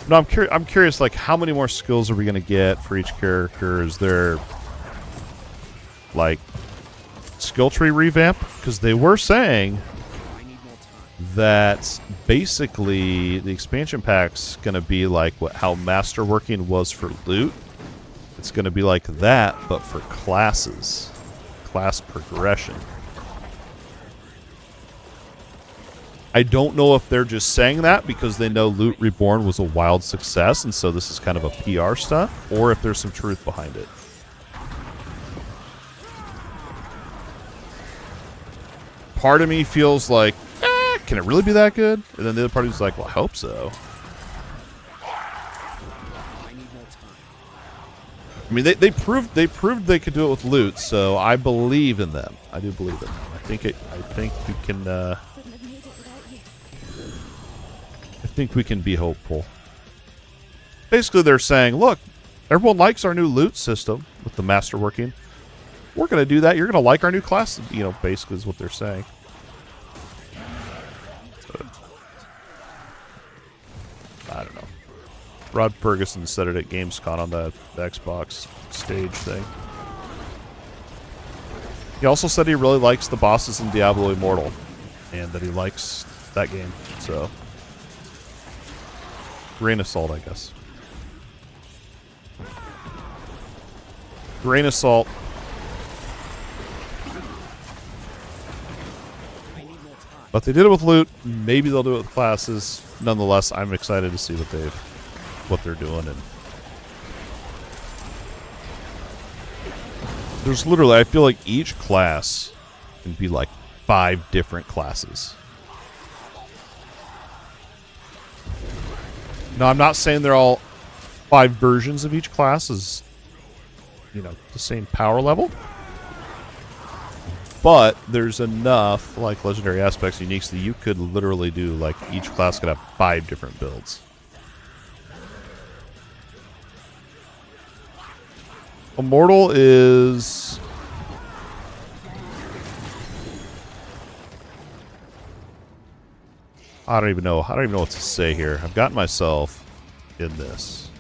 No, I'm curious, like, how many more skills are we going to get for each character? Is there, like, skill tree revamp? Because they were saying that basically the expansion pack's going to be like how masterworking was for loot. It's going to be like that, but for classes. Class progression. I don't know if they're just saying that because they know Loot Reborn was a wild success, and so this is kind of a PR stunt, or if there's some truth behind it. Part of me feels like, can it really be that good? And then the other party's like, well, I hope so. I mean, they proved they could do it with loot, so I believe in them. I do believe in them. I think you can. I think we can be hopeful. Basically, they're saying, look, everyone likes our new loot system with the masterworking. We're going to do that. You're going to like our new class. You know, basically is what they're saying. So, I don't know. Rod Ferguson said it at Gamescom on the Xbox stage thing. He also said he really likes the bosses in Diablo Immortal, and that he likes that game. So, grain of salt, I guess. Grain of salt. But they did it with loot. Maybe they'll do it with classes. Nonetheless, I'm excited to see what they're doing. And there's literally, I feel like each class can be like 5 different classes. No, I'm not saying they're all 5 versions of each class is, you know, the same power level. But there's enough, like, legendary aspects, uniques, that you could literally do, like, each class could have 5 different builds. Immortal is... I don't even know what to say here. I've gotten myself in this.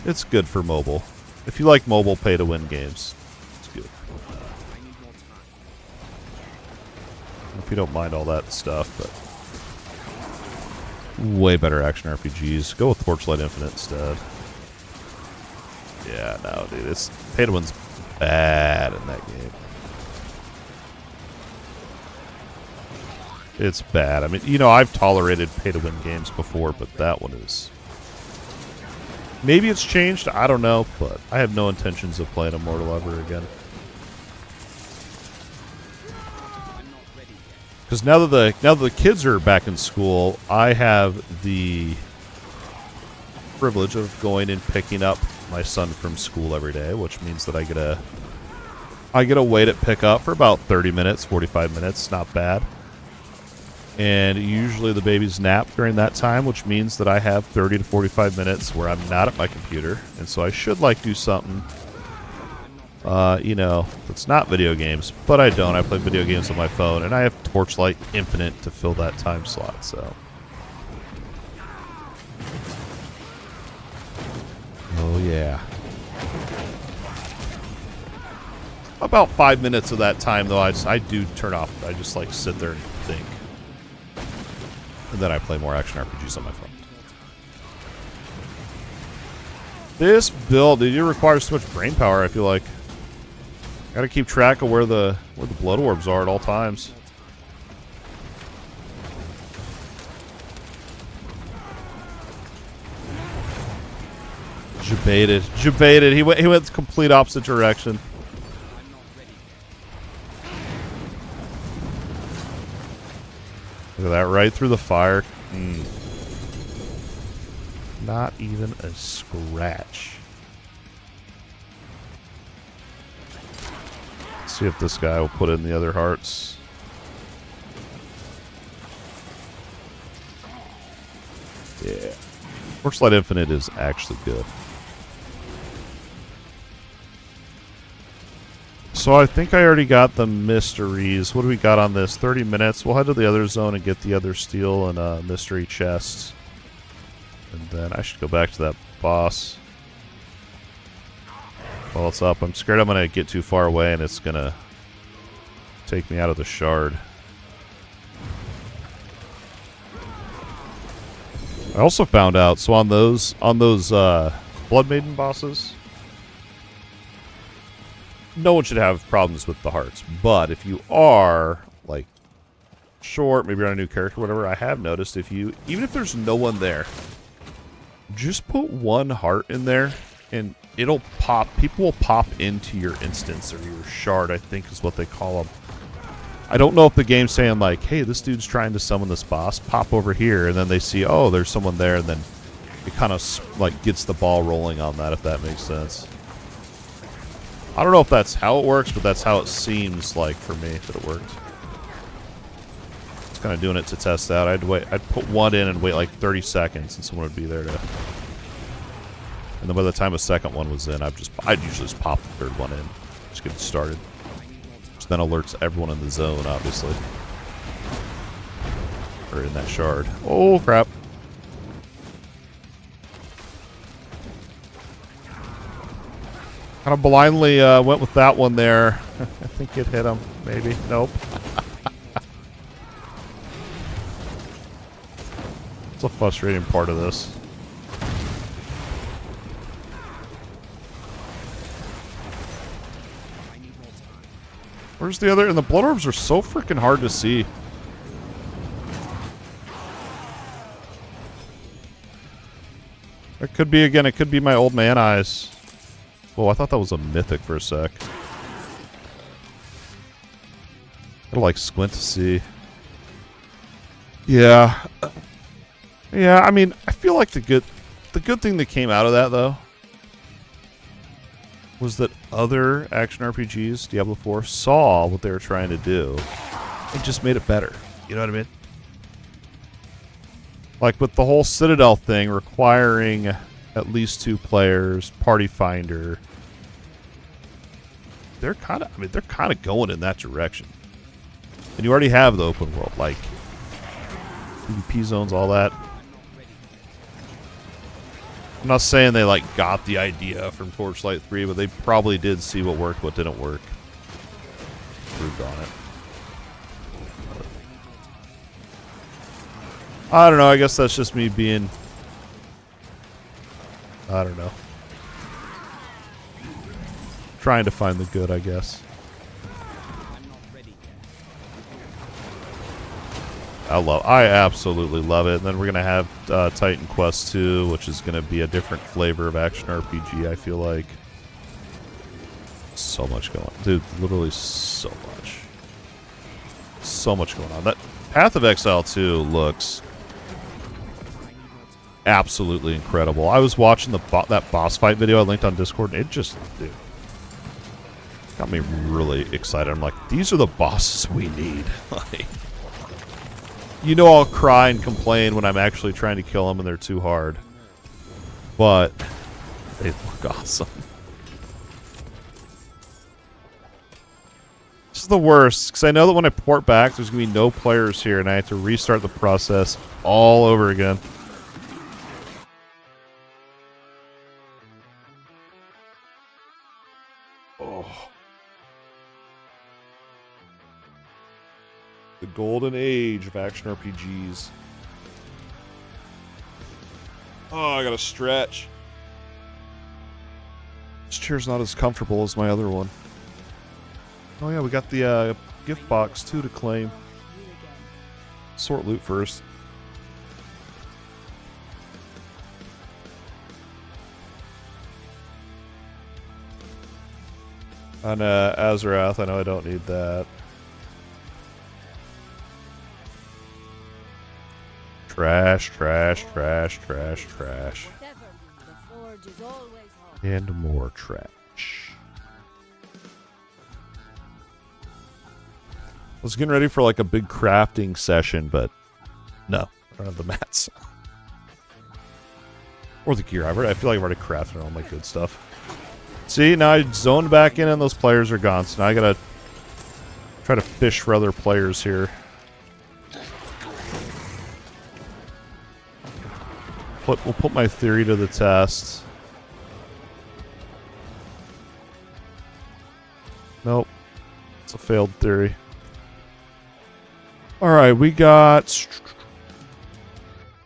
It's good for mobile. If you like mobile pay-to-win games, it's good. If you don't mind all that stuff, but way better action RPGs. Go with Torchlight Infinite instead. Yeah, no, dude, it's pay-to-win's bad in that game. It's bad. I mean, you know, I've tolerated pay-to-win games before, but that one is... Maybe it's changed, I don't know, but I have no intentions of playing Immortal ever again. Because now that the kids are back in school, I have the privilege of going and picking up my son from school every day, which means that I get a wait at pickup for about 30 minutes, 45 minutes, not bad. And usually the babies nap during that time, which means that I have 30 to 45 minutes where I'm not at my computer. And so I should, like, do something, you know, that's not video games. But I don't. I play video games on my phone, and I have Torchlight Infinite to fill that time slot, so. Oh, yeah. About 5 minutes of that time, though, I do turn off. I just, like, sit there and think. And then I play more action RPGs on my phone. This build, it requires too much brain power, I feel like. Gotta keep track of where the blood orbs are at all times. Jebaited. He went the complete opposite direction. Look at that, right through the fire. Not even a scratch. Let's see if this guy will put in the other hearts. Yeah. Torchlight Infinite is actually good. So I think I already got the mysteries. What do we got on this? 30 minutes. We'll head to the other zone and get the other steel and mystery chests. And then I should go back to that boss. While it's up. I'm scared I'm going to get too far away and it's going to take me out of the shard. I also found out, so on those Blood Maiden bosses, no one should have problems with the hearts. But if you are, like, short, maybe you're on a new character, whatever, I have noticed even if there's no one there, just put 1 heart in there, and it'll pop. People will pop into your instance, or your shard, I think is what they call them. I don't know if the game's saying, like, hey, this dude's trying to summon this boss, pop over here, and then they see, oh, there's someone there, and then it kind of, like, gets the ball rolling on that, if that makes sense. I don't know if that's how it works, but that's how it seems like for me that it worked. It's kind of doing it to test out. I'd put 1 in and wait like 30 seconds, and someone would be there to. And then by the time a second one was in, I'd usually just pop the 3rd one in, just get it started. Which then alerts everyone in the zone, obviously, or in that shard. Oh crap! Kind of blindly went with that one there. I think it hit him. Maybe. Nope. It's a frustrating part of this. Where's the other? And the blood orbs are so freaking hard to see. It could be, again, it could be my old man eyes. Whoa, I thought that was a mythic for a sec. Gotta, like, squint to see. Yeah. Yeah, I mean, I feel like the good thing that came out of that, though, was that other action RPGs, Diablo 4, saw what they were trying to do and just made it better. You know what I mean? Like with the whole Citadel thing requiring at least 2 players, Party Finder. They're kind of going in that direction. And you already have the open world, like PvP zones, all that. I'm not saying they like got the idea from Torchlight 3, but they probably did see what worked, what didn't work. Improved on it. I don't know, I guess that's just me being, I don't know, trying to find the good, I guess. I absolutely love it. And then we're going to have Titan Quest 2, which is going to be a different flavor of action RPG, I feel like. So much going on. Dude, literally so much. So much going on. That Path of Exile 2 looks absolutely incredible. I was watching that boss fight video I linked on Discord, and it just, dude, got me really excited. I'm like, these are the bosses we need. Like, you know, I'll cry and complain when I'm actually trying to kill them and they're too hard. But they look awesome. This is the worst, because I know that when I port back, there's going to be no players here, and I have to restart the process all over again. Oh. The golden age of action RPGs. Oh, I gotta stretch. This chair's not as comfortable as my other one. Oh yeah, we got the gift box too to claim. Sort loot first. On Azarath, I know I don't need that. Trash, trash, trash, trash, trash. And more trash. I was getting ready for like a big crafting session, but no, I don't have the mats. Or the gear. I feel like I've already crafted all my good stuff. See, now I zoned back in and those players are gone, so now I gotta try to fish for other players here. We'll put my theory to the test. Nope. It's a failed theory. Alright, we got...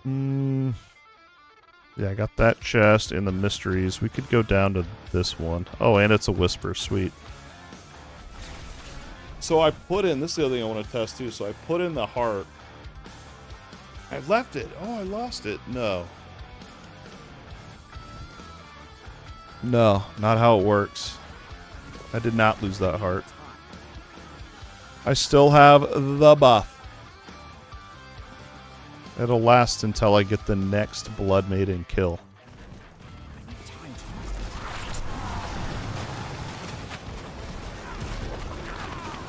yeah, I got that chest in the mysteries. We could go down to this one. Oh, and it's a whisper. Sweet. So I put in... This is the other thing I want to test, too. So I put in the heart. I left it. Oh, I lost it. No. No, not how it works. I did not lose that heart. I still have the buff. It'll last until I get the next Blood Maiden kill.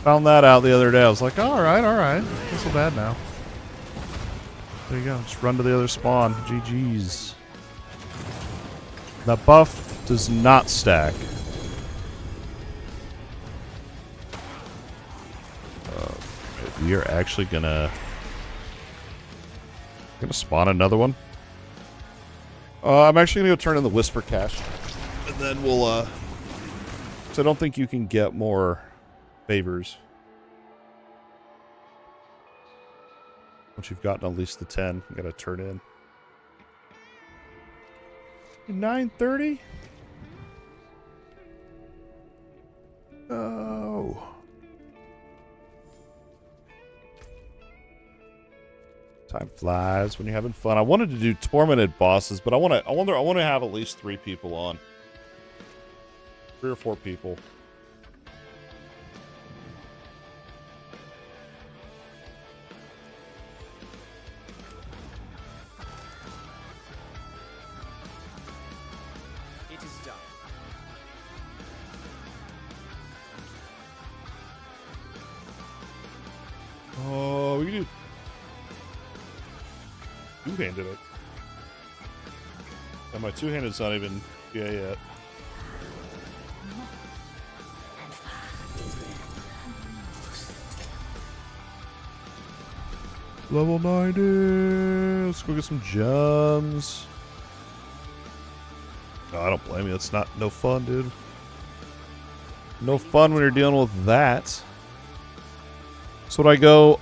Found that out the other day. I was like, alright, alright. Not so bad now. There you go. Just run to the other spawn. GG's. That buff does not stack. We are actually gonna spawn another one. I'm actually gonna go turn in the Whisper Cache, and then we'll so I don't think you can get more favors once you've gotten at least the 10. You gotta turn in 9:30. Oh. Time flies when you're having fun. I wanted to do tormented bosses, but I want to have at least 3 people on. 3 or 4 people. It is done. Oh, we can do two-handed it. And my two-handed's not even yet. Level 90. Let's go get some gems. No, I don't blame you. It's no fun, dude. No fun when you're dealing with that. So would I go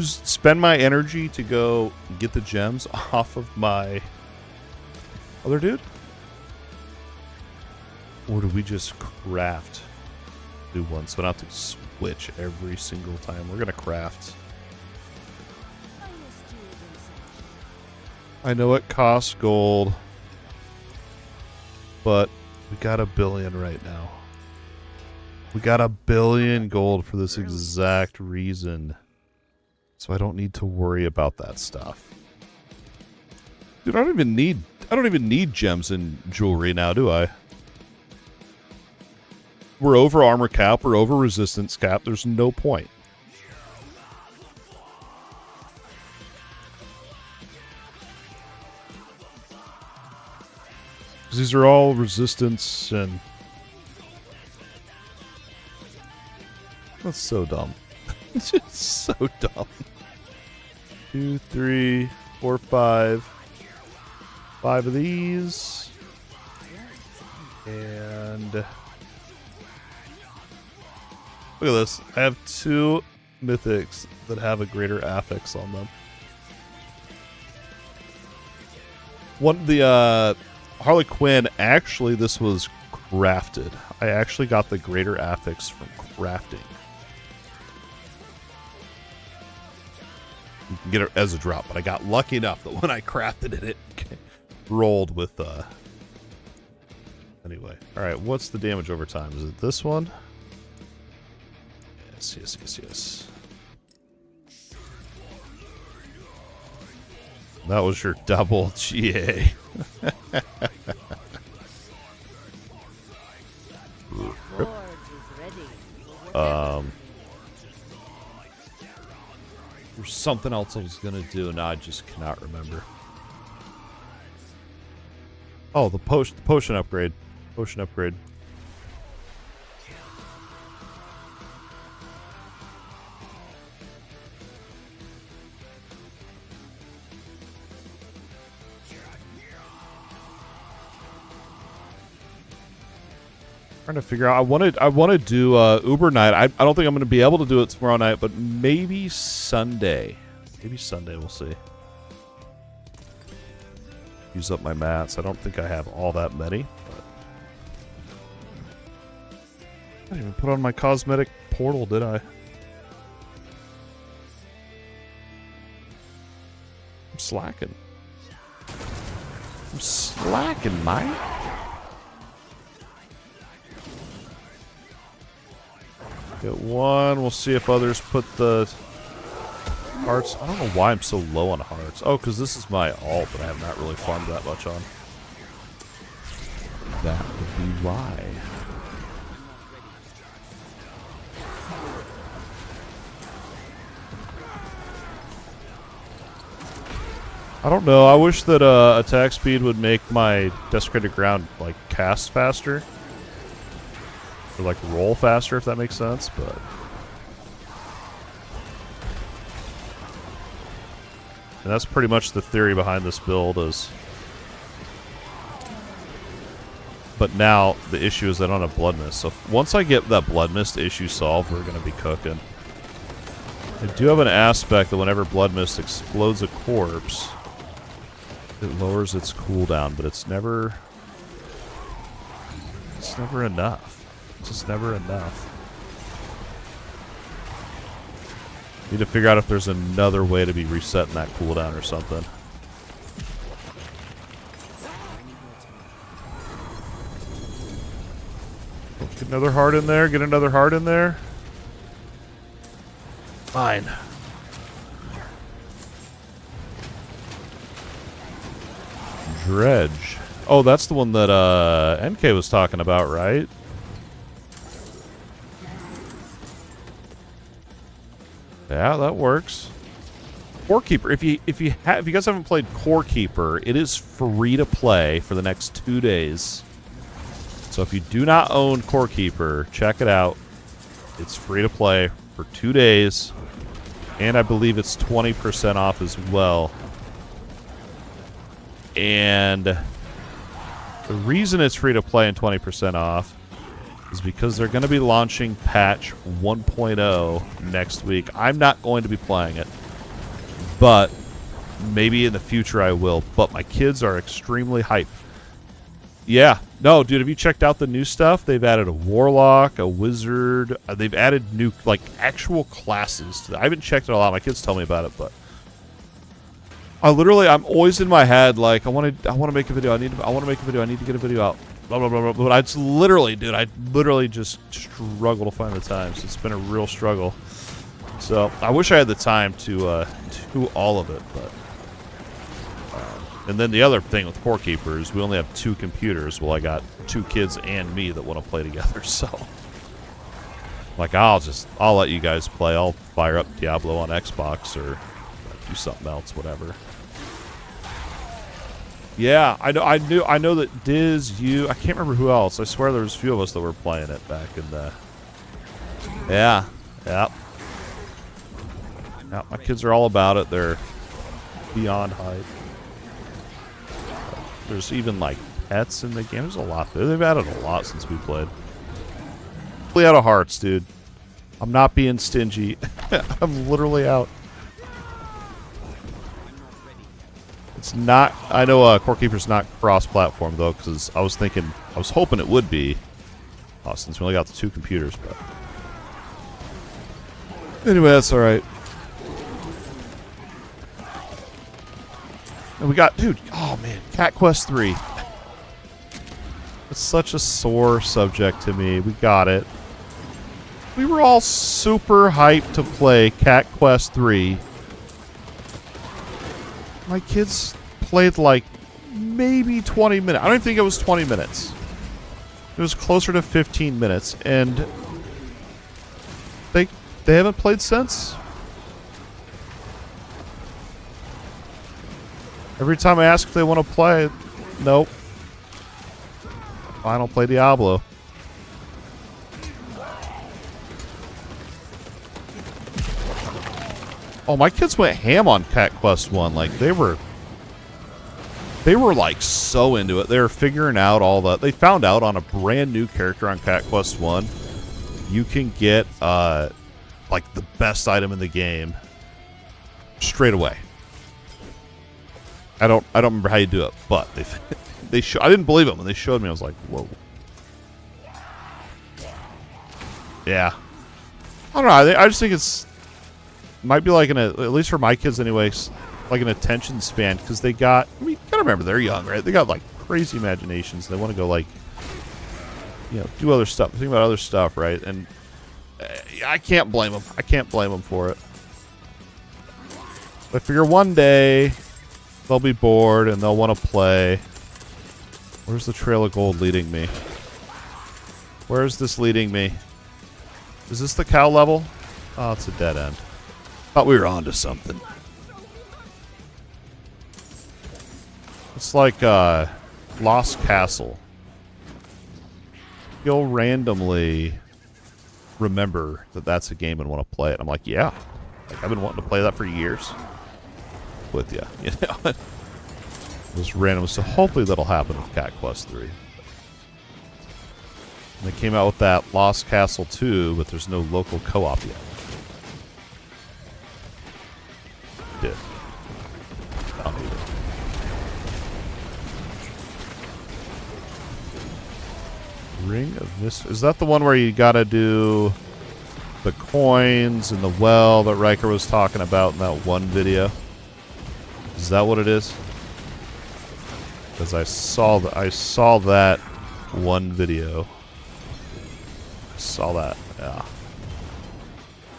spend my energy to go get the gems off of my other dude? Or do we just craft new ones so I don't have to switch every single time? We're gonna craft. I know it costs gold, but we got 1 billion right now. We got 1 billion gold for this exact reason. So I don't need to worry about that stuff. Dude, I don't even need gems and jewelry now, do I? We're over armor cap, we're over resistance cap. There's no point. Because these are all resistance and... That's so dumb. It's just so dumb. 2, 3, 4, 5. 5 of these. And... Look at this. I have 2 mythics that have a greater affix on them. The Harley Quinn, actually this was crafted. I actually got the greater affix from crafting. You can get it as a drop, but I got lucky enough that when I crafted it, it rolled with, Anyway. Alright, what's the damage over time? Is it this one? Yes. That was your double GA. There's something else I was gonna do, and I just cannot remember. Oh, the potion upgrade. Potion upgrade. Trying to figure out. I want to do Uber night. I don't think I'm going to be able to do it tomorrow night, but maybe Sunday. Maybe Sunday. We'll see. Use up my mats. I don't think I have all that many. But I didn't even put on my cosmetic portal, did I? I'm slacking. I'm slacking, mate. Get one. We'll see if others put the hearts. I don't know why I'm so low on hearts. Oh, because this is my alt that I have not really farmed that much on. That would be why. I don't know. I wish that attack speed would make my desecrated ground like cast faster. Or like roll faster, if that makes sense, but and that's pretty much the theory behind this build is. But now the issue is I don't have blood mist. So once I get that blood mist issue solved, we're gonna be cooking. I do have an aspect that whenever blood mist explodes a corpse, it lowers its cooldown, but it's never enough. It's just never enough. Need to figure out if there's another way to be resetting that cooldown or something. Get another heart in there. Get another heart in there. Fine. Dredge. Oh, that's the one that NK was talking about, right? Yeah, that works. Core Keeper. If you guys haven't played Core Keeper, it is free to play for the next 2 days. So if you do not own Core Keeper, check it out. It's free to play for 2 days, and I believe it's 20% off as well. And the reason it's free to play and 20% off is because they're going to be launching patch 1.0 next week. I'm not going to be playing it, but maybe in the future I will. But my kids are extremely hyped. Yeah. No, dude, have you checked out the new stuff? They've added a warlock, a wizard. They've added new, like, actual classes. I haven't checked it a lot. My kids tell me about it, but I'm always in my head, like, I want to make a video. I want to make a video. I need to get a video out. Blah, blah, blah, blah. But I literally just struggle to find the time. So it's been a real struggle. So I wish I had the time to do all of it, but. And then the other thing with Core Keeper is we only have 2 computers. Well, I got 2 kids and me that want to play together, so. Like, I'll let you guys play. I'll fire up Diablo on Xbox or do something else, whatever. Yeah, I know that Diz, I can't remember who else. I swear there was a few of us that were playing it back in the. Yeah, yeah. Yeah, my kids are all about it. They're beyond hype. There's even, like, pets in the game. There's a lot there. They've added a lot since we played. Fully out of hearts, dude. I'm not being stingy. I'm literally out. It's not... I know Core Keeper's not cross-platform, though, because I was hoping it would be. Since we only got the 2 computers, but... Anyway, that's alright. And we got, dude, oh man, Cat Quest 3. It's such a sore subject to me. We got it. We were all super hyped to play Cat Quest 3. My kids played like maybe 20 minutes. I don't think it was 20 minutes. It was closer to 15 minutes, and they haven't played since. Every time I ask if they want to play, nope. Fine, I'll play Diablo. Oh, my kids went ham on Cat Quest 1. Like, they were like so into it. They were figuring out all the... They found out on a brand new character on Cat Quest 1, you can get, like, the best item in the game straight away. I don't remember how you do it, but I didn't believe it when they showed me. I was like, whoa. Yeah. I don't know. I just think might be like at least for my kids anyways, like an attention span, because they got, I mean, you gotta remember they're young, right? They got like crazy imaginations. They want to go like, you know, do other stuff, think about other stuff, right? And I can't blame them. I can't blame them for it. But I figure one day they'll be bored and they'll want to play. Where's the trail of gold leading me? Where's this leading me? Is this the cow level? Oh, it's a dead end. Thought we were onto something. It's like Lost Castle. You'll randomly remember that that's a game and want to play it. I'm like, yeah. Like, I've been wanting to play that for years. With you, you know. Just random. So hopefully that'll happen with Cat Quest 3. And they came out with that Lost Castle 2, but there's no local co-op yet. Did. I'll need it. Ring of Mystery. Is that the one where you gotta do the coins and the well that Riker was talking about in that one video? Is that what it is? Because I saw that one video. I saw that. Yeah.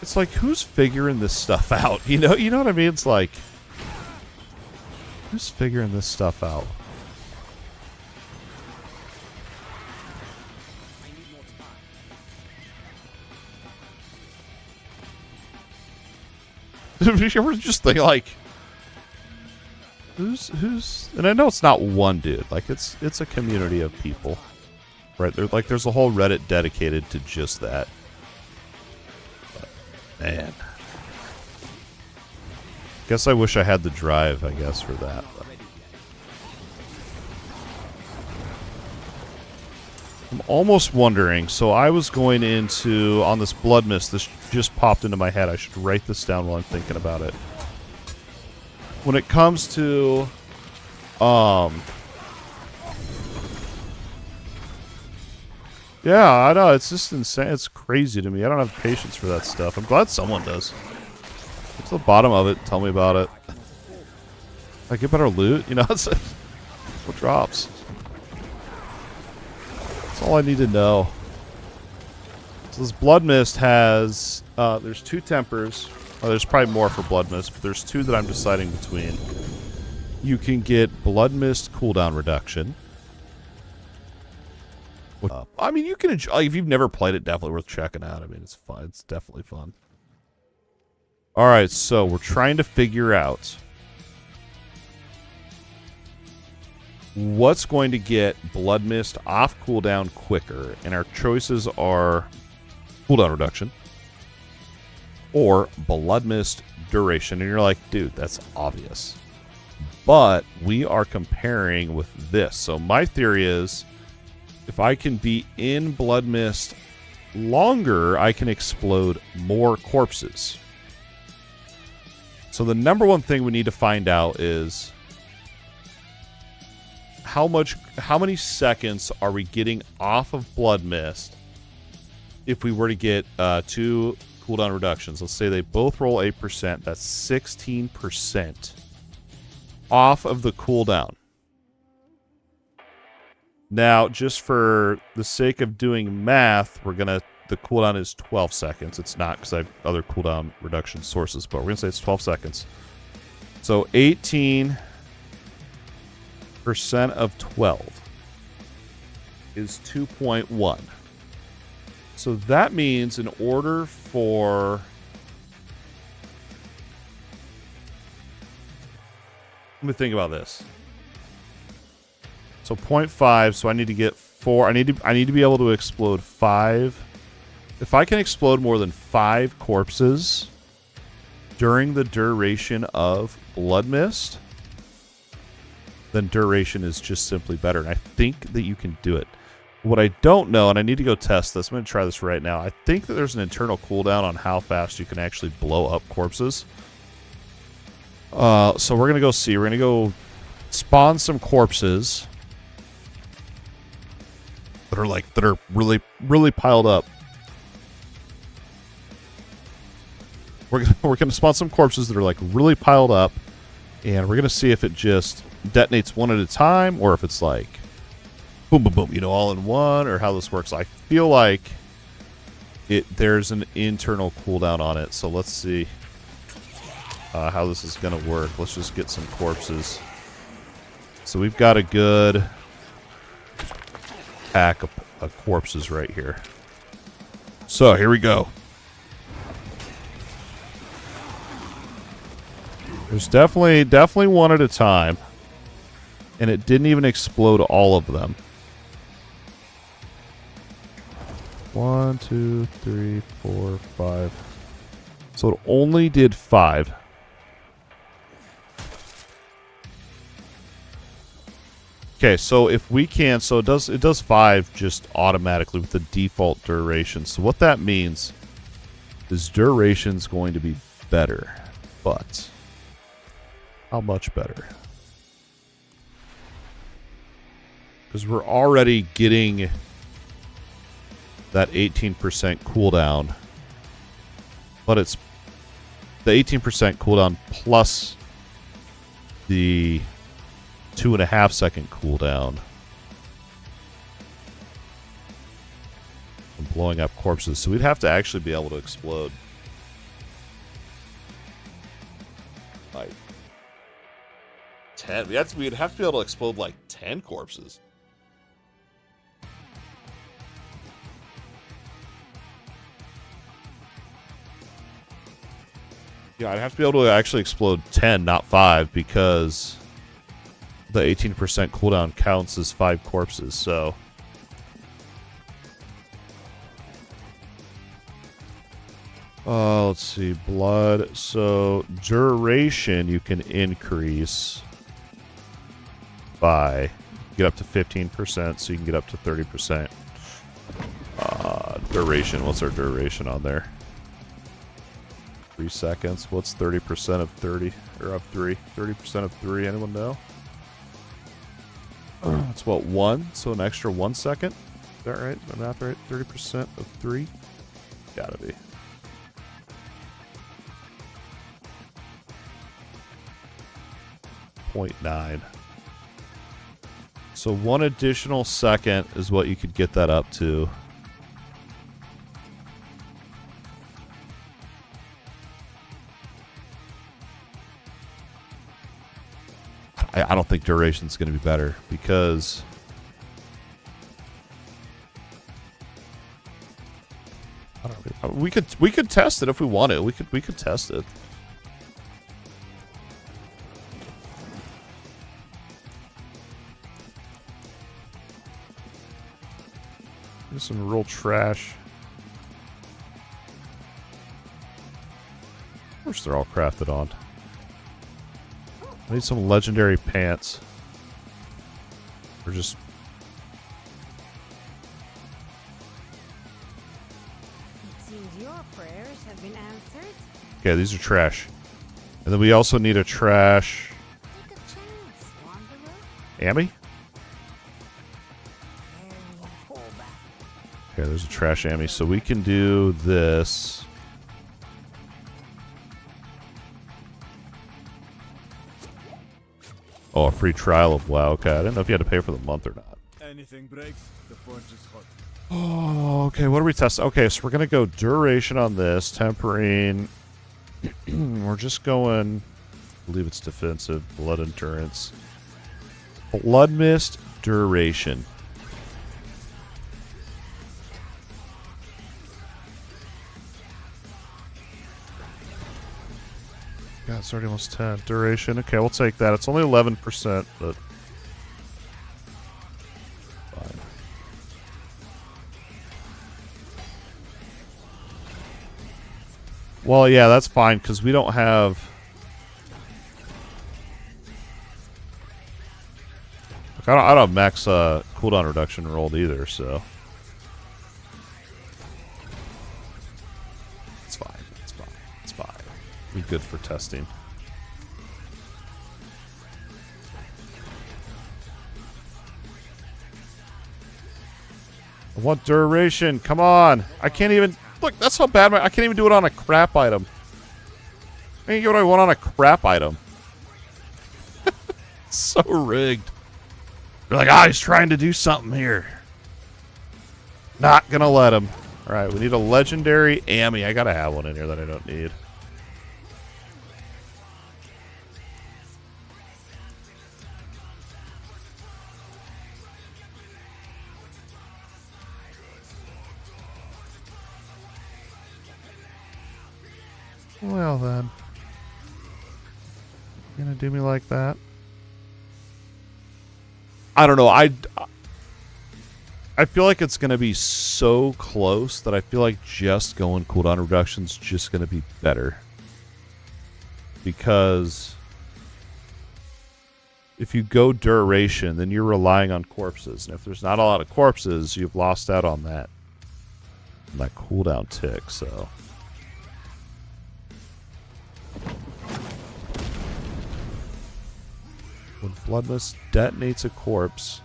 It's like, who's figuring this stuff out? You know what I mean? It's like, who's figuring this stuff out? You ever just think like, who's? And I know it's not one dude. Like it's a community of people, right? There's a whole Reddit dedicated to just that. But, man, guess I wish I had the drive. I guess for that. But. I'm almost wondering. So I was going into on this blood mist. This just popped into my head. I should write this down while I'm thinking about it. When it comes to, yeah, I know it's just insane. It's crazy to me. I don't have patience for that stuff. I'm glad someone does. Get to the bottom of it. Tell me about it. I get better loot. You know, it's what drops. That's all I need to know. So this blood mist has there's 2 tempers. There's probably more for blood mist, but there's 2 that I'm deciding between. You can get blood mist cooldown reduction. I mean, you can enjoy, if you've never played it, definitely worth checking out. I mean, it's fun. It's definitely fun. All right, so we're trying to figure out what's going to get blood mist off cooldown quicker, and our choices are cooldown reduction or blood mist duration. And you're like, dude, that's obvious. But we are comparing with this. So my theory is, if I can be in blood mist longer, I can explode more corpses. So the number one thing we need to find out is how many seconds are we getting off of blood mist if we were to get 2 cooldown reductions. Let's say they both roll 8%. That's 16% off of the cooldown. Now, just for the sake of doing math, the cooldown is 12 seconds. It's not because I have other cooldown reduction sources, but we're going to say it's 12 seconds. So 18% of 12 is 2.1. So that means in order for... Let me think about this. So 0.5, so I need to get 4. I need to be able to explode 5. If I can explode more than 5 corpses during the duration of blood mist, then duration is just simply better. And I think that you can do it. What I don't know, and I need to go test this, I'm going to try this right now. I think that there's an internal cooldown on how fast you can actually blow up corpses. So we're going to go see. We're going to go spawn some corpses that are really, really piled up. We're going to spawn some corpses that are like really piled up, and we're going to see if it just detonates one at a time, or if it's like boom, boom, boom, all in one, or how this works. I feel like there's an internal cooldown on it, so let's see how this is going to work. Let's just get some corpses. So we've got a good pack of corpses right here. So here we go. There's definitely one at a time, and it didn't even explode all of them. 1, 2, 3, 4, 5. So it only did 5. Okay, so if we can, so it does 5 just automatically with the default duration. So what that means is duration's going to be better, but how much better? Because we're already getting that 18% cooldown but it's the 18% cooldown plus the 2.5 second cooldown from blowing up corpses. So we'd have to actually be able to explode like 10. We'd have to be able to explode like 10 corpses. Yeah, I'd have to be able to actually explode 10, not 5, because the 18% cooldown counts as 5 corpses, so... let's see, blood. So, duration you can increase by... get up to 15%, so you can get up to 30%. Duration, what's our duration on there? 3 seconds. What's 30% of 30? Or of 3? 30% of 3, anyone know? It's what, 1? So an extra 1 second? Is that right? Is my math right? 30% of 3? Gotta be. .9. So 1 additional second is what you could get that up to. I don't think duration's going to be better because I don't know, we could test it if we wanted. We could test it. There's some real trash. Of course, they're all crafted on. I need some legendary pants. Or just... It seems your prayers have been answered. Okay, these are trash. And then we also need a trash... Take a chance, wanderer. Amy? There you fall back. Okay, there's a trash Amy. So we can do this. Oh, a free trial of WoW. Okay, I didn't know if you had to pay for the month or not. Anything breaks, the forge is hot. Oh, okay, what are we testing? Okay, so we're going to go duration on this. Tempering. We're just going... I believe it's defensive. Blood endurance. Blood mist duration. God, it's already almost 10. Duration. Okay, we'll take that. It's only 11%, but... fine. Well, yeah, that's fine, because we don't have... Look, I don't have max cooldown reduction rolled either, so... It's fine. It's fine. It's fine. Be good for testing. I want duration. Come on. I can't even... Look, that's how bad I can't even do it on a crap item. I can't get what I want on a crap item. So rigged. They're like, ah, he's trying to do something here. Not gonna let him. Alright, we need a legendary Amy. I gotta have one in here that I don't need. Well then. You gonna do me like that? I don't know. I feel like it's gonna be so close that I feel like just going cooldown reduction's just gonna be better. Because if you go duration, then you're relying on corpses. And if there's not a lot of corpses, you've lost out on that cooldown tick, so. When Bloodless detonates a corpse,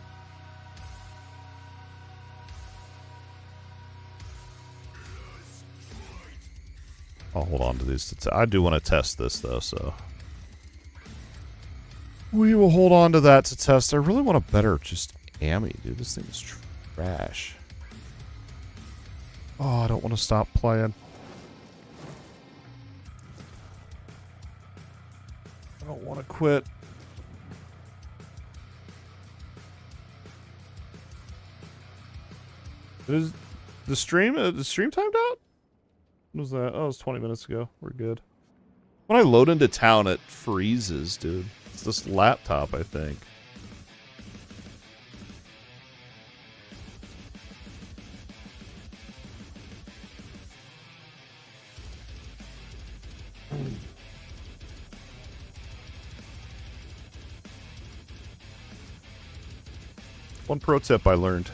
I'll hold on to these. I do want to test this, though, so... We will hold on to that to test. I really want a better just Ami, dude. This thing is trash. Oh, I don't want to stop playing. I don't want to quit. Is the stream timed out? What was that? Oh, it was 20 minutes ago. We're good. When I load into town, it freezes, dude. It's this laptop, I think. One pro tip I learned.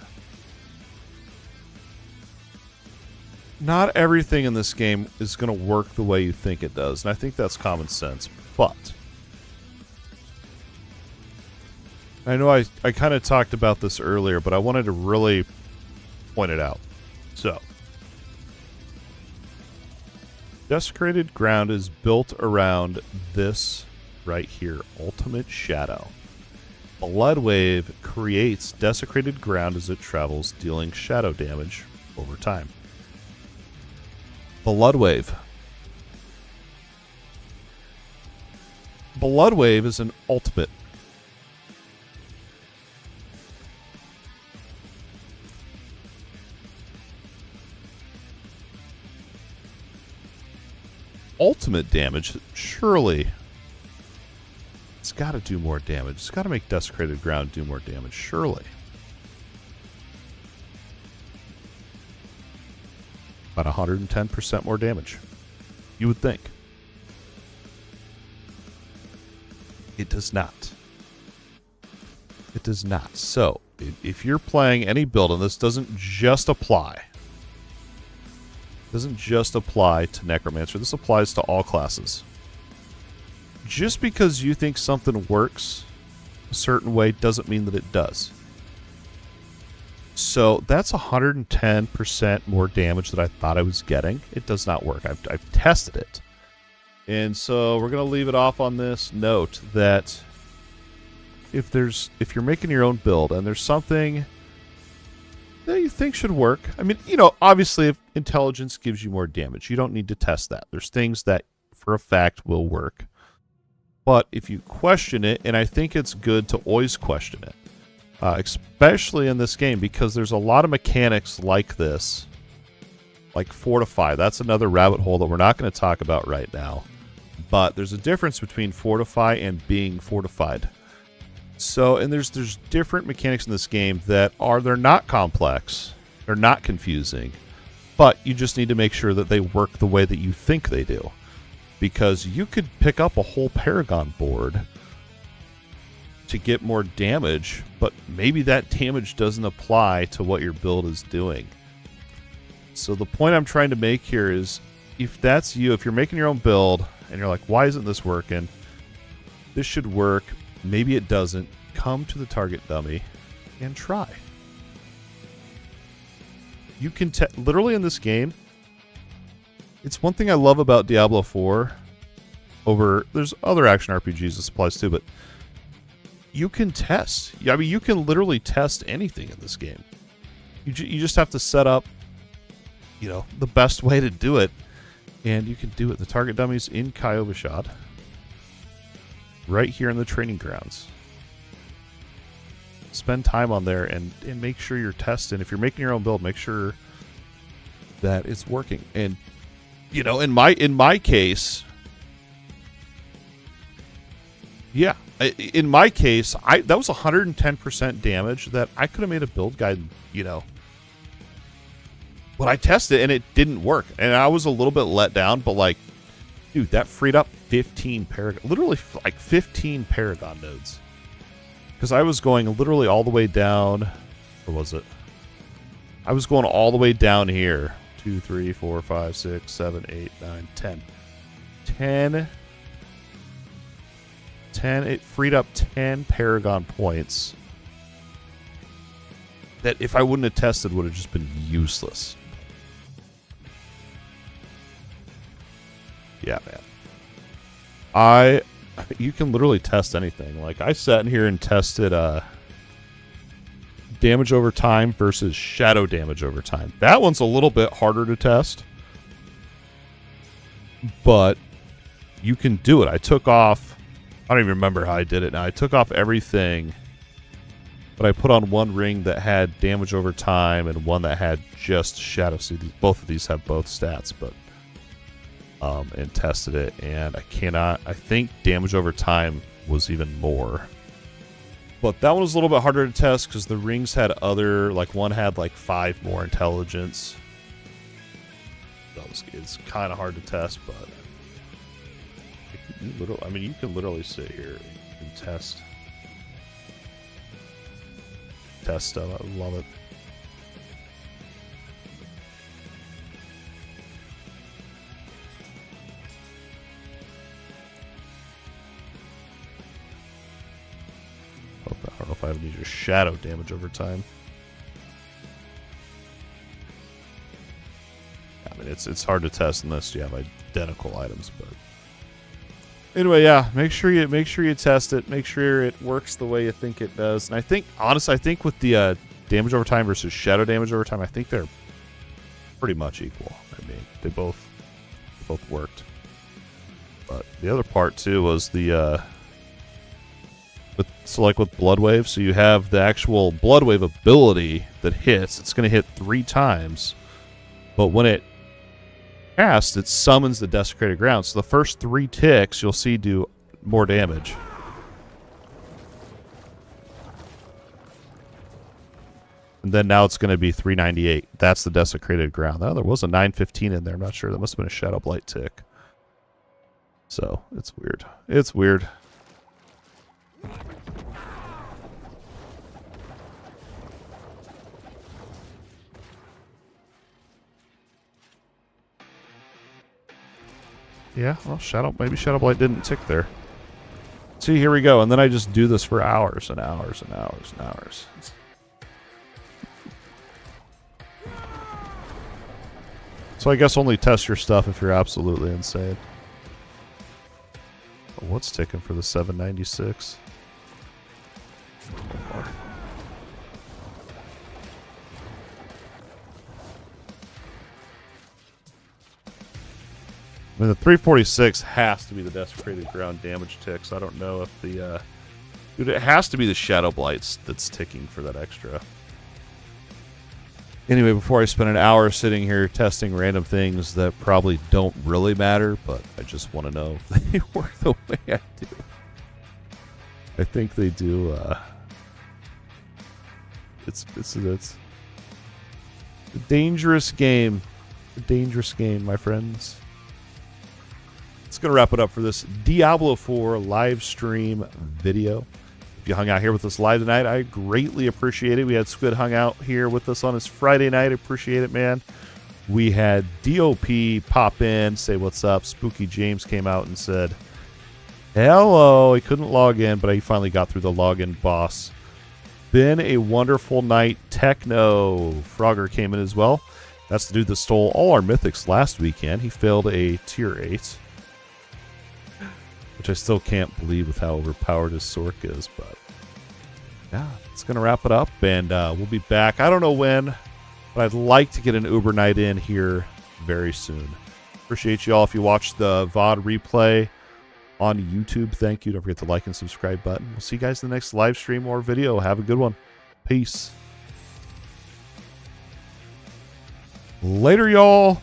Not everything in this game is going to work the way you think it does, and I think that's common sense, but... I know I kind of talked about this earlier, but I wanted to really point it out. So, Desecrated Ground is built around this right here, Ultimate Shadow. Blood Wave creates Desecrated Ground as it travels, dealing shadow damage over time. Blood Wave. Blood Wave is an ultimate. Ultimate damage, surely. It's got to do more damage. It's got to make Desecrated Ground do more damage, surely. About 110% more damage. You would think. It does not. It does not. So, if you're playing any build, and this doesn't just apply. Doesn't just apply to Necromancer. This applies to all classes. Just because you think something works a certain way doesn't mean that it does. So that's 110% more damage that I thought I was getting. It does not work. I've tested it. And so we're going to leave it off on this note that if you're making your own build and there's something that you think should work. I mean, you know, obviously if intelligence gives you more damage, you don't need to test that. There's things that for a fact will work. But if you question it, and I think it's good to always question it, especially in this game, because there's a lot of mechanics like this, like Fortify. That's another rabbit hole that we're not going to talk about right now. But there's a difference between Fortify and being fortified. So, and there's different mechanics in this game that they're not complex, they're not confusing, but you just need to make sure that they work the way that you think they do. Because you could pick up a whole Paragon board to get more damage, but maybe that damage doesn't apply to what your build is doing. So the point I'm trying to make here is, if that's you, if you're making your own build, and you're like, why isn't this working? This should work. Maybe it doesn't. Come to the target dummy and try. You can literally in this game, it's one thing I love about Diablo 4 over, there's other action RPGs this applies to, but you can test. I mean, you can literally test anything in this game. You just have to set up, you know, the best way to do it, and you can do it. The target dummy's in Kyovashad, right here in the training grounds. Spend time on there and make sure you're testing. If you're making your own build, make sure that it's working. And you know, in my case, yeah, in my case, that was 110% damage that I could have made a build guide, you know. But I tested and it didn't work, and I was a little bit let down. But like, dude, that freed up 15 Paragon, literally like 15 Paragon nodes. Because I was going literally all the way down. Where was it? I was going all the way down here. 2, 3, 4, 5, 6, 7, 8, 9, 10. 10. It freed up 10 Paragon points. That if I wouldn't have tested would have just been useless. Yeah, man. You can literally test anything. Like, I sat in here and tested damage over time versus shadow damage over time. That one's a little bit harder to test, but you can do it. I took off, I don't even remember how I did it now. I took off everything, but I put on one ring that had damage over time and one that had just shadow. See, both of these have both stats, but and tested it, and I think damage over time was even more. But that one was a little bit harder to test because the rings had other, like one had like 5 more intelligence. It's kind of hard to test, but you can literally sit here and test stuff. I love it. I don't know if I have any just shadow damage over time. I mean, it's hard to test unless you have identical items, but anyway, yeah. Make sure you test it. Make sure it works the way you think it does. And I think, honestly, with the damage over time versus shadow damage over time, I think they're pretty much equal. I mean, they both worked. But the other part too was the so like with Blood Wave, so you have the actual Blood Wave ability that hits. It's going to hit 3 times, but when it casts, it summons the Desecrated Ground. So the first 3 ticks you'll see do more damage. And then now it's going to be 398. That's the Desecrated Ground. Oh, there was a 915 in there. I'm not sure. That must have been a Shadow Blight tick. So it's weird. It's weird. Yeah, well, maybe Shadow Blight didn't tick there. See, here we go. And then I just do this for hours and hours and hours and hours. So I guess only test your stuff if you're absolutely insane. What's ticking for the 796? I mean, the 346 has to be the Desecrated Ground damage tick, so I don't know if the... dude, it has to be the Shadow Blights that's ticking for that extra. Anyway, before I spend an hour sitting here testing random things that probably don't really matter, but I just want to know if they work the way I do. I think they do. It's a dangerous game. A dangerous game, my friends. It's going to wrap it up for this Diablo 4 live stream video. If you hung out here with us live tonight, I greatly appreciate it. We had Squid hung out here with us on his Friday night. I appreciate it, man. We had DOP pop in, say what's up. Spooky James came out and said hello. He couldn't log in, but he finally got through the login boss. Been a wonderful night. Techno Frogger came in as well. That's the dude that stole all our mythics last weekend. He failed a tier 8. Which I still can't believe with how overpowered his Sork is, but yeah, it's going to wrap it up, and we'll be back. I don't know when, but I'd like to get an Uber night in here very soon. Appreciate you all. If you watch the VOD replay on YouTube, thank you. Don't forget the like and subscribe button. We'll see you guys in the next live stream or video. Have a good one. Peace. Later, y'all.